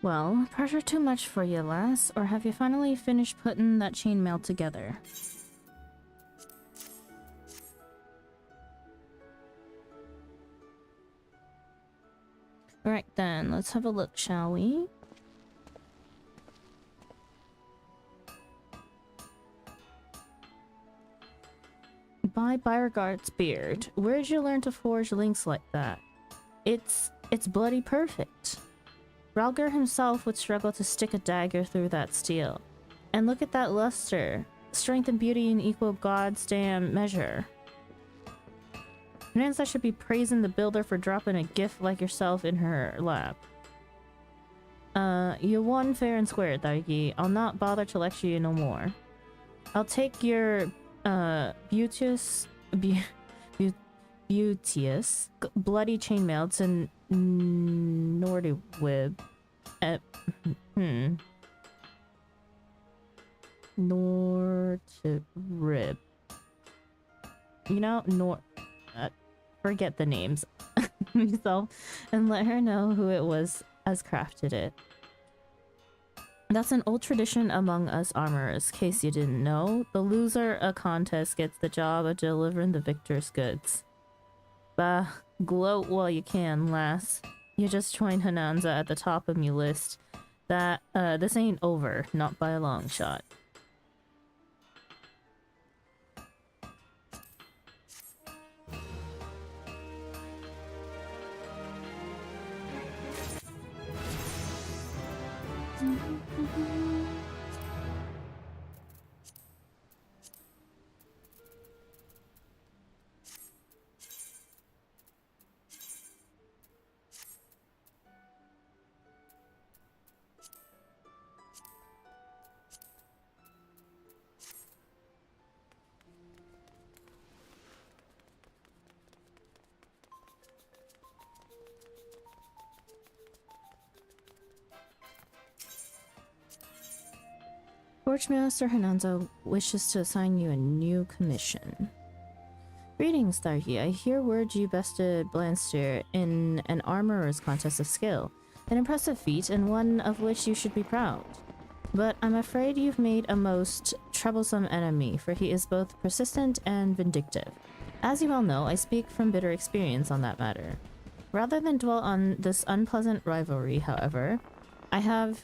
Well, pressure too much for you, lass, or have you finally finished putting that chainmail together? Alright then, let's have a look, shall we? By Beauregard's beard, where'd you learn to forge links like that? It's bloody perfect. Ralger himself would struggle to stick a dagger through that steel. And look at that luster. Strength and beauty in equal God's damn measure. Nancy should be praising the builder for dropping a gift like yourself in her lap. You won fair and square, Dargi. I'll not bother to lecture you no more. I'll take your, beauteous bloody chainmail to Nordwib. Nordrib. You know, forget the names myself and let her know who it was as crafted it. That's an old tradition among us armorers, case you didn't know. The loser a contest gets the job of delivering the victor's goods. Bah, gloat while you can, lass. You just joined Hananza at the top of me list. That, this ain't over, not by a long shot. Forgemaster Hananza wishes to assign you a new commission. Greetings, Tharhi. I hear word you bested Blanster in an armorer's contest of skill. An impressive feat, and one of which you should be proud. But I'm afraid you've made a most troublesome enemy, for he is both persistent and vindictive. As you well know, I speak from bitter experience on that matter. Rather than dwell on this unpleasant rivalry, however, I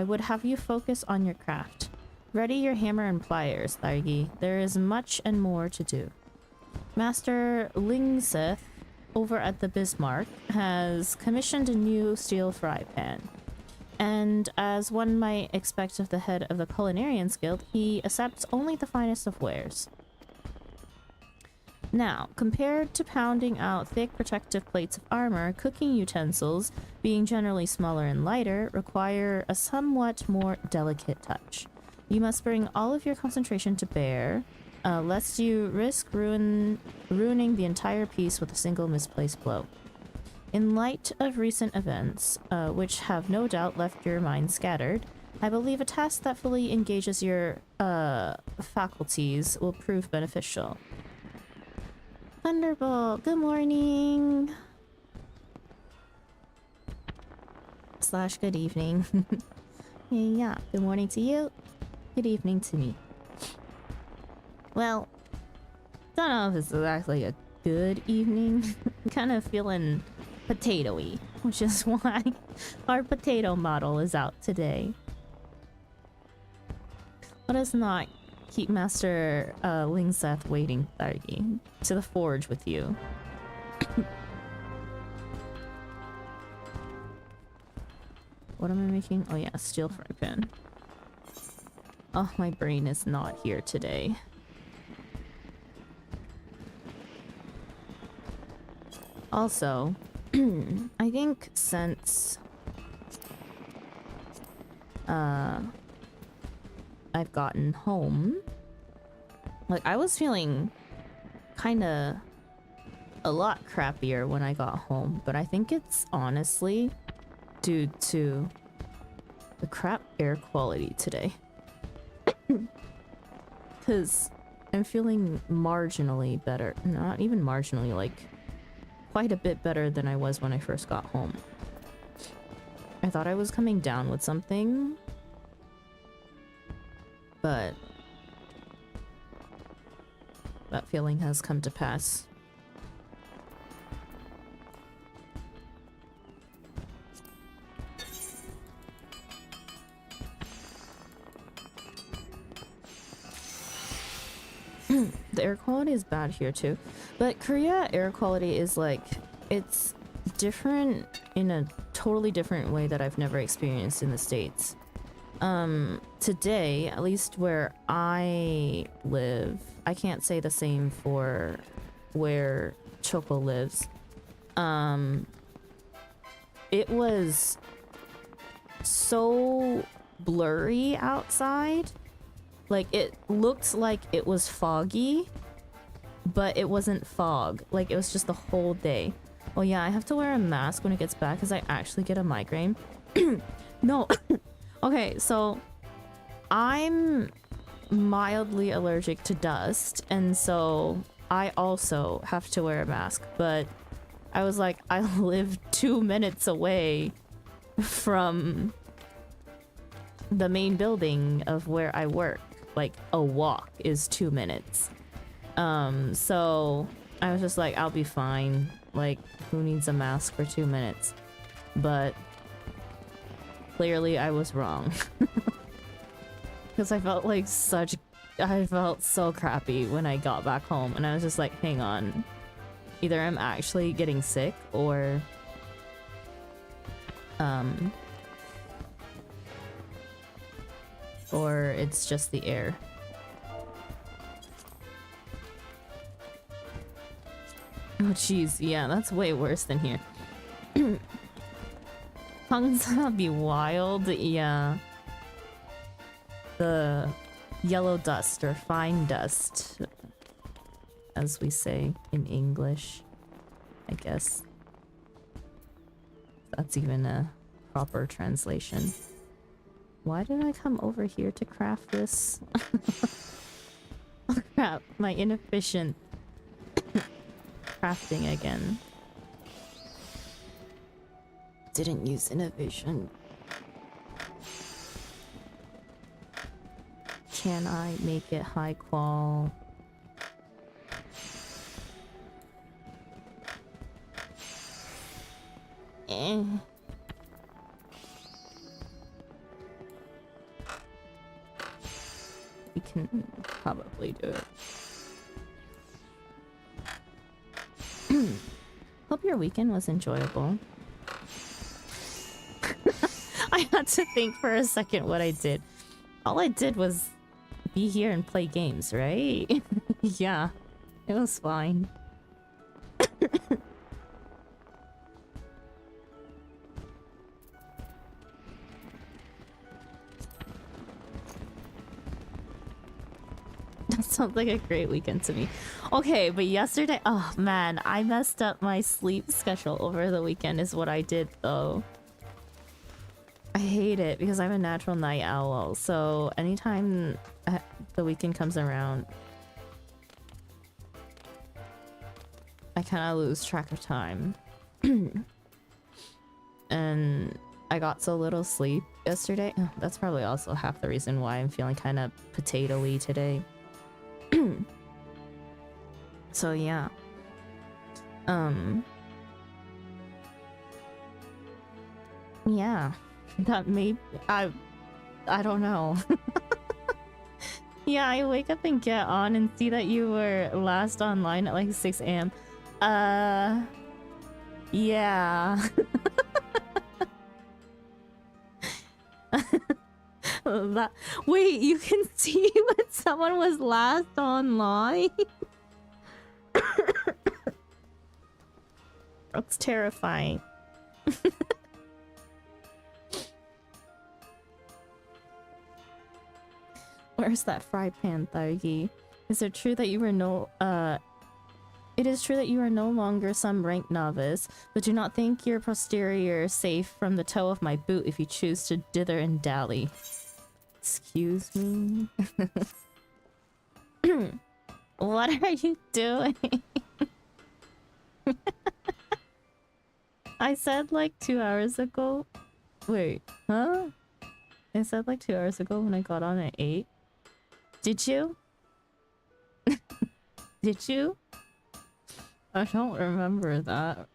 would have you focus on your craft. Ready your hammer and pliers, Thargi. There is much and more to do. Master Lingseth, over at the Bismarck, has commissioned a new steel fry pan. And as one might expect of the head of the Culinarians Guild, he accepts only the finest of wares. Now, compared to pounding out thick protective plates of armor, cooking utensils, being generally smaller and lighter, require a somewhat more delicate touch. You must bring all of your concentration to bear, lest you risk ruining the entire piece with a single misplaced blow. In light of recent events, which have no doubt left your mind scattered, I believe a task that fully engages your faculties will prove beneficial. Thunderbolt, good morning! Slash good evening. Yeah, good morning to you. Good evening to me. Well, don't know if it's exactly a good evening. I'm kind of feeling potato-y, which is why our potato model is out today. Let us not keep Master Lingseth waiting, Thargi, to the forge with you. What am I making? Oh yeah, steel fry pan. Oh, my brain is not here today. Also, I think since I've gotten home, like, I was feeling kinda a lot crappier when I got home, but I think it's honestly due to the crap air quality today. Because I'm feeling marginally better. Not even marginally, like quite a bit better than I was when I first got home. I thought I was coming down with something, but that feeling has come to pass. The air quality is bad here too, but Korea air quality is like, it's different in a totally different way that I've never experienced in the States. Today, at least where I live, I can't say the same for where Choco lives. It was so blurry outside. Like, it looked like it was foggy, but it wasn't fog. Like, it was just the whole day. Oh yeah, I have to wear a mask when it gets back because I actually get a migraine. No. Okay, so I'm mildly allergic to dust, and so I also have to wear a mask, but I was like, I live 2 minutes away from the main building of where I work. Like, a walk is 2 minutes. So I was just like, I'll be fine. Like, who needs a mask for 2 minutes? But clearly I was wrong. Because I felt like I felt so crappy when I got back home, and I was just like, hang on. Either I'm actually getting sick, or it's just the air. Oh jeez, yeah, that's way worse than here. Hangsa be wild, yeah. The yellow dust, or fine dust, as we say in English, I guess. That's even a proper translation. Why did I come over here to craft this? Oh crap, my inefficient crafting again. Didn't use innovation. Can I make it high qual? Eh. We can probably do it. Hope your weekend was enjoyable. I had to think for a second what I did. All I did was be here and play games, right? Yeah, it was fine. That sounds like a great weekend to me. Okay, but yesterday, oh man, I messed up my sleep schedule over the weekend is what I did though. I hate it because I'm a natural night owl, so anytime the weekend comes around, I kind of lose track of time. And I got so little sleep yesterday. That's probably also half the reason why I'm feeling kind of potato-y today. So yeah. Yeah. That may... I don't know. Yeah, I wake up and get on and see that you were last online at like 6 a.m. Yeah. Wait, you can see when someone was last online? That's terrifying. Where's that fry pan, Thargi? Is it true that you were it is true that you are no longer some ranked novice, but do not think your posterior safe from the toe of my boot if you choose to dither and dally. Excuse me? What are you doing? I said like 2 hours ago Wait, huh? I said like 2 hours ago when I got on at 8. Did you? Did you? I don't remember that.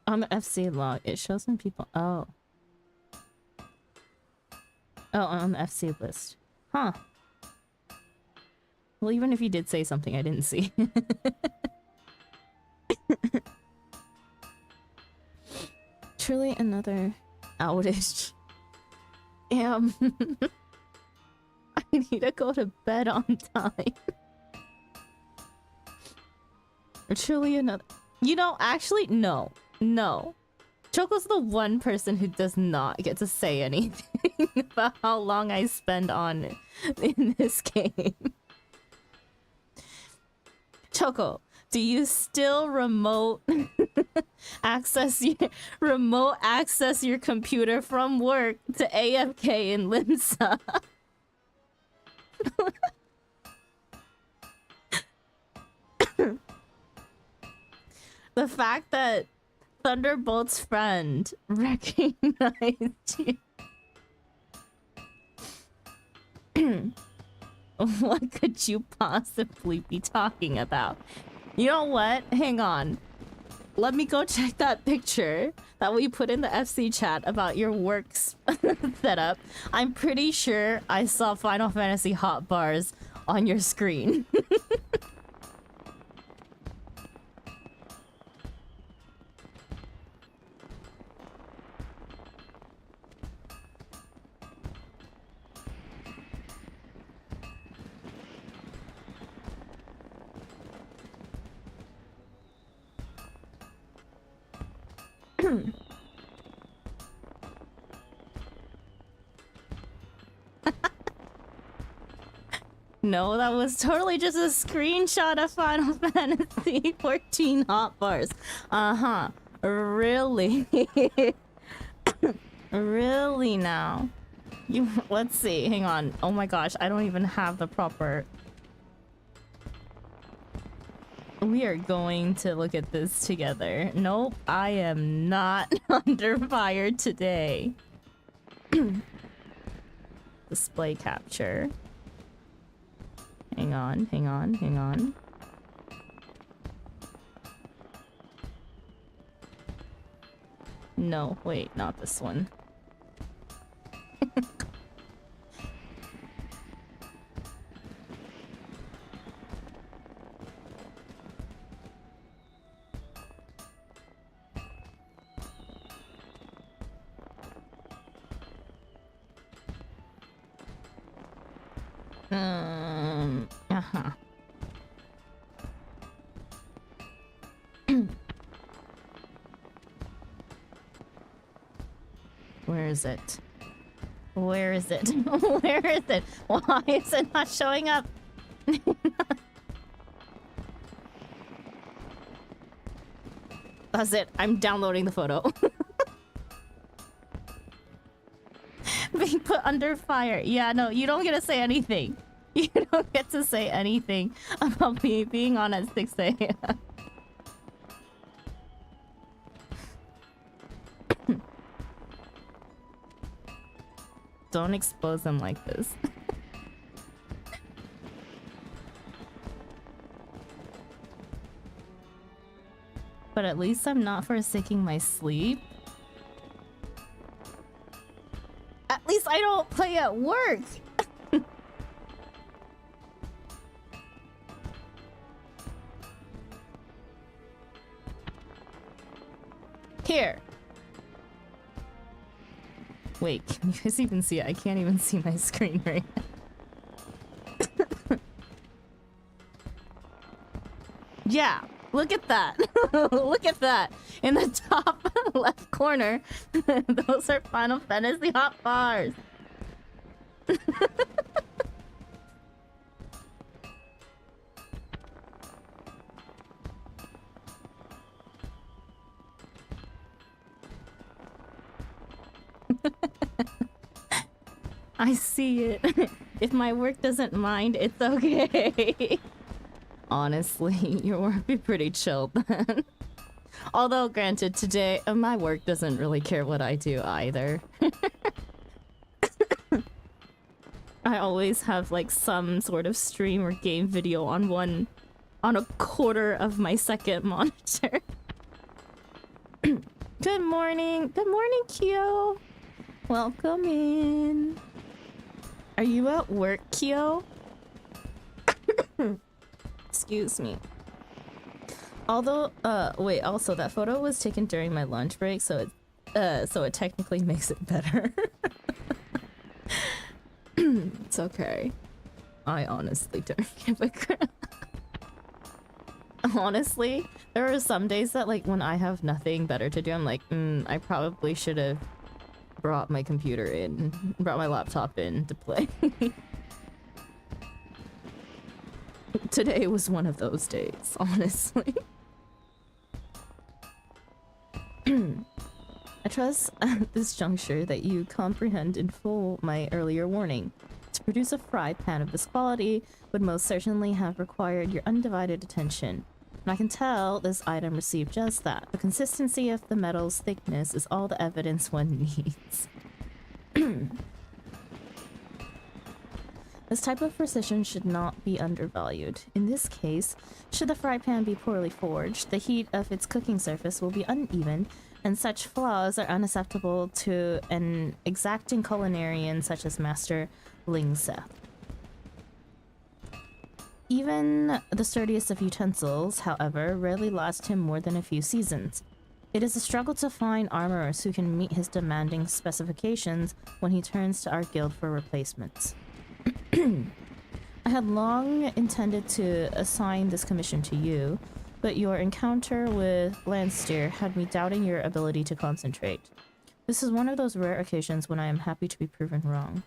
On the FC log, it shows when people. Oh. Oh, on the FC list. Huh. Well, even if you did say something I didn't see. Truly another outage. Damn. I need to go to bed on time. Truly another. You know, actually, no. No. Choco's the one person who does not get to say anything about how long I spend on it in this game. Choco, do you still remote access your computer from work to AFK in Limsa? The fact that Thunderbolt's friend recognized you. What could you possibly be talking about? You know what? Hang on. Let me go check that picture that we put in the FC chat about your work setup. I'm pretty sure I saw Final Fantasy hotbars on your screen. No, that was totally just a screenshot of Final Fantasy 14 hotbars. Uh-huh. Really? Really now? Let's see. Hang on. Oh my gosh, I don't even have the proper... We are going to look at this together. Nope, I am not under fire today. Display capture. Hang on, hang on, hang on. No, wait, not this one. Uh-huh. Where is it? Where is it? Where is it? Why is it not showing up? That's it. I'm downloading the photo. Being put under fire. Yeah, no, you don't get to say anything. You don't get to say anything about me being on at 6 a.m. Don't expose them like this. But at least I'm not forsaking my sleep. At least I don't play at work. Here. Wait, can you guys even see it? I can't even see my screen right now. Yeah, look at that. Look at that. In the top left corner, those are Final Fantasy hot bars. I see it. If my work doesn't mind, it's okay. Honestly, your work would be pretty chill then. Although, granted, today, my work doesn't really care what I do either. I always have, like, some sort of stream or game video on a quarter of my second monitor. Good morning! Good morning, Kyo! Welcome in! Are you at work, Kyo? Excuse me. Although, wait, also that photo was taken during my lunch break, so it technically makes it better. It's okay. I honestly don't give a crap. Honestly, there are some days that, like, when I have nothing better to do, I'm like, I probably should have brought my computer in, brought my laptop in to play. Today was one of those days, honestly. I trust at this juncture that you comprehend in full my earlier warning. To produce a fry pan of this quality would most certainly have required your undivided attention. And I can tell this item received just that. The consistency of the metal's thickness is all the evidence one needs. This type of precision should not be undervalued. In this case, should the fry pan be poorly forged, the heat of its cooking surface will be uneven, and such flaws are unacceptable to an exacting culinarian such as Master Lingseth. Even the sturdiest of utensils, however, rarely last him more than a few seasons. It is a struggle to find armorers who can meet his demanding specifications when he turns to our guild for replacements. I had long intended to assign this commission to you, but your encounter with Landsteer had me doubting your ability to concentrate. This is one of those rare occasions when I am happy to be proven wrong.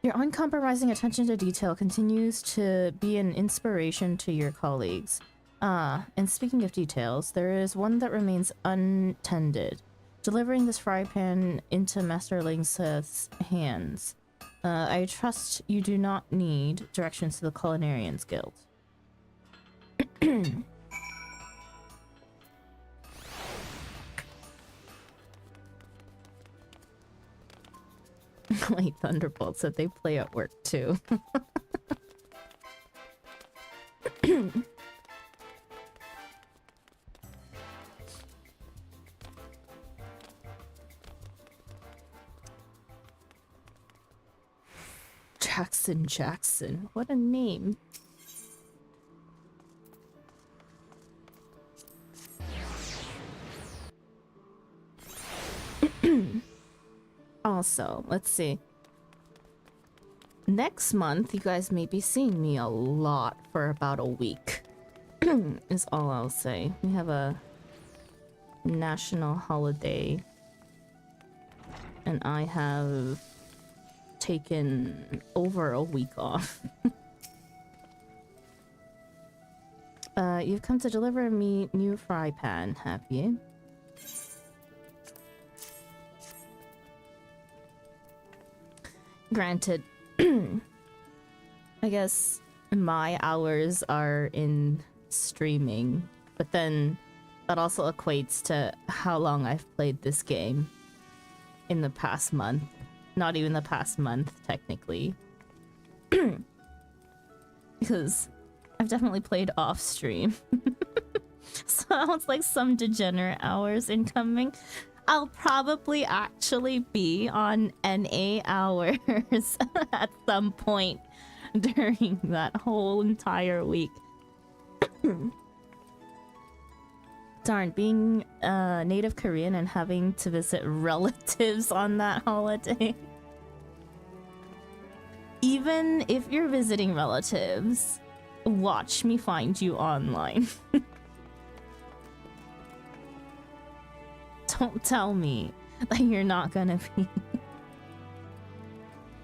Your uncompromising attention to detail continues to be an inspiration to your colleagues. And speaking of details, there is one that remains untended. Delivering this fry pan into Master Lingseth's hands. I trust you do not need directions to the Culinarians Guild. Wait, Thunderbolt said they play at work too. Jackson. What a name. Also, let's see. Next month, you guys may be seeing me a lot for about a week. Is all I'll say. We have a national holiday. And I have taken over a week off. You've come to deliver me new fry pan, have you? Granted, I guess my hours are in streaming, but then that also equates to how long I've played this game in the past month. Not even the past month, technically. Because I've definitely played off stream. Sounds like some degenerate hours incoming. I'll probably actually be on NA hours at some point during that whole entire week. Darn, being native Korean and having to visit relatives on that holiday. Even if you're visiting relatives, watch me find you online. Don't tell me that you're not gonna be.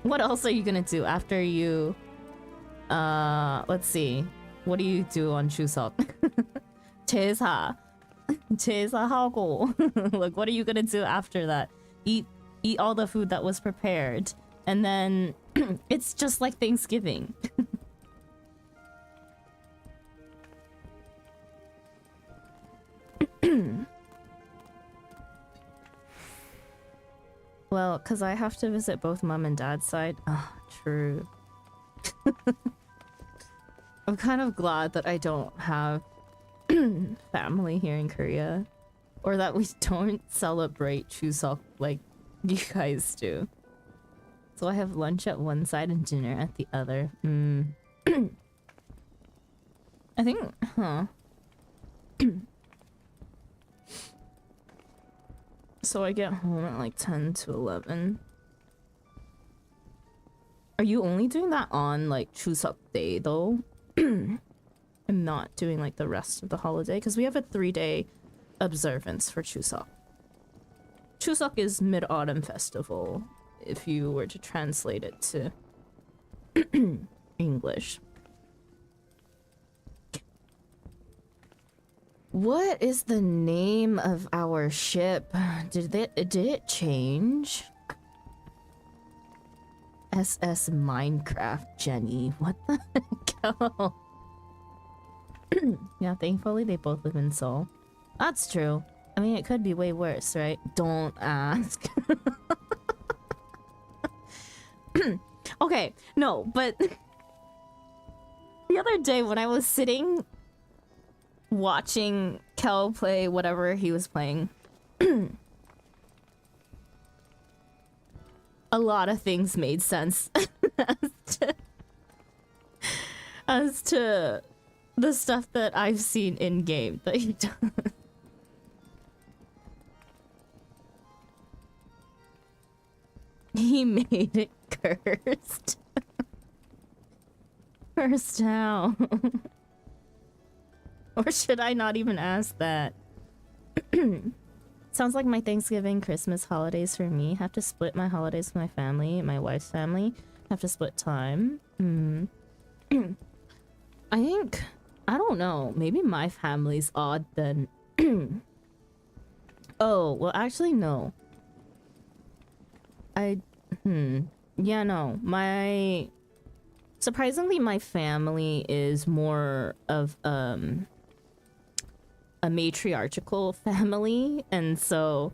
What else are you gonna do after you... let's see. What do you do on Chuseok? 제사하고. Look, what are you gonna do after that? Eat eat all the food that was prepared, and then it's just like Thanksgiving. Well, because I have to visit both mom and dad's side. Oh, true. I'm kind of glad that I don't have family here in Korea. Or that we don't celebrate Chuseok like you guys do. So I have lunch at one side and dinner at the other. I think, huh. So I get home at like 10 to 11. Are you only doing that on like Chuseok Day though? I'm not doing like the rest of the holiday because we have a 3-day observance for Chuseok. Chuseok is Mid-Autumn Festival if you were to translate it to English. What is the name of our ship? Did it change? SS Minecraft, Jenny. What the hell? Yeah, thankfully they both live in Seoul. That's true. I mean, it could be way worse, right? Don't ask. Okay, no, but the other day when I was sitting watching Kel play whatever he was playing, a lot of things made sense as to the stuff that I've seen in game that he does. He made it cursed. Cursed how? Or should I not even ask that? Sounds like my Thanksgiving, Christmas holidays for me. Have to split my holidays with my family, my wife's family. Have to split time. I think, I don't know. Maybe my family's odd then. Oh, well actually no. Yeah, no. Surprisingly, my family is more of, a matriarchal family, and so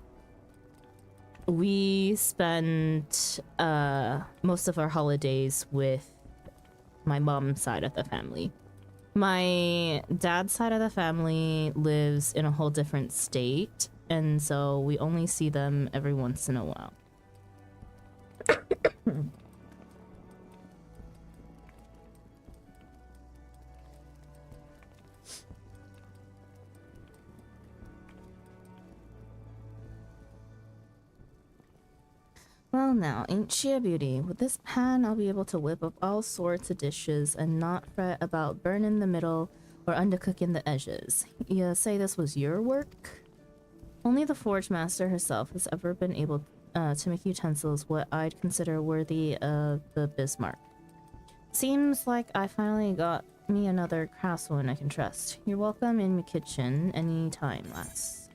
we spend, most of our holidays with my mom's side of the family. My dad's side of the family lives in a whole different state, and so we only see them every once in a while. Well now, ain't she a beauty? With this pan, I'll be able to whip up all sorts of dishes and not fret about burning the middle or undercooking the edges. You say this was your work? Only the Forge Master herself has ever been able to make utensils what I'd consider worthy of the Bismarck. Seems like I finally got me another craftswoman I can trust. You're welcome in my kitchen any time, lass.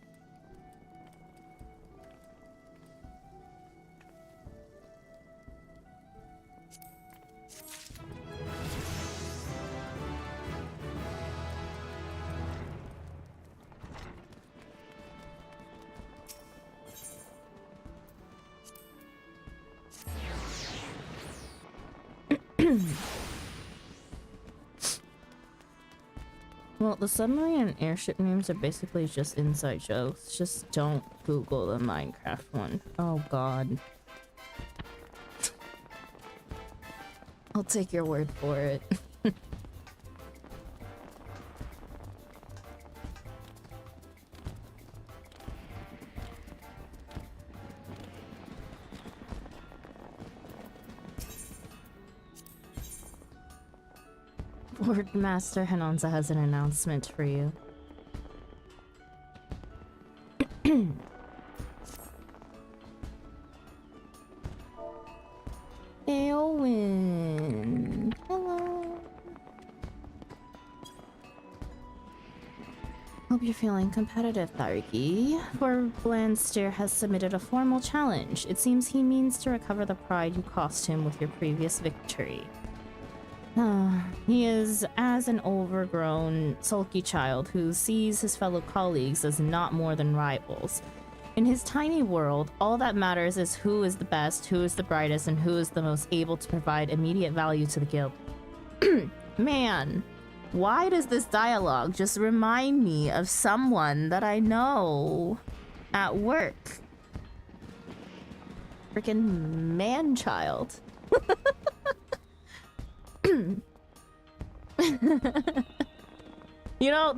Well, the submarine and airship names are basically just inside jokes. Just don't Google the Minecraft one. Oh god. I'll take your word for it. Lord Master Hanonza has an announcement for you. Eowyn. Hello. Hope you're feeling competitive, Thariki. For Blandster has submitted a formal challenge. It seems he means to recover the pride you cost him with your previous victory. He is as an overgrown, sulky child who sees his fellow colleagues as not more than rivals. In his tiny world, all that matters is who is the best, who is the brightest, and who is the most able to provide immediate value to the guild. Man, why does this dialogue just remind me of someone that I know at work? Freaking man-child. You know,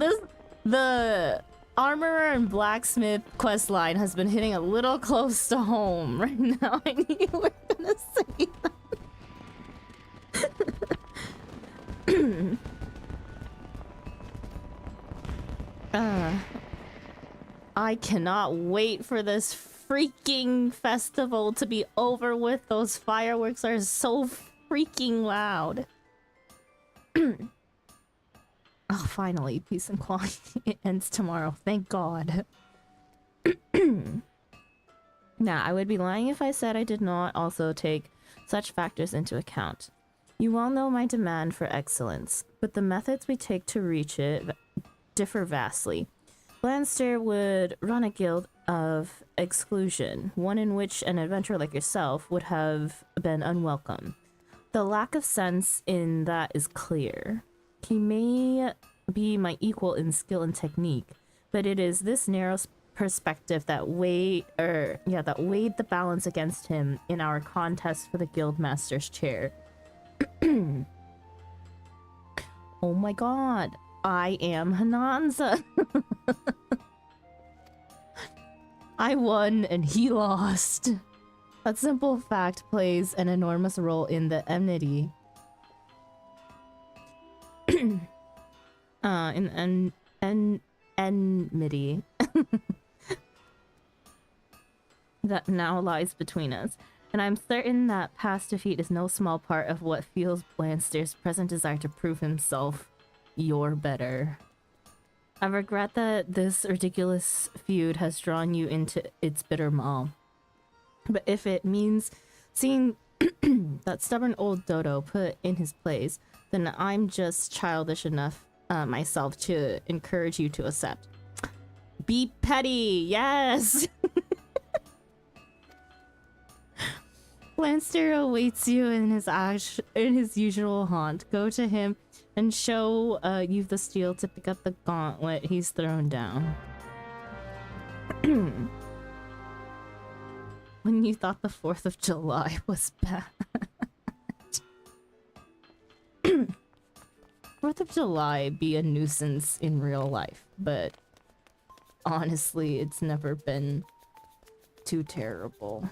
the armorer and blacksmith quest line has been hitting a little close to home right now. I knew you were gonna say that. I cannot wait for this freaking festival to be over with. Those fireworks are so freaking loud. Oh, finally, peace and quiet. It ends tomorrow. Thank God. Now, I would be lying if I said I did not also take such factors into account. You all know my demand for excellence, but the methods we take to reach it differ vastly. Blandster would run a guild of exclusion, one in which an adventurer like yourself would have been unwelcome. The lack of sense in that is clear. He may be my equal in skill and technique, but it is this narrow perspective that weighed the balance against him in our contest for the guildmaster's chair. Oh my god, I am Hananza. I won and he lost. That simple fact plays an enormous role in the enmity. Enmity that now lies between us, and I'm certain that past defeat is no small part of what fuels Blandster's present desire to prove himself you're better. I regret that this ridiculous feud has drawn you into its bitter maw. But if it means seeing that stubborn old dodo put in his place, then I'm just childish enough myself to encourage you to accept. Be petty, yes! Blandster awaits you in his usual haunt. Go to him and show you the steel to pick up the gauntlet he's thrown down. When you thought the 4th of July was bad. 4th of July be a nuisance in real life, but honestly, it's never been too terrible.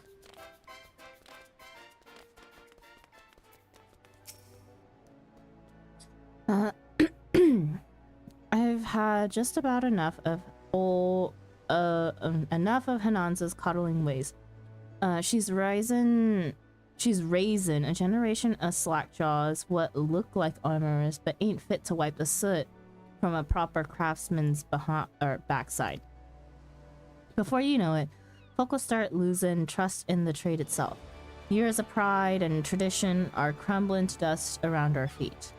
I've had just about enough of Hananza's coddling ways. She's raising a generation of slackjaws what look like armorers but ain't fit to wipe the soot from a proper craftsman's backside. Before you know it, folk will start losing trust in the trade itself. Years of pride and tradition are crumbling to dust around our feet.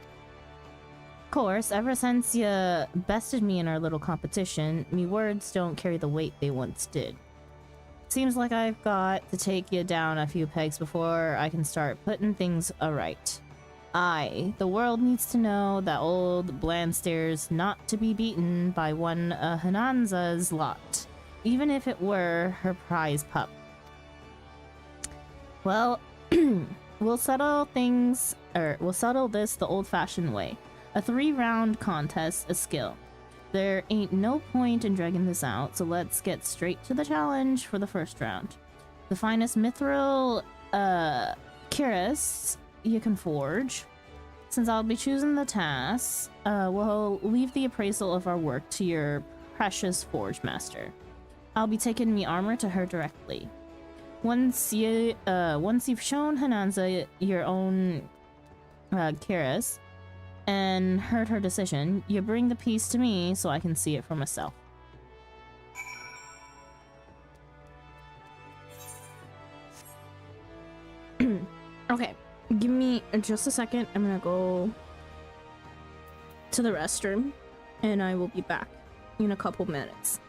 Of course, ever since you bested me in our little competition, me words don't carry the weight they once did. Seems like I've got to take you down a few pegs before I can start putting things aright. The world needs to know that old Blandster's not to be beaten by one of Hananza's lot, even if it were her prize pup. Well, we'll settle this the old-fashioned way. A 3-round contest, a skill. There ain't no point in dragging this out, so let's get straight to the challenge for the first round. The finest mithril cuirass you can forge. Since I'll be choosing the task, we'll leave the appraisal of our work to your precious forge master. I'll be taking me armor to her directly. Once you've shown Hananza your own cuirass, and heard her decision. You bring the piece to me so I can see it for myself. Okay, give me just a second. I'm gonna go to the restroom and I will be back in a couple minutes.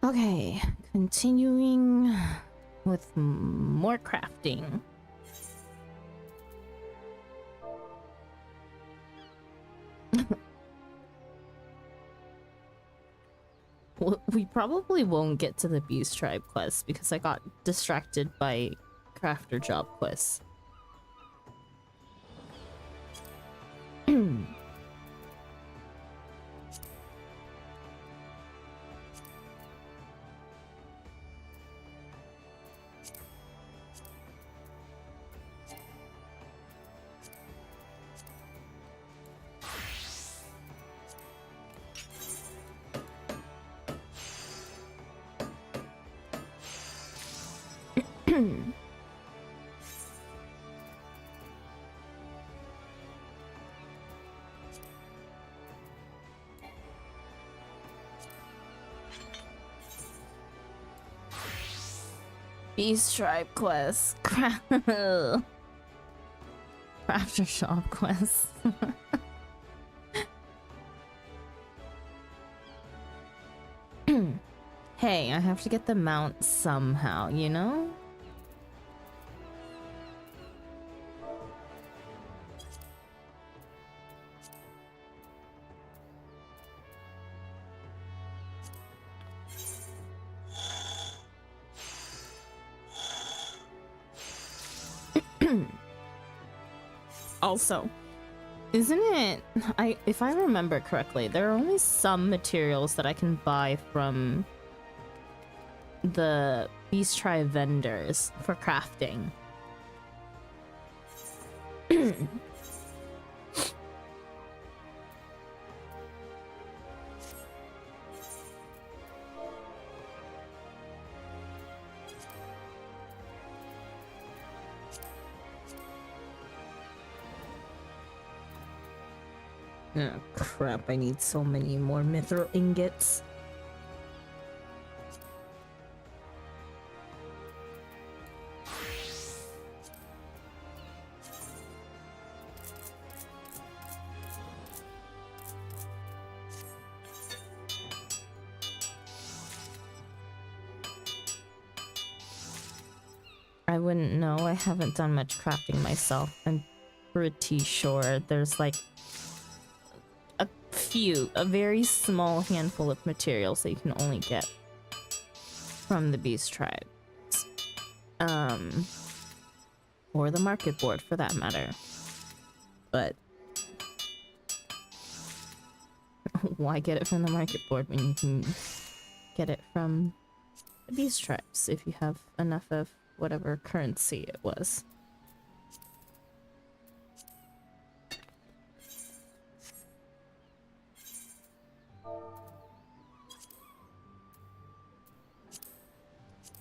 Okay, continuing with more crafting. We probably won't get to the Beast Tribe quest because I got distracted by crafter job quests. Beast tribe quest. Crafter shop quest. Hey, I have to get the mount somehow, you know? Also, isn't it, if I remember correctly, there are only some materials that I can buy from the Beast Tribe vendors for crafting. Oh crap, I need so many more mithril ingots. I wouldn't know, I haven't done much crafting myself. I'm pretty sure there's like a very small handful of materials that you can only get from the Beast Tribe. Or the market board for that matter. But why get it from the market board when you can get it from the Beast Tribes if you have enough of whatever currency it was?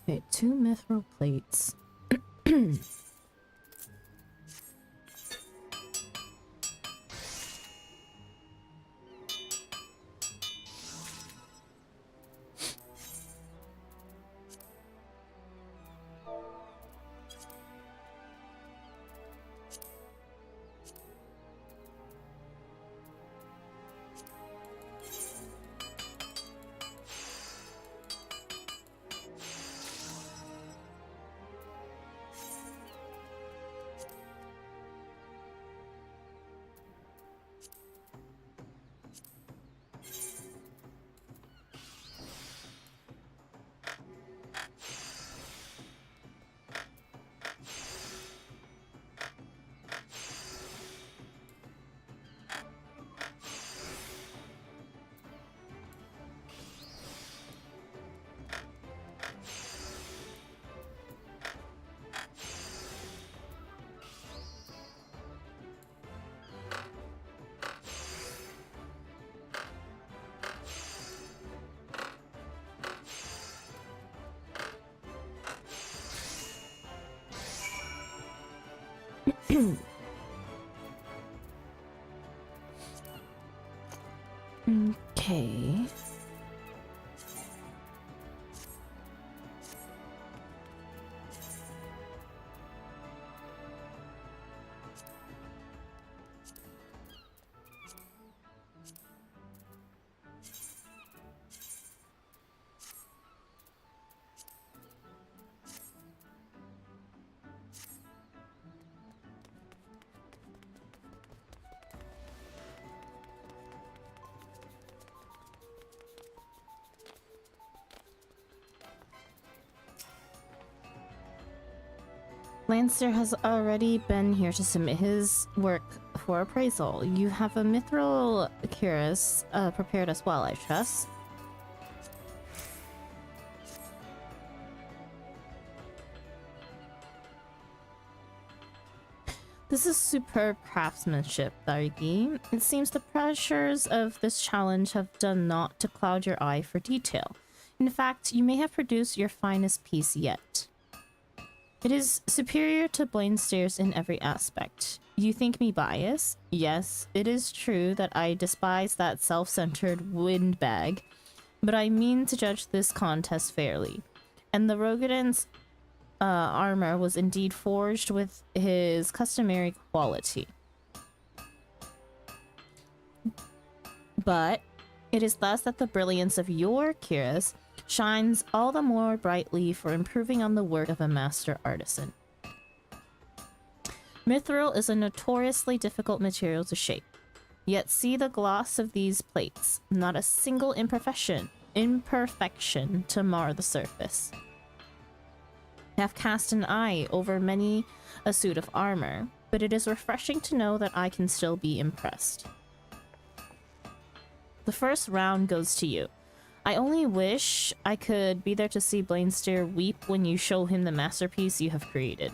Okay, 2 mithril plates. Okay. Lancer has already been here to submit his work for appraisal. You have a mithril cuirass prepared as well, I trust. This is superb craftsmanship, Darigi. It seems the pressures of this challenge have done naught to cloud your eye for detail. In fact, you may have produced your finest piece yet. It is superior to Blainstairs in every aspect. You think me biased? Yes, it is true that I despise that self-centered windbag, but I mean to judge this contest fairly. And the Rogadin's armor was indeed forged with his customary quality. But it is thus that the brilliance of your cuirass shines all the more brightly for improving on the work of a master artisan. Mithril is a notoriously difficult material to shape. Yet see the gloss of these plates. Not a single imperfection to mar the surface. I have cast an eye over many a suit of armor, but it is refreshing to know that I can still be impressed. The first round goes to you. I only wish I could be there to see Blainstair weep when you show him the masterpiece you have created.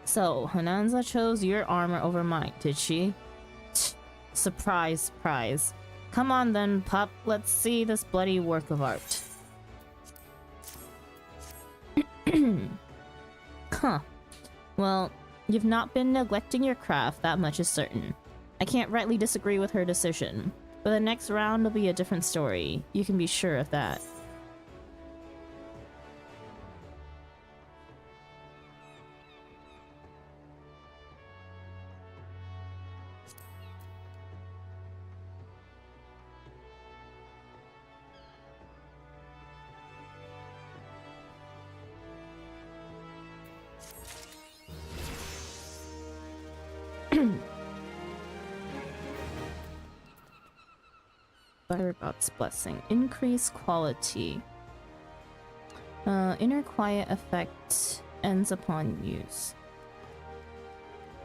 So, Hananza chose your armor over mine, did she? Surprise prize. Come on then, pup, let's see this bloody work of art. Huh. Well, you've not been neglecting your craft, that much is certain. I can't rightly disagree with her decision, but the next round will be a different story. You can be sure of that. Butterbot's blessing. Increase quality. Inner quiet effect ends upon use.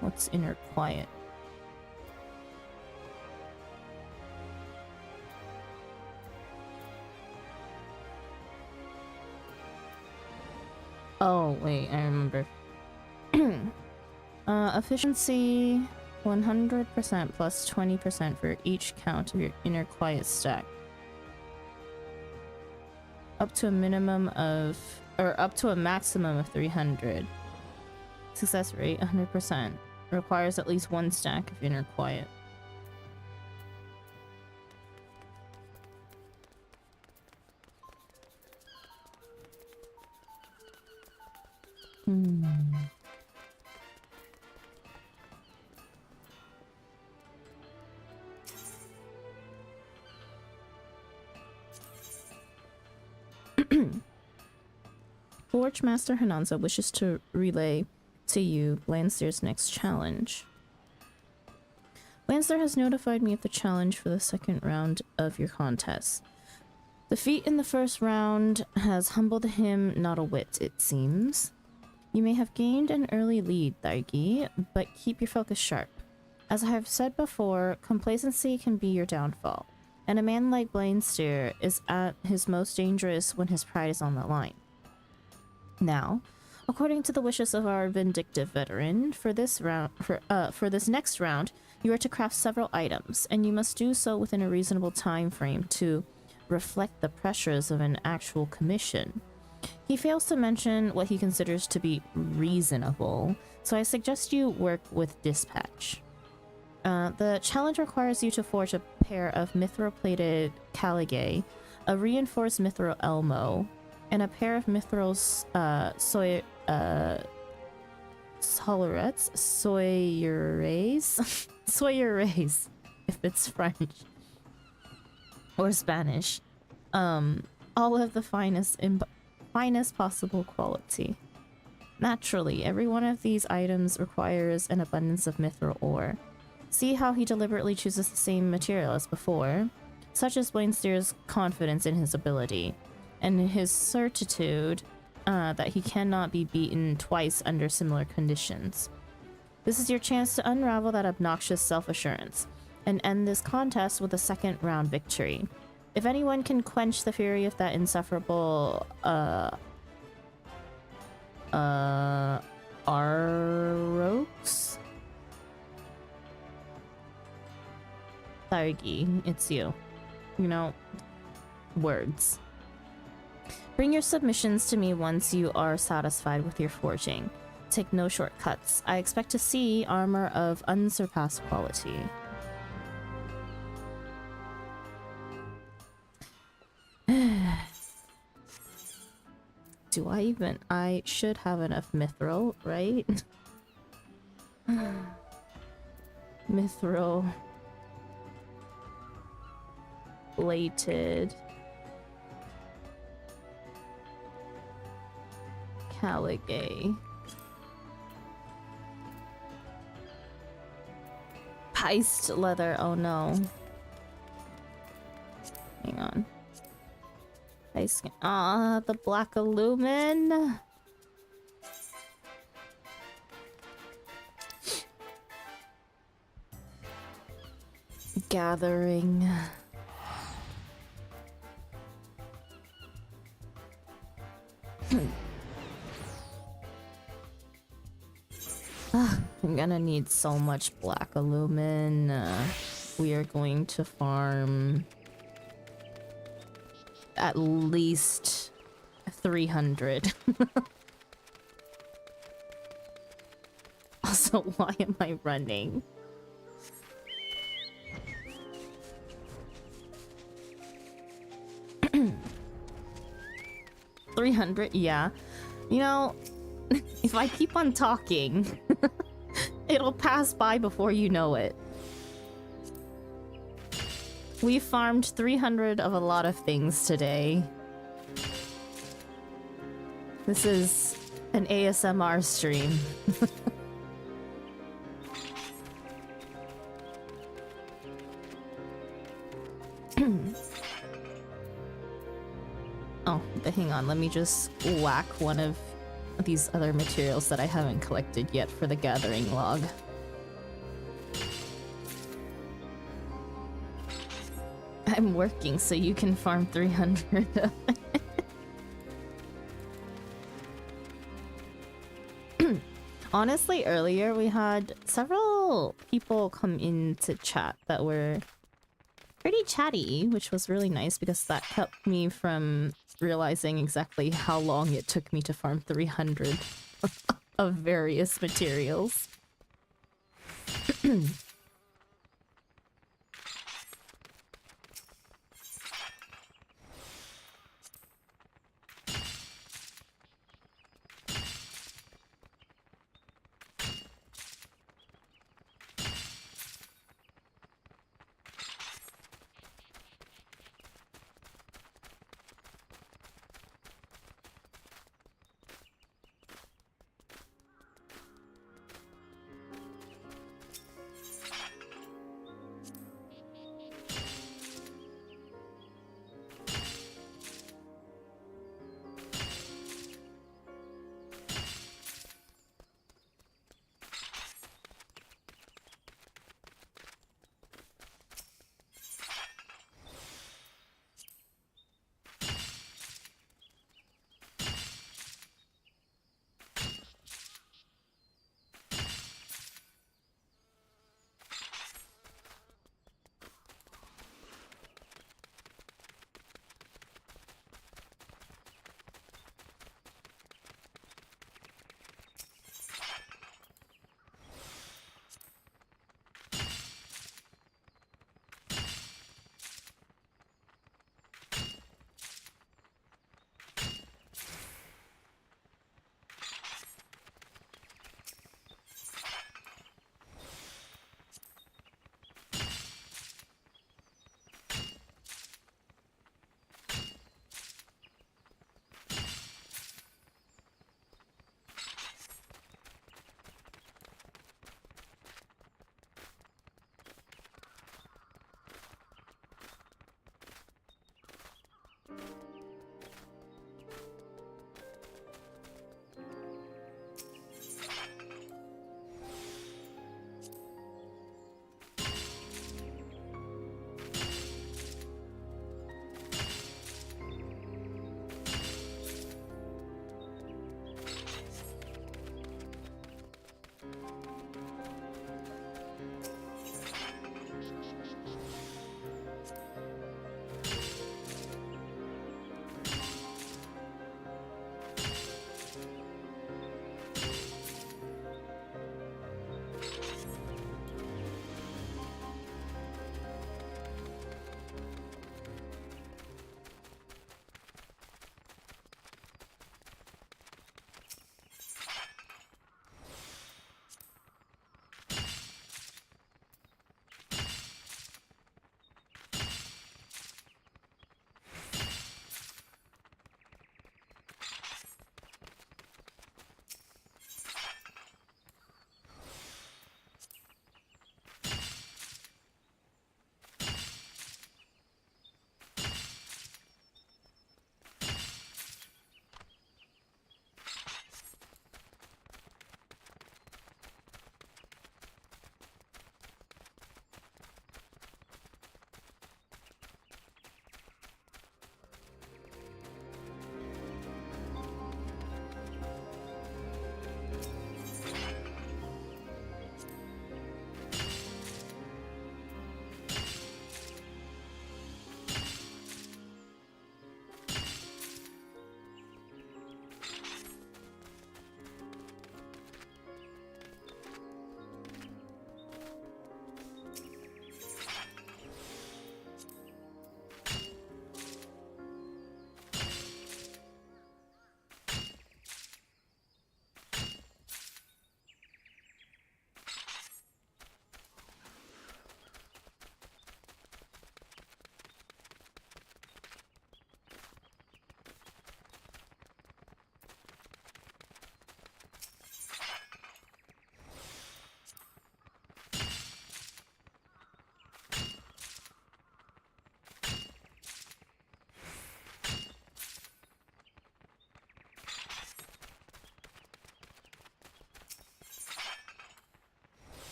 What's inner quiet? Oh, wait, I remember. Efficiency 100% plus 20% for each count of your inner quiet stack. Up to a minimum of, or up to a maximum of 300. Success rate 100%. Requires at least one stack of inner quiet. Forge Master Hananza wishes to relay to you Blainstair's next challenge. Blainstair has notified me of the challenge for the second round of your contest. Defeat in the first round has humbled him not a whit, it seems. You may have gained an early lead, Thargi, but keep your focus sharp. As I have said before, complacency can be your downfall, and a man like Blainstair is at his most dangerous when his pride is on the line. Now, according to the wishes of our vindictive veteran, for this next round, you are to craft several items, and you must do so within a reasonable time frame to reflect the pressures of an actual commission. He fails to mention what he considers to be reasonable, so I suggest you work with dispatch. The challenge requires you to forge a pair of mithril-plated caligae, a reinforced mithril elmo, and a pair of mithril soyerays, if it's French or Spanish. All of the finest possible quality. Naturally, every one of these items requires an abundance of mithril ore. See how he deliberately chooses the same material as before? Such is Blainstair's confidence in his ability, and his certitude that he cannot be beaten twice under similar conditions. This is your chance to unravel that obnoxious self-assurance, and end this contest with a second round victory. If anyone can quench the fury of that insufferable Arox? Thargi, it's you. You know, words. Bring your submissions to me once you are satisfied with your forging. Take no shortcuts. I expect to see armor of unsurpassed quality. Do I even? I should have enough mithril, right? Mithril. Plated. Caligay. Piced leather, oh no. Hang on. The black illumin. Gathering. I'm gonna need so much black illumin. We are going to farm at least 300. Also, why am I running? $300, yeah. You know, if I keep on talking, it'll pass by before you know it. We farmed 300 of a lot of things today. This is an ASMR stream. Oh, but hang on, let me just whack one of these other materials that I haven't collected yet for the gathering log. I'm working so you can farm 300 of it. Honestly, earlier we had several people come into chat that were pretty chatty, which was really nice because that kept me from realizing exactly how long it took me to farm 300 of various materials.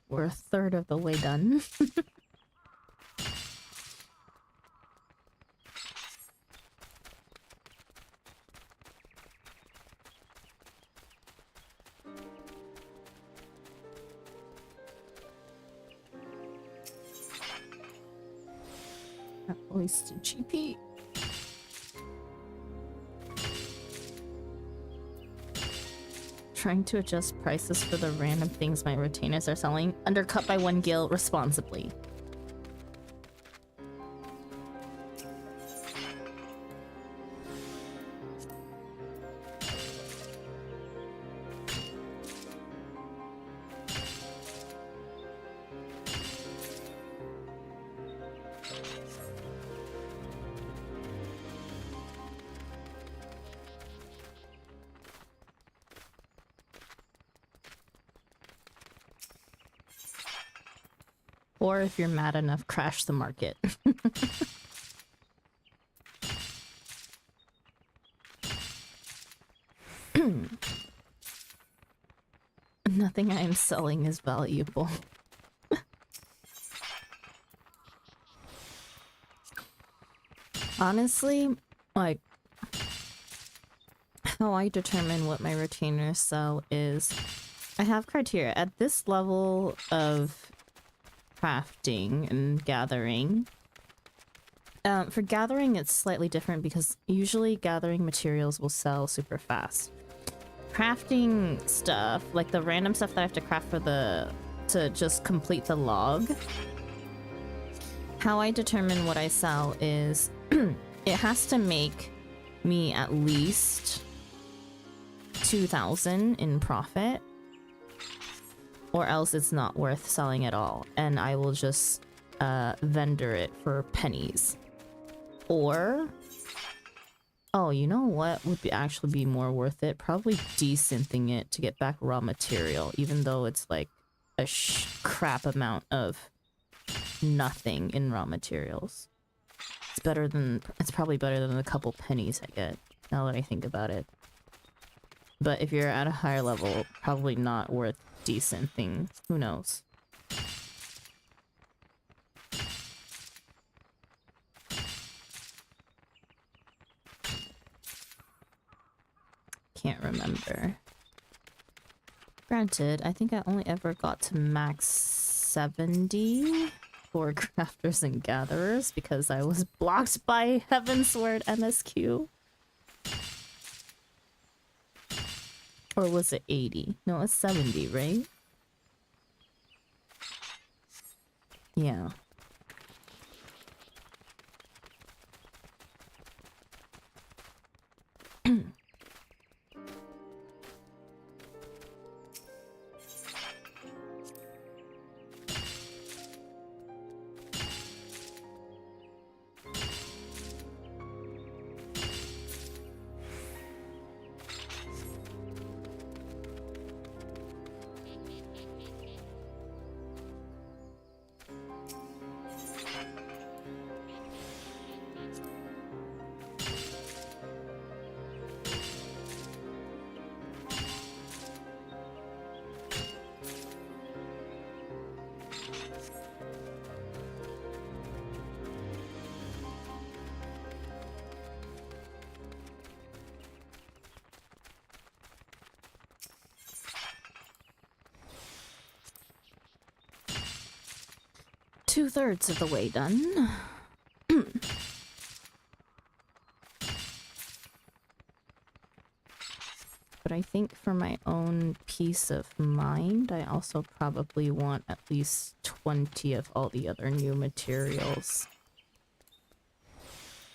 We're a third of the way done. Wasted GP. Trying to adjust prices for the random things my retainers are selling. Undercut by 1 gil responsibly. Or if you're mad enough, crash the market. Nothing I am selling is valuable. Honestly, like, how I determine what my retainers sell is I have criteria. At this level of crafting and gathering, for gathering it's slightly different because usually gathering materials will sell super fast. Crafting stuff, like the random stuff that I have to craft for to just complete the log, how I determine what I sell is it has to make me at least 2,000 in profit, or else it's not worth selling at all, and I will just vendor it for pennies. Or, oh, you know what would actually be more worth it? Probably desynthing it to get back raw material, even though it's like a crap amount of nothing in raw materials. It's probably better than a couple pennies I get, now that I think about it. But if you're at a higher level, probably not worth desynthing. Who knows? Can't remember. Granted, I think I only ever got to max 70 for crafters and gatherers because I was blocked by Heavensward MSQ. Or was it 80? No, it's 70, right? Yeah. Two-thirds of the way done. But I think for my own peace of mind, I also probably want at least 20 of all the other new materials.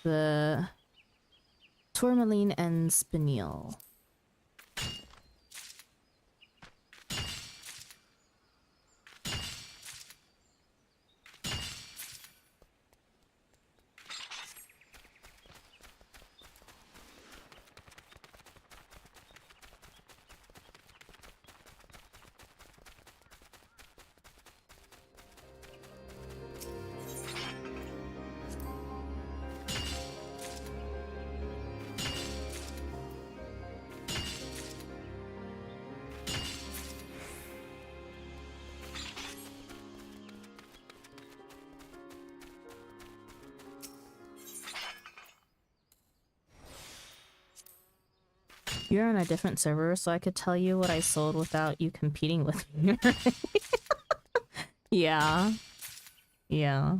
The tourmaline and spinel. You're on a different server, so I could tell you what I sold without you competing with me. Yeah. Yeah.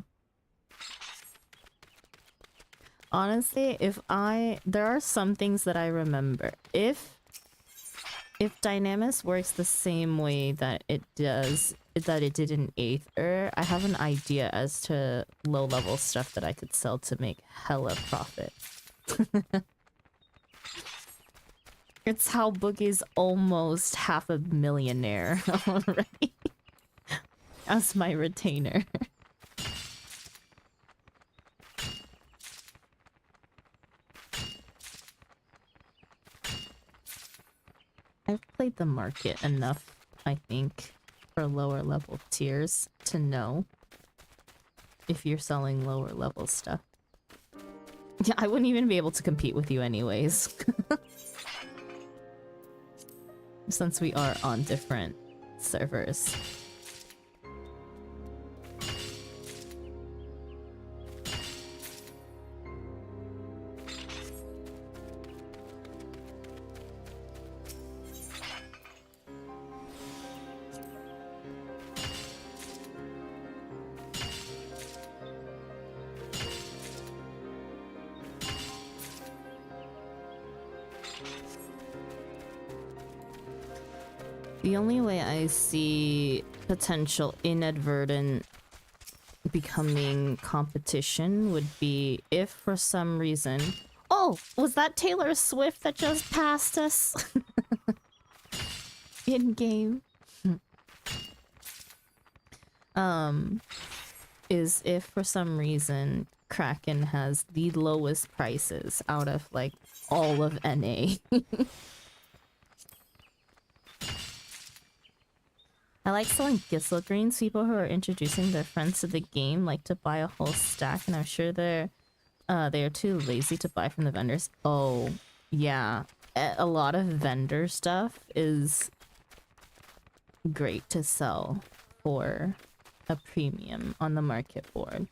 Honestly, there are some things that I remember. If Dynamis works the same way that it did in Aether, I have an idea as to low-level stuff that I could sell to make hella profit. It's how Boogie's almost half a millionaire already as my retainer. I've played the market enough, I think, for lower level tiers to know if you're selling lower level stuff. Yeah, I wouldn't even be able to compete with you anyways. Since we are on different servers. The only way I see potential inadvertent becoming competition would be if for some reason... Oh! Was that Taylor Swift that just passed us? In-game? Is if for some reason Kraken has the lowest prices out of, like, all of NA. I like selling Gissel greens. People who are introducing their friends to the game like to buy a whole stack, and I'm sure they are too lazy to buy from the vendors. Oh, yeah. A lot of vendor stuff is great to sell for a premium on the market board.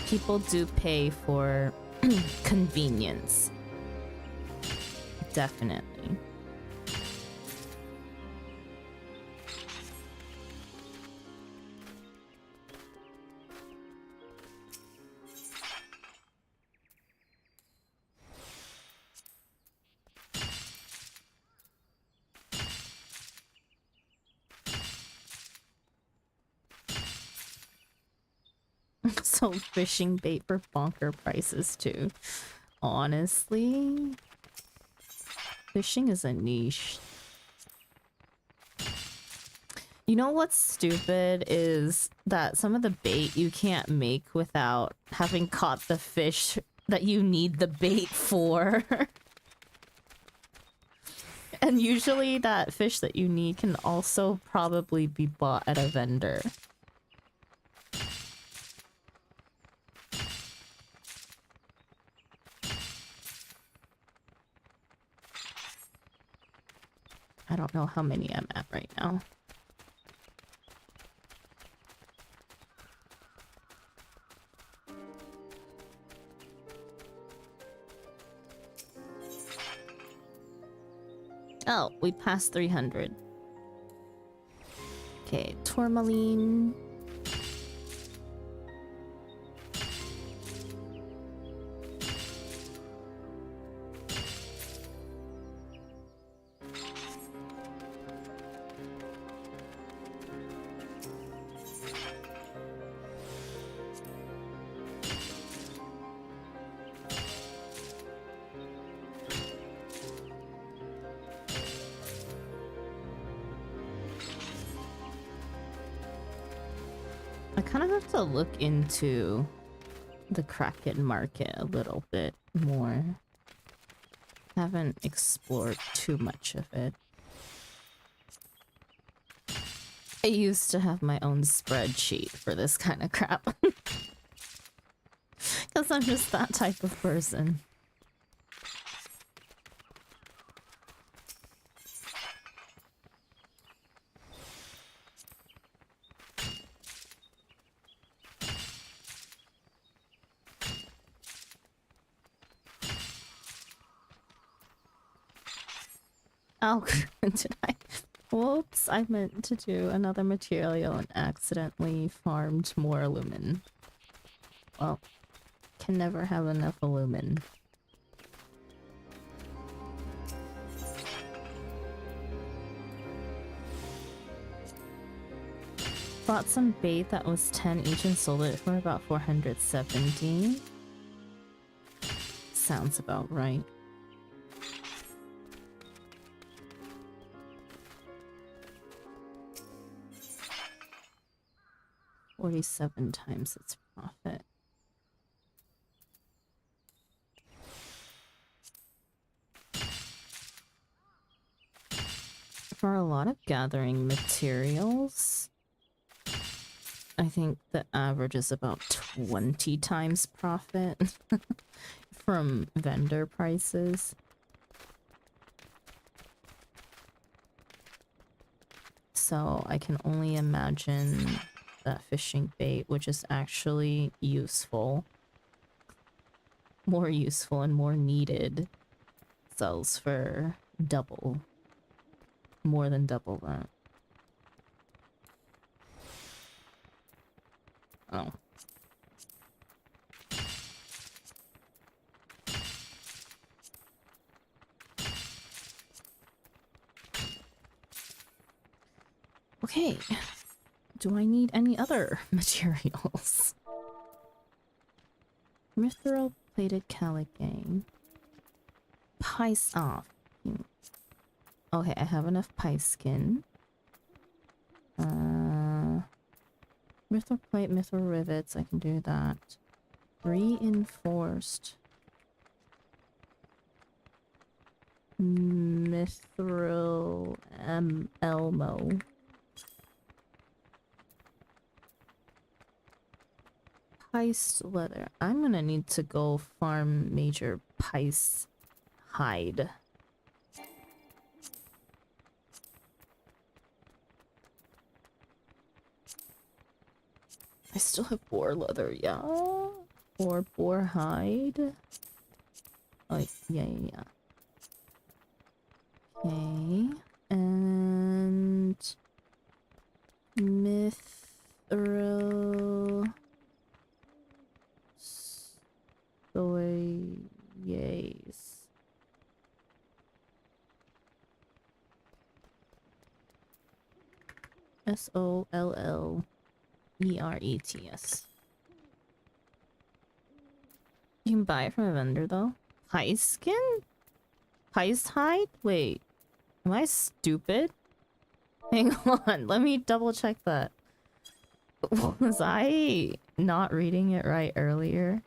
People do pay for convenience. Definitely. So fishing bait for bonker prices too. Honestly, fishing is a niche. You know what's stupid is that some of the bait you can't make without having caught the fish that you need the bait for. And usually that fish that you need can also probably be bought at a vendor. I don't know how many I'm at right now. Oh, we passed 300. Okay, tourmaline. I kind of have to look into the Kraken market a little bit more. Haven't explored too much of it. I used to have my own spreadsheet for this kind of crap. Because I'm just that type of person. Oh, did I? Whoops, I meant to do another material and accidentally farmed more alumin. Well, can never have enough alumin. Bought some bait that was 10 each and sold it for about 470. Sounds about right. $47 times its profit. For a lot of gathering materials, I think the average is about 20 times profit from vendor prices. So I can only imagine that fishing bait, which is actually useful, more useful and more needed, sells for double, more than double that. Oh. Okay. Do I need any other materials? Mithril plated caligang. Pice off. Okay, I have enough pie skin. Mithril plate, mithril rivets, I can do that. Reinforced mithril elmo. Pice leather. I'm gonna need to go farm major pice hide. I still have boar leather, yeah. Or boar hide. Oh, yeah. Okay. And mithril soyes. SOLLERETS. You can buy it from a vendor though. Pie skin? Pice hide? Wait. Am I stupid? Hang on, let me double check that. Was I not reading it right earlier?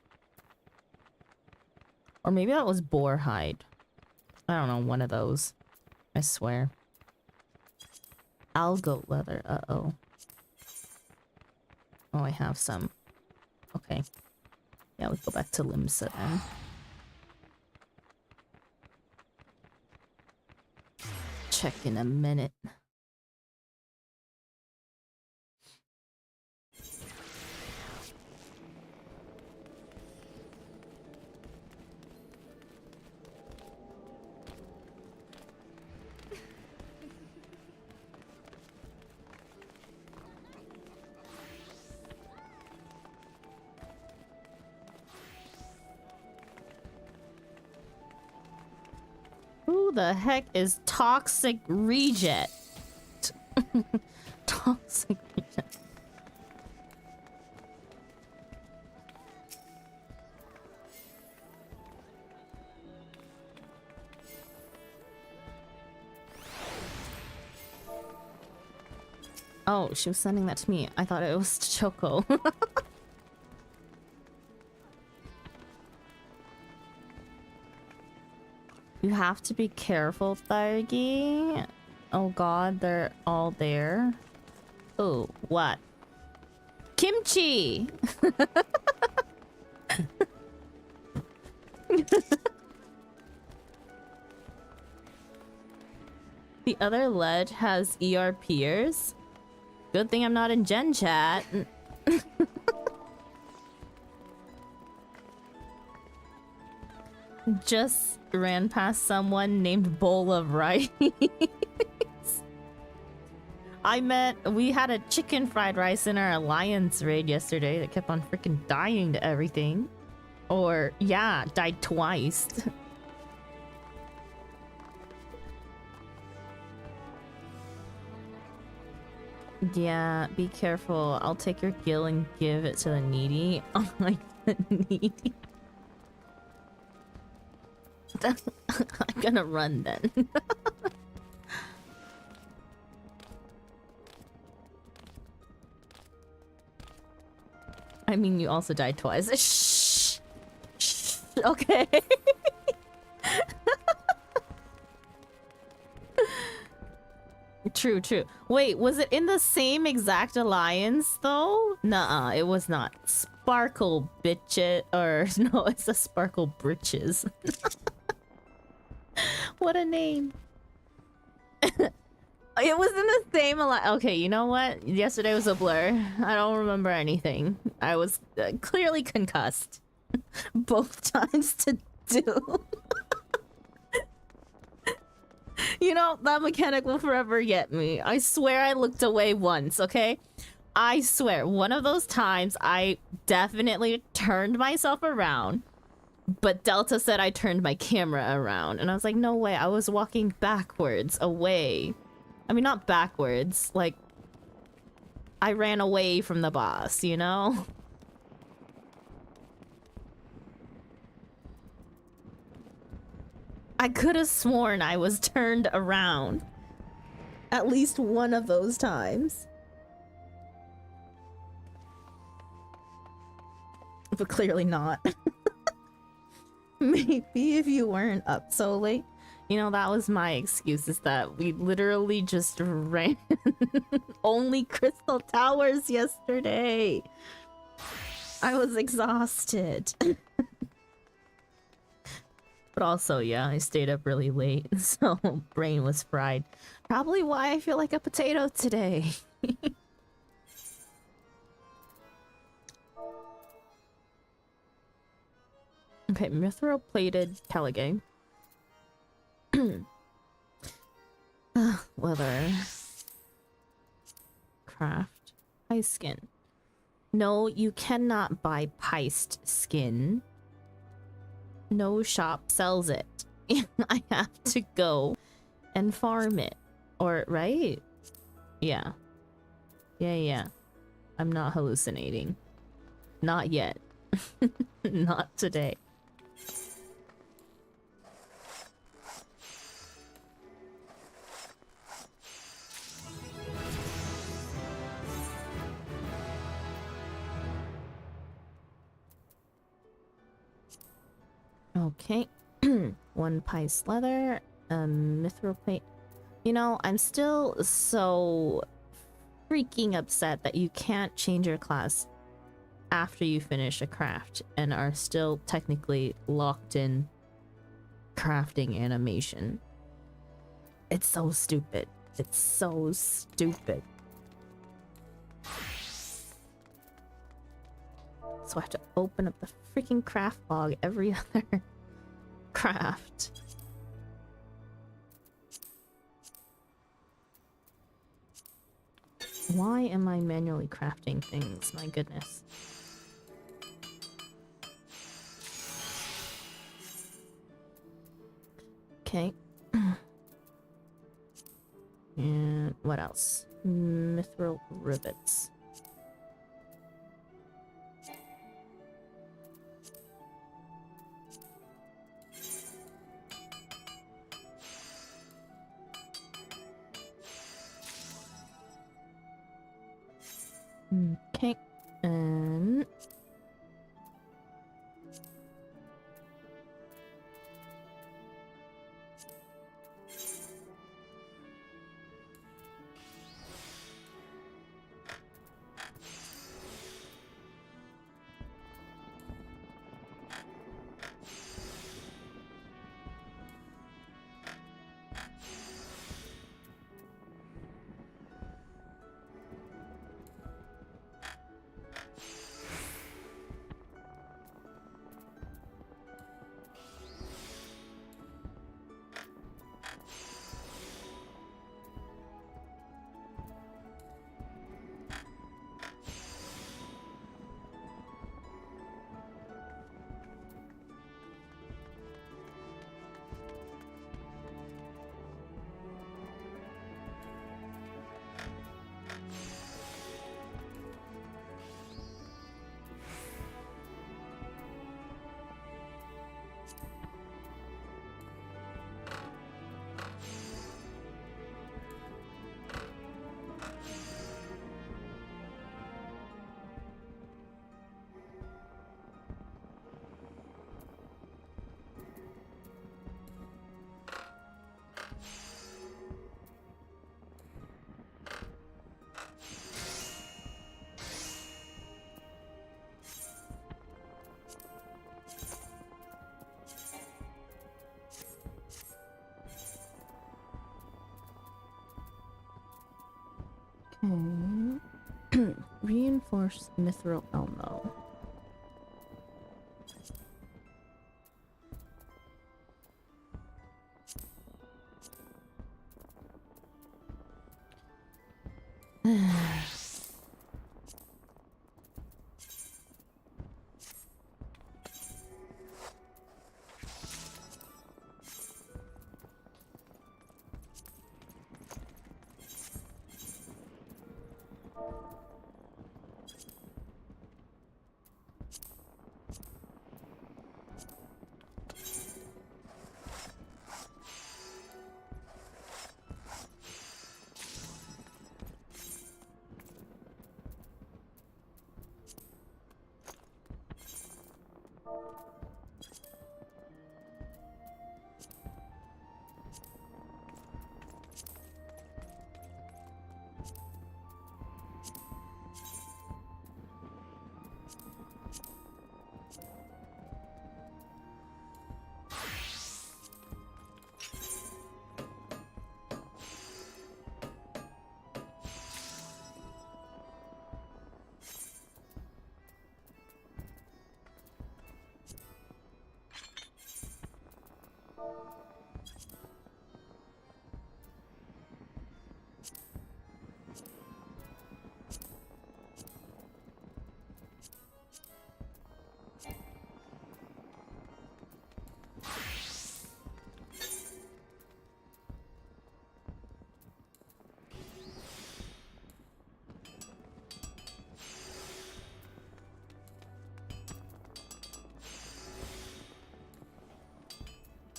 Or maybe that was boar hide. I don't know, one of those. I swear. Algoat leather, uh-oh. Oh, I have some. Okay. Yeah, we go back to Limsa then. Check in a minute. Who the heck is Toxic Reject? Toxic Reject. Oh, she was sending that to me. I thought it was Choco. You have to be careful, Thargy. Oh god, they're all there. Oh, what? Kimchi! The other ledge has ERPers. Good thing I'm not in Gen Chat. just ran past someone named Bowl of Rice. We had a chicken fried rice in our alliance raid yesterday that kept on freaking dying to everything. Or, yeah, died twice. Yeah, be careful. I'll take your gill and give it to the needy. Oh my, the needy. I'm gonna run then. I mean, you also died twice. Shh. Shh. Okay. True, true. Wait, was it in the same exact alliance though? Nuh-uh, it was not. Sparkle bitches, or no, it's a Sparkle Britches. What a name. It was in the same alliance. Okay, you know what? Yesterday was a blur. I don't remember anything. I was clearly concussed. Both times to do. You know, that mechanic will forever get me. I swear I looked away once, okay? I swear, one of those times I definitely turned myself around, but Delta said I turned my camera around. And I was like, no way, I was walking backwards, away. I mean, not backwards, like, I ran away from the boss, you know? I could have sworn I was turned around. At least one of those times. But clearly not. Maybe if you weren't up so late. You know, that was my excuse, is that we literally just ran only Crystal Towers yesterday. I was exhausted. But also, yeah, I stayed up really late, so brain was fried. Probably why I feel like a potato today. Okay, mithril-plated Telegay. Leather. Craft. Ice skin. No, you cannot buy piced skin. No shop sells it. I have to go and farm it. Or, right? Yeah. Yeah. I'm not hallucinating. Not yet. Not today. Okay. One piece leather, mithril plate. You know, I'm still so freaking upset that you can't change your class after you finish a craft and are still technically locked in crafting animation. It's so stupid. It's so stupid. So I have to open up the freaking craft log every other craft. Why am I manually crafting things? My goodness. Okay. And what else? Mithril rivets. Okay, and Okay. Reinforced mithril elmo.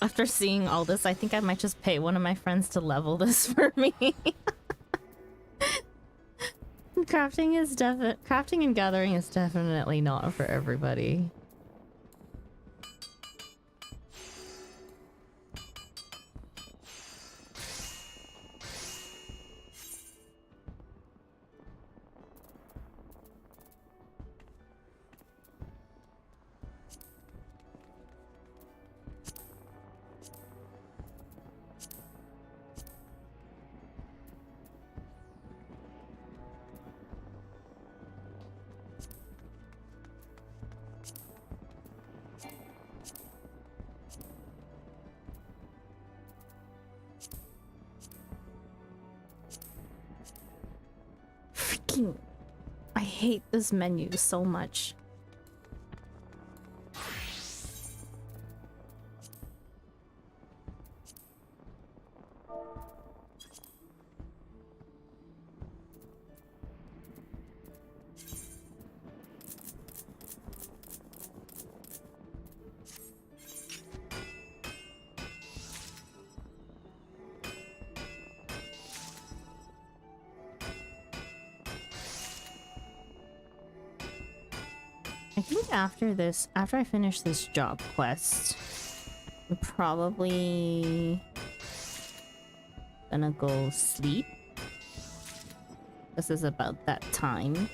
After seeing all this, I think I might just pay one of my friends to level this for me. Crafting and gathering is definitely not for everybody. I hate this menu so much. After I finish this job quest, I'm probably gonna go sleep. This is about that time.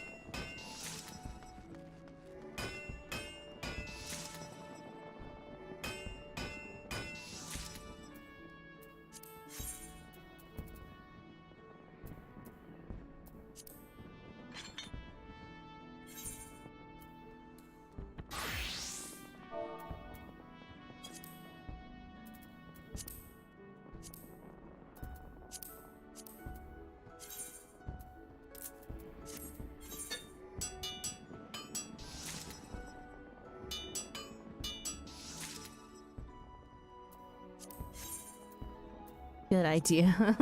Good idea.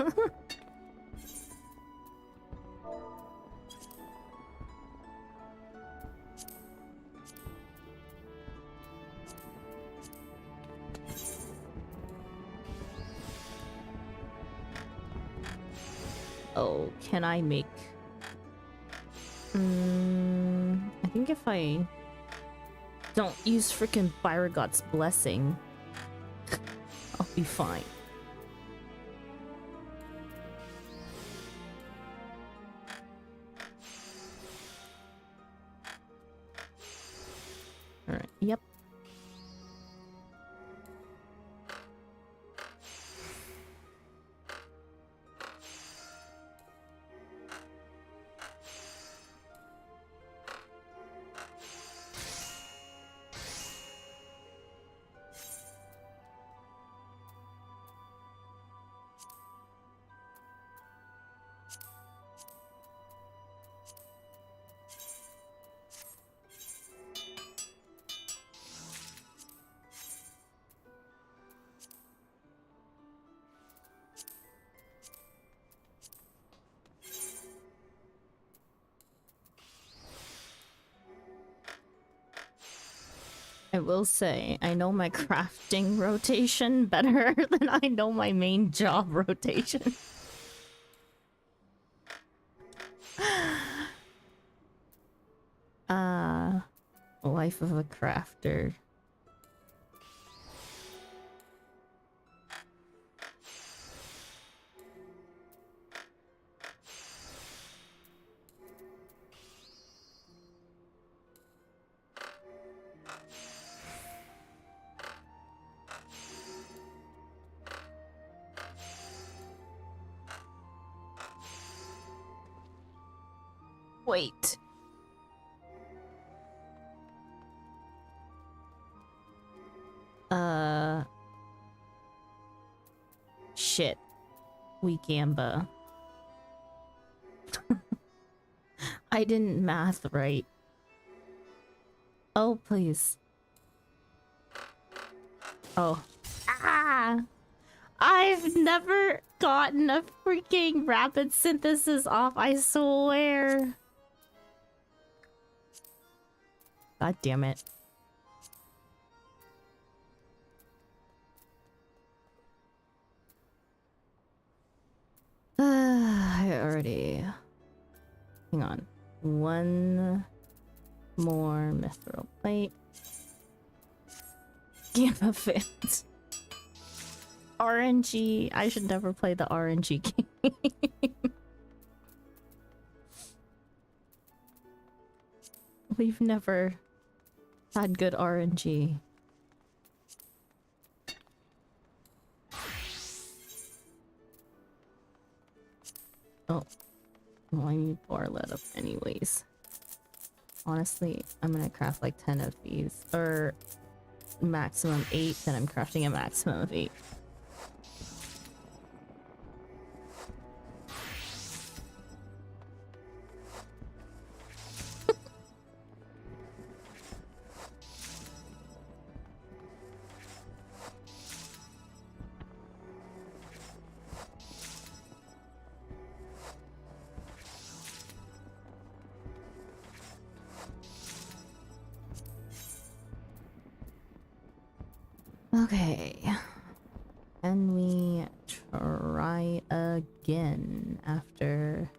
Oh, can I make... I think if I don't use frickin' Byragot's blessing, I'll be fine. Alright, yep. I will say, I know my crafting rotation better than I know my main job rotation. Life of a crafter. Wait. Shit. We gamba. I didn't math right. Oh, please. Oh. Ah! I've never gotten a freaking rapid synthesis off, I swear. God damn it. I already... Hang on. One more mithril plate. Gamma fit. RNG. I should never play the RNG game. We've never had good RNG. Oh. Well, I need bar lead up anyways. Honestly, I'm gonna craft like 10 of these. Or maximum 8, then I'm crafting a maximum of 8. Okay. Can we try again after...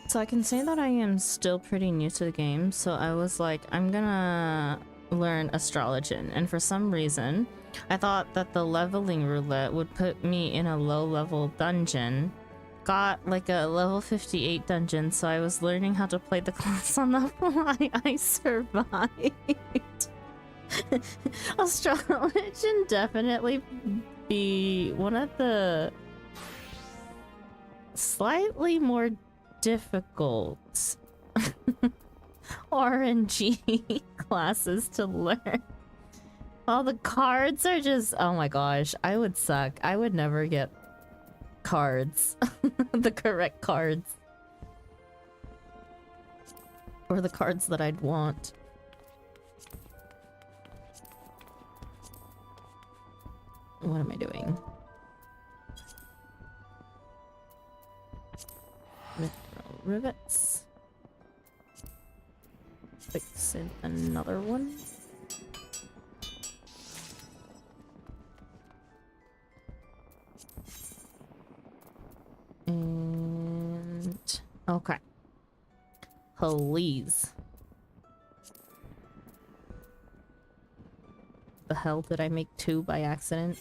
So I can say that I am still pretty new to the game, so I was like, I'm gonna learn astrologian, and for some reason, I thought that the leveling roulette would put me in a low-level dungeon. Got like a level 58 dungeon, so I was learning how to play the class on the fly. I survived. Astrologian definitely be one of the slightly more difficult RNG classes to learn. All the cards are just, oh my gosh, I would suck. I would never get cards. The correct cards. Or the cards that I'd want. What am I doing? Mithril rivets. Fix in another one. And okay. Please. The hell did I make 2 by accident?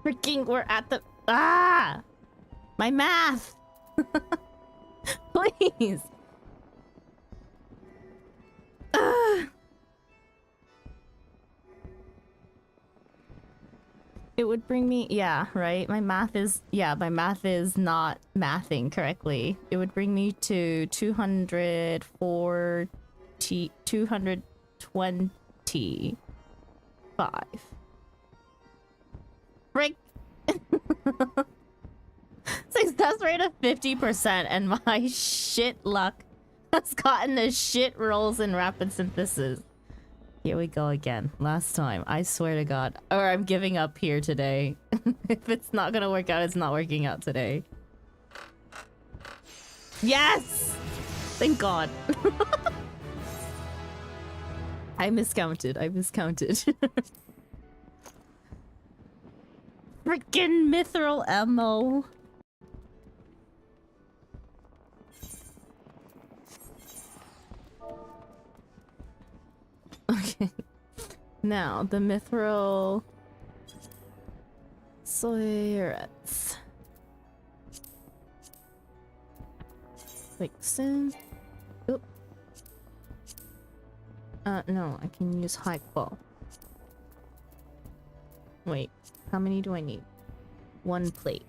Freaking, we're at the... Ah! My math! Please! Ah! It would bring me... Yeah, right? My math is... Yeah, my math is not mathing correctly. It would bring me to 225. Frick! Success rate of 50%, and my shit luck has gotten the shit rolls in rapid synthesis. Here we go again. Last time. I swear to God. Or I'm giving up here today. If it's not gonna work out, it's not working out today. Yes! Thank God. I miscounted. Freaking mithril ammo. Okay. Now, the mithril... Soyrets. Vixen. Oop. No, I can use high qual. Wait, how many do I need? 1 plate.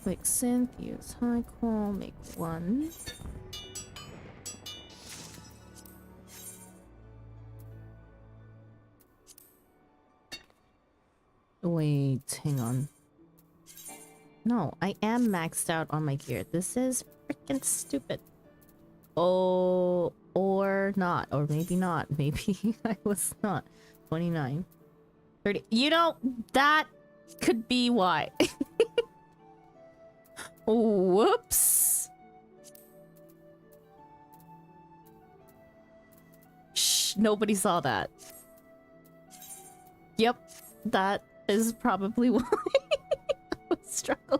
Quick synth, use high qual, make 1. Wait, hang on. No, I am maxed out on my gear. This is freaking stupid. Oh, or not. Or maybe not. Maybe I was not. 29. 30. You know, that could be why. Whoops. Shh, nobody saw that. Yep, that is probably why I was struggling.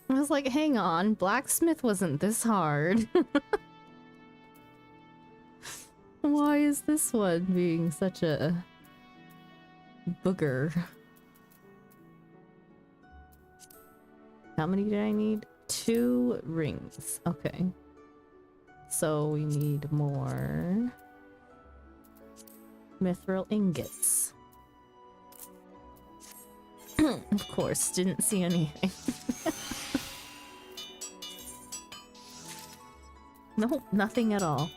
I was like, hang on, blacksmith wasn't this hard. Why is this one being such a booger? How many did I need? 2 rings. Okay. So we need more mithril ingots. Of course, didn't see anything. Nope, nothing at all.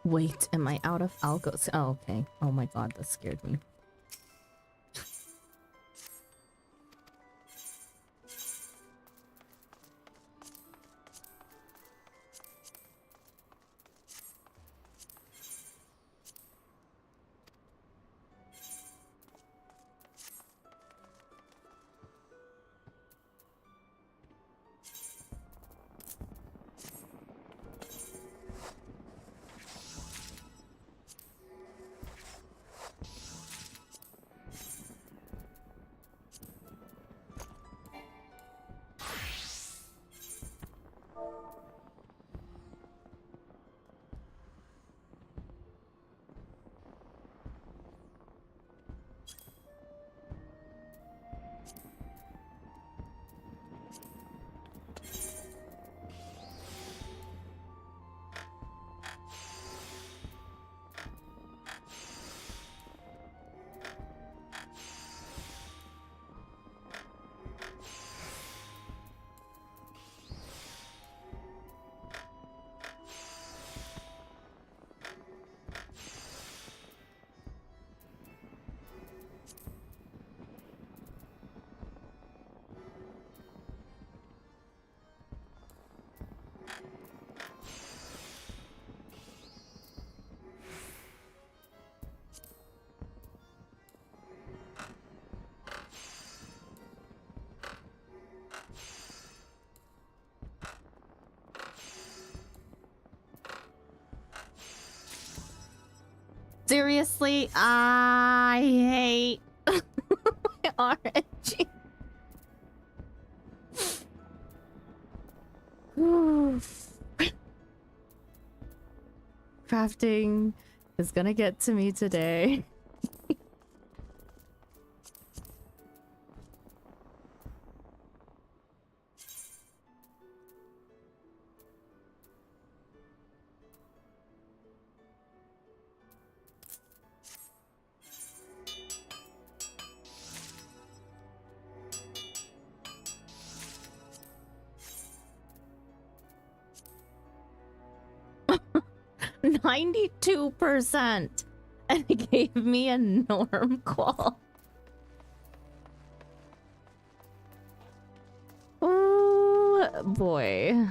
Wait, am I out of algos? Oh, okay. Oh my god, that scared me. Seriously, I hate RNG. Crafting is gonna get to me today. %, and it gave me a norm qual. Oh boy.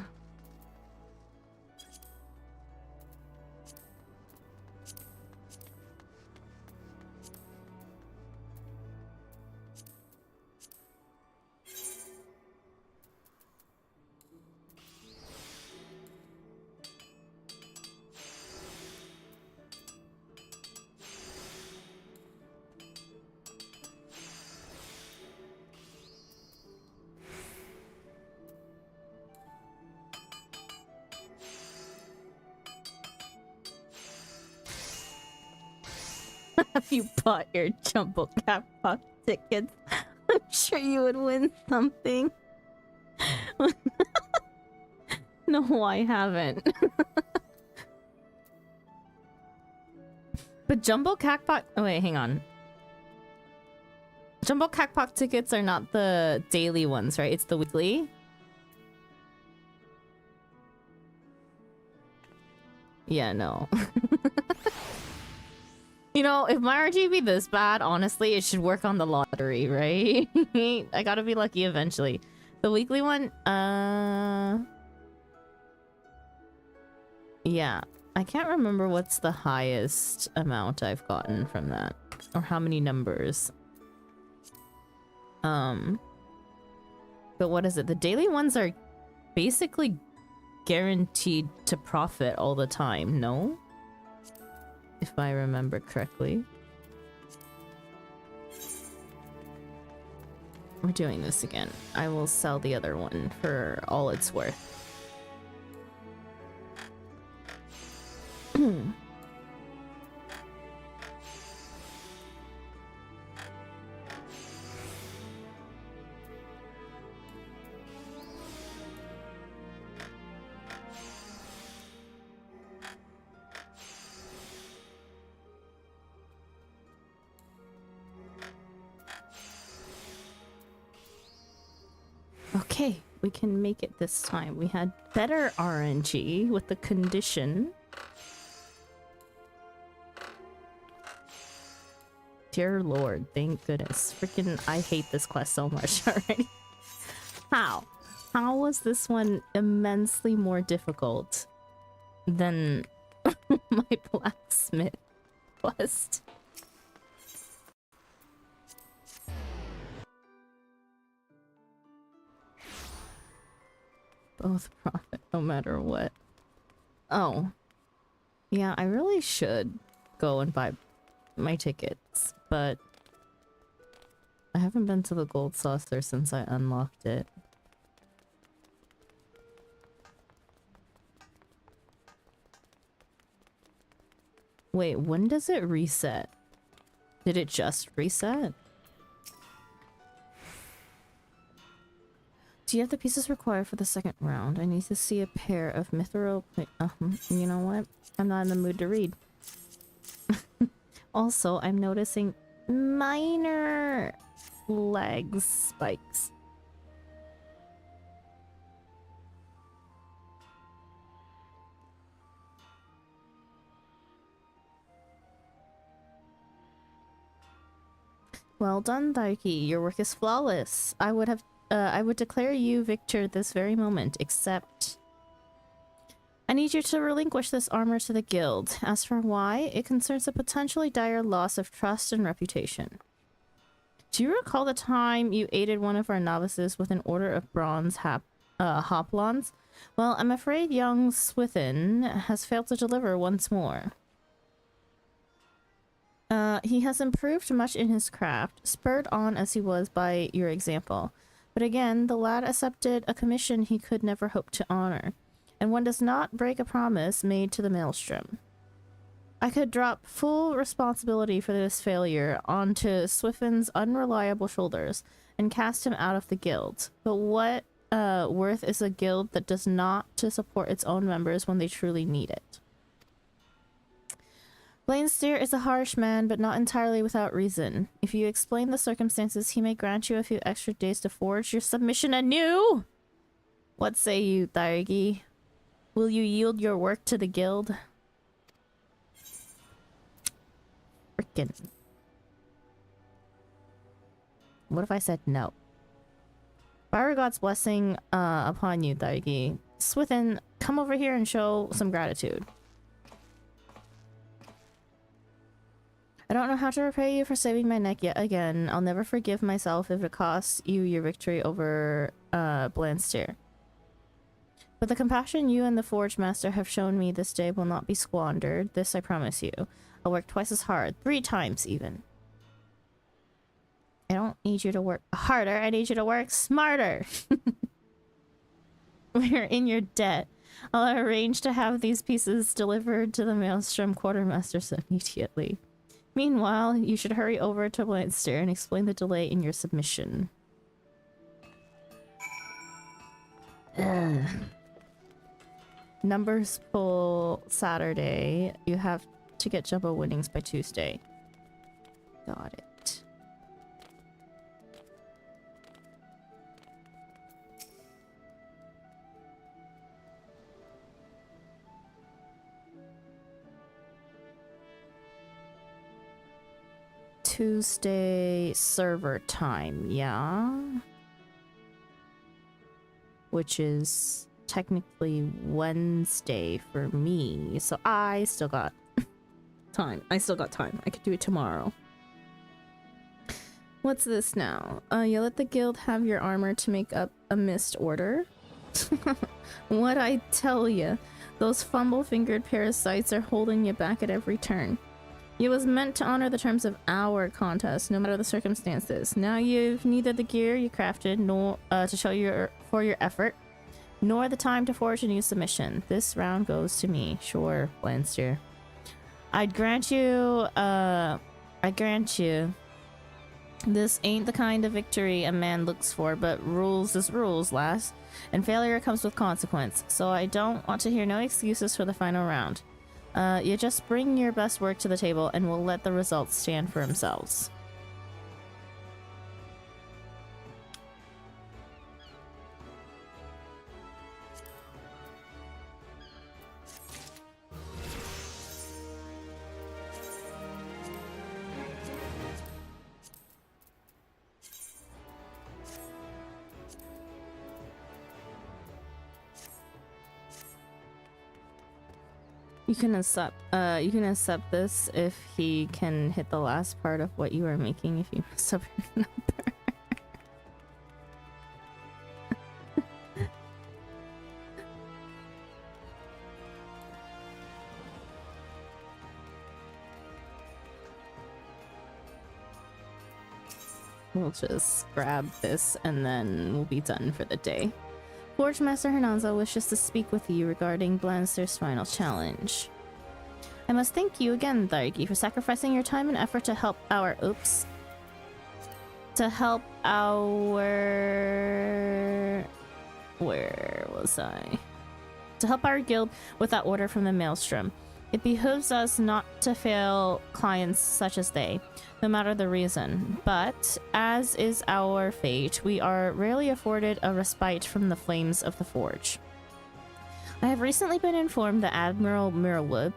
Have you bought your jumbo jackpot tickets? I'm sure you would win something. No, I haven't. But jumbo jackpot. Oh wait, hang on. Jumbo jackpot tickets are not the daily ones, right? It's the weekly. Yeah, no. You know, if my RGB this bad, honestly, it should work on the lottery, right? I gotta be lucky eventually. The weekly one, yeah. I can't remember what's the highest amount I've gotten from that. Or how many numbers. But what is it? The daily ones are basically guaranteed to profit all the time, no? If I remember correctly. We're doing this again. I will sell the other one for all it's worth. Okay, we can make it this time. We had better RNG with the condition Dear Lord, thank goodness. Freaking, I hate this quest so much already. How? How was this one immensely more difficult than my blacksmith quest? Both profit no matter what. Oh. Yeah, I really should go and buy my tickets, but I haven't been to the gold saucer since I unlocked it. Wait, when does it reset? Did it just reset? Do you have the pieces required for the second round? I need to see a pair of mithril... you know what? I'm not in the mood to read. Also, I'm noticing minor leg spikes. Well done, Daiki. Your work is flawless. I would declare you victor this very moment, except... I need you to relinquish this armor to the guild. As for why, it concerns a potentially dire loss of trust and reputation. Do you recall the time you aided one of our novices with an order of bronze hoplons? Well, I'm afraid young Swithin has failed to deliver once more. He has improved much in his craft, spurred on as he was by your example. But again, the lad accepted a commission he could never hope to honor. And one does not break a promise made to the maelstrom. I could drop full responsibility for this failure onto Swiffin's unreliable shoulders and cast him out of the guild. But what worth is a guild that does not to support its own members when they truly need it? Blainsteer is a harsh man, but not entirely without reason. If you explain the circumstances, he may grant you a few extra days to forge your submission anew! What say you, Thairgi? Will you yield your work to the guild? Frickin'. What if I said no? Fire God's blessing upon you, Thairgi. Swithin, come over here and show some gratitude. I don't know how to repay you for saving my neck yet again. I'll never forgive myself if it costs you your victory over Blainsteer. But the compassion you and the Forge Master have shown me this day will not be squandered. This I promise you. I'll work twice as hard. 3 times even. I don't need you to work harder. I need you to work smarter. We're in your debt. I'll arrange to have these pieces delivered to the Maelstrom Quartermasters immediately. Meanwhile, you should hurry over to Blainsteer and explain the delay in your submission. Ugh. Numbers pull Saturday. You have to get jumbo winnings by Tuesday. Got it. Tuesday server time, yeah? Which is technically Wednesday for me, so I still got time. I could do it tomorrow. What's this now? You let the guild have your armor to make up a missed order? What I tell ya, those fumble-fingered parasites are holding you back at every turn. It was meant to honor the terms of our contest, no matter the circumstances. Now you've neither the gear you crafted, nor to show for your effort, nor the time to forge a new submission. This round goes to me. Sure, Blainsteer. I grant you. This ain't the kind of victory a man looks for, but rules is rules, lass. And failure comes with consequence, so I don't want to hear no excuses for the final round. You just bring your best work to the table and we'll let the results stand for themselves. You can accept this if he can hit the last part of what you are making if you mess up your number. We'll just grab this and then we'll be done for the day. Forge Master Hernanzo wishes to speak with you regarding Blanster's final challenge. I must thank you again, Thargi, for sacrificing your time and effort to help our... Oops. To help our... Where was I? To help our guild with that order from the Maelstrom. It behooves us not to fail clients such as they, no matter the reason. But, as is our fate, we are rarely afforded a respite from the flames of the forge. I have recently been informed that Admiral Mirrorwood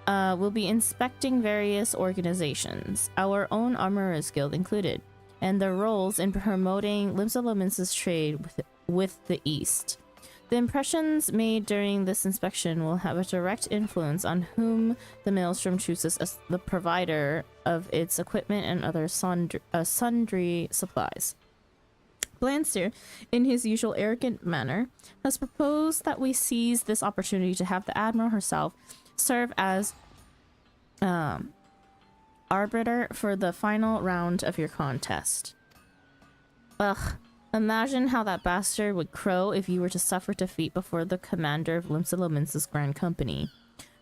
will be inspecting various organizations, our own Armorers Guild included, and their roles in promoting Limsa trade with the East. The impressions made during this inspection will have a direct influence on whom the Maelstrom chooses as the provider of its equipment and other sundry supplies. Blanster, in his usual arrogant manner, has proposed that we seize this opportunity to have the Admiral herself serve as arbiter for the final round of your contest. Ugh. Imagine how that bastard would crow if you were to suffer defeat before the commander of Limsa Grand Company.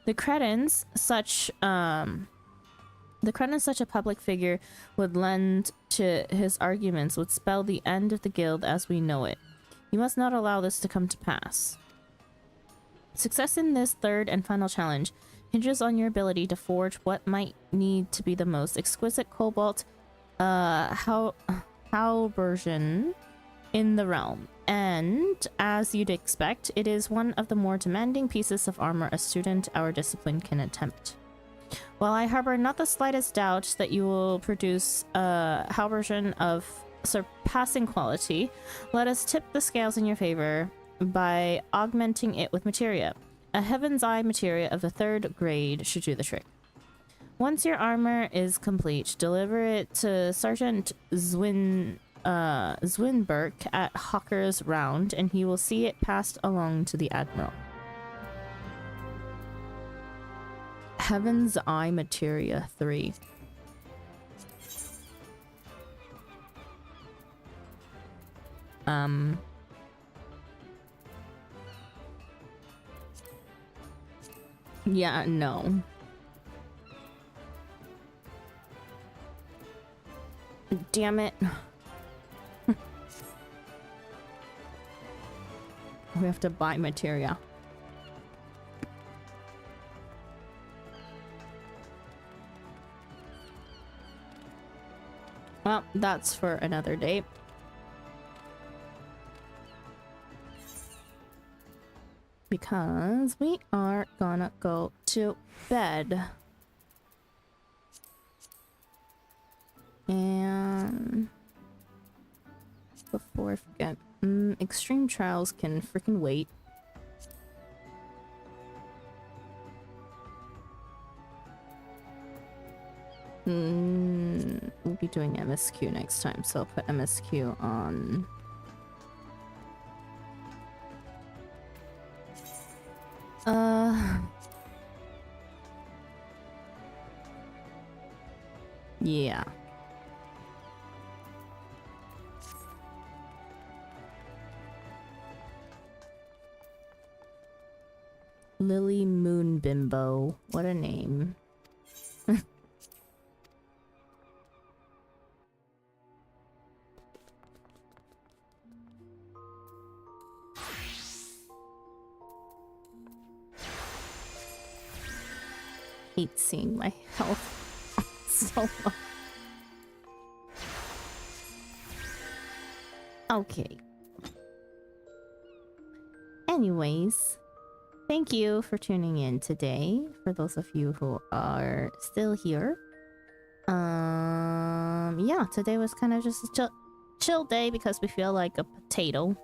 The credence such a public figure would lend to his arguments would spell the end of the guild as we know it. You must not allow this to come to pass. Success in this third and final challenge hinges on your ability to forge what might need to be the most exquisite cobalt halberdion in the realm, and as you'd expect, it is one of the more demanding pieces of armor a student our discipline can attempt. While I harbor not the slightest doubt that you will produce a halberdion of surpassing quality, let us tip the scales in your favor by augmenting it with materia. A Heaven's Eye materia of the 3rd grade should do the trick. Once your armor is complete, deliver it to Sergeant Zwinberg at Hawker's Round, and he will see it passed along to the Admiral. Heaven's Eye Materia 3. Yeah, no. Damn it. We have to buy materia. Well, that's for another day. Because we are gonna go to bed. And before I forget, extreme trials can freaking wait. We'll be doing MSQ next time, so I'll put MSQ on. Yeah. Lily Moon Bimbo. What a name. Hate seeing my health so low. Okay. Anyways, thank you for tuning in today. For those of you who are still here. Yeah, today was kind of just a chill day because we feel like a potato.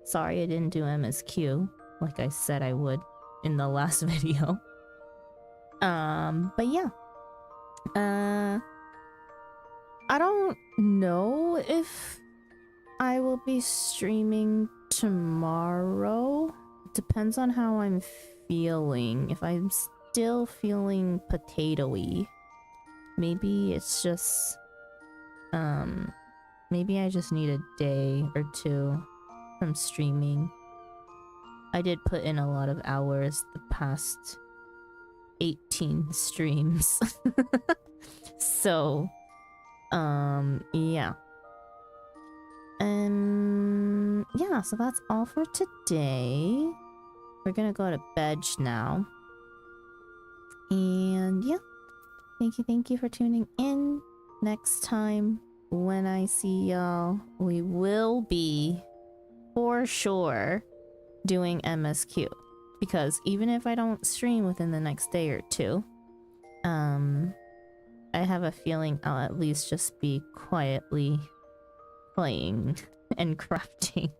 Sorry I didn't do MSQ like I said I would. in the last video. But yeah. I don't know if I will be streaming tomorrow. Depends on how I'm feeling. If I'm still feeling potatoey, maybe it's just maybe I just need a day or two from streaming. I did put in a lot of hours the past 18 streams. So yeah. Yeah, so that's all for today. We're gonna go to bed now. And yeah, thank you for tuning in. Next time when I see y'all, we will be for sure doing MSQ, because even if I don't stream within the next day or two, I have a feeling I'll at least just be quietly playing and crafting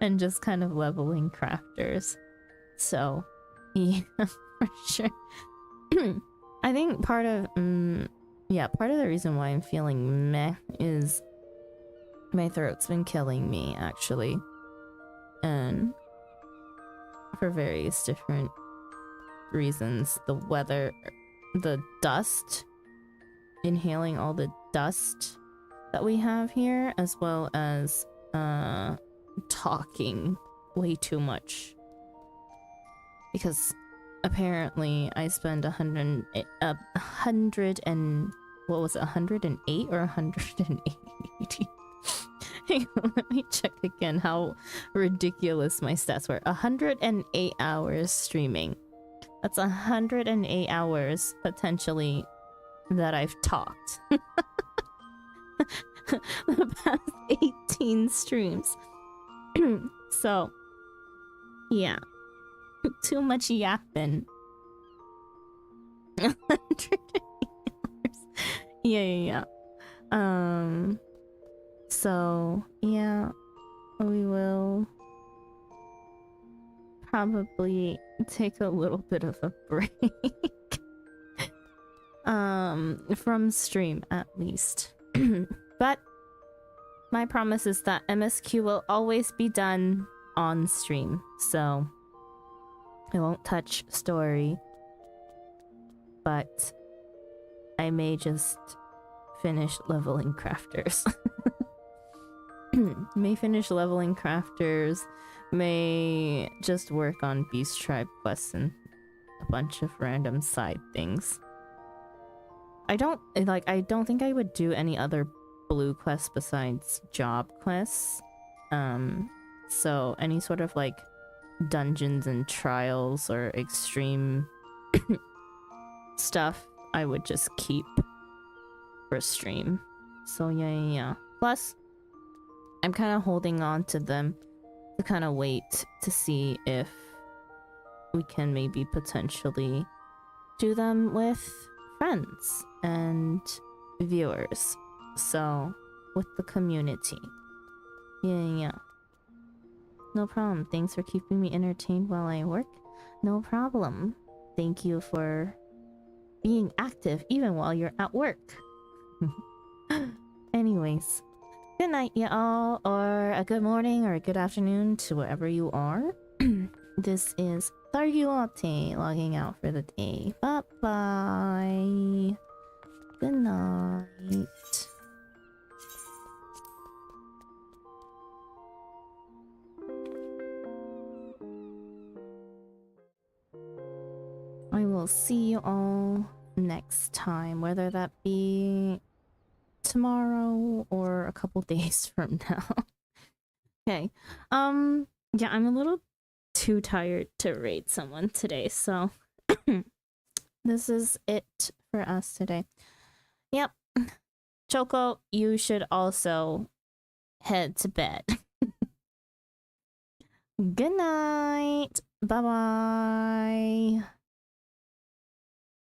and just kind of leveling crafters. So yeah, for sure. I think part of the reason why I'm feeling meh is my throat's been killing me, actually, and for various different reasons. The weather, the dust, inhaling all the dust that we have here, as well as talking way too much, because apparently I spend 108 or 180. Hang on, let me check again how ridiculous my stats were. 108 hours streaming. That's 108 hours potentially that I've talked. The past 18 streams. So yeah, too much yapping. 108 hours. Yeah. So yeah, we will probably take a little bit of a break. From stream at least. But my promise is that MSQ will always be done on stream, so I won't touch story, but I may just finish leveling crafters. May finish leveling crafters, may just work on Beast Tribe quests and a bunch of random side things. I don't think I would do any other blue quests besides job quests. So any sort of like dungeons and trials or extreme stuff I would just keep for stream. So yeah. Plus, I'm kind of holding on to them to kind of wait to see if we can maybe potentially do them with friends and viewers. So with the community. Yeah. No problem. Thanks for keeping me entertained while I work. No problem. Thank you for being active even while you're at work. Anyways, good night, y'all, or a good morning or a good afternoon to wherever you are. This is Targiwate logging out for the day. Bye-bye. Good night. I will see you all next time, whether that be tomorrow or a couple days from now. Okay. Yeah, I'm a little too tired to raid someone today, so this is it for us today. Yep. Choco, you should also head to bed. Good night. Bye-bye.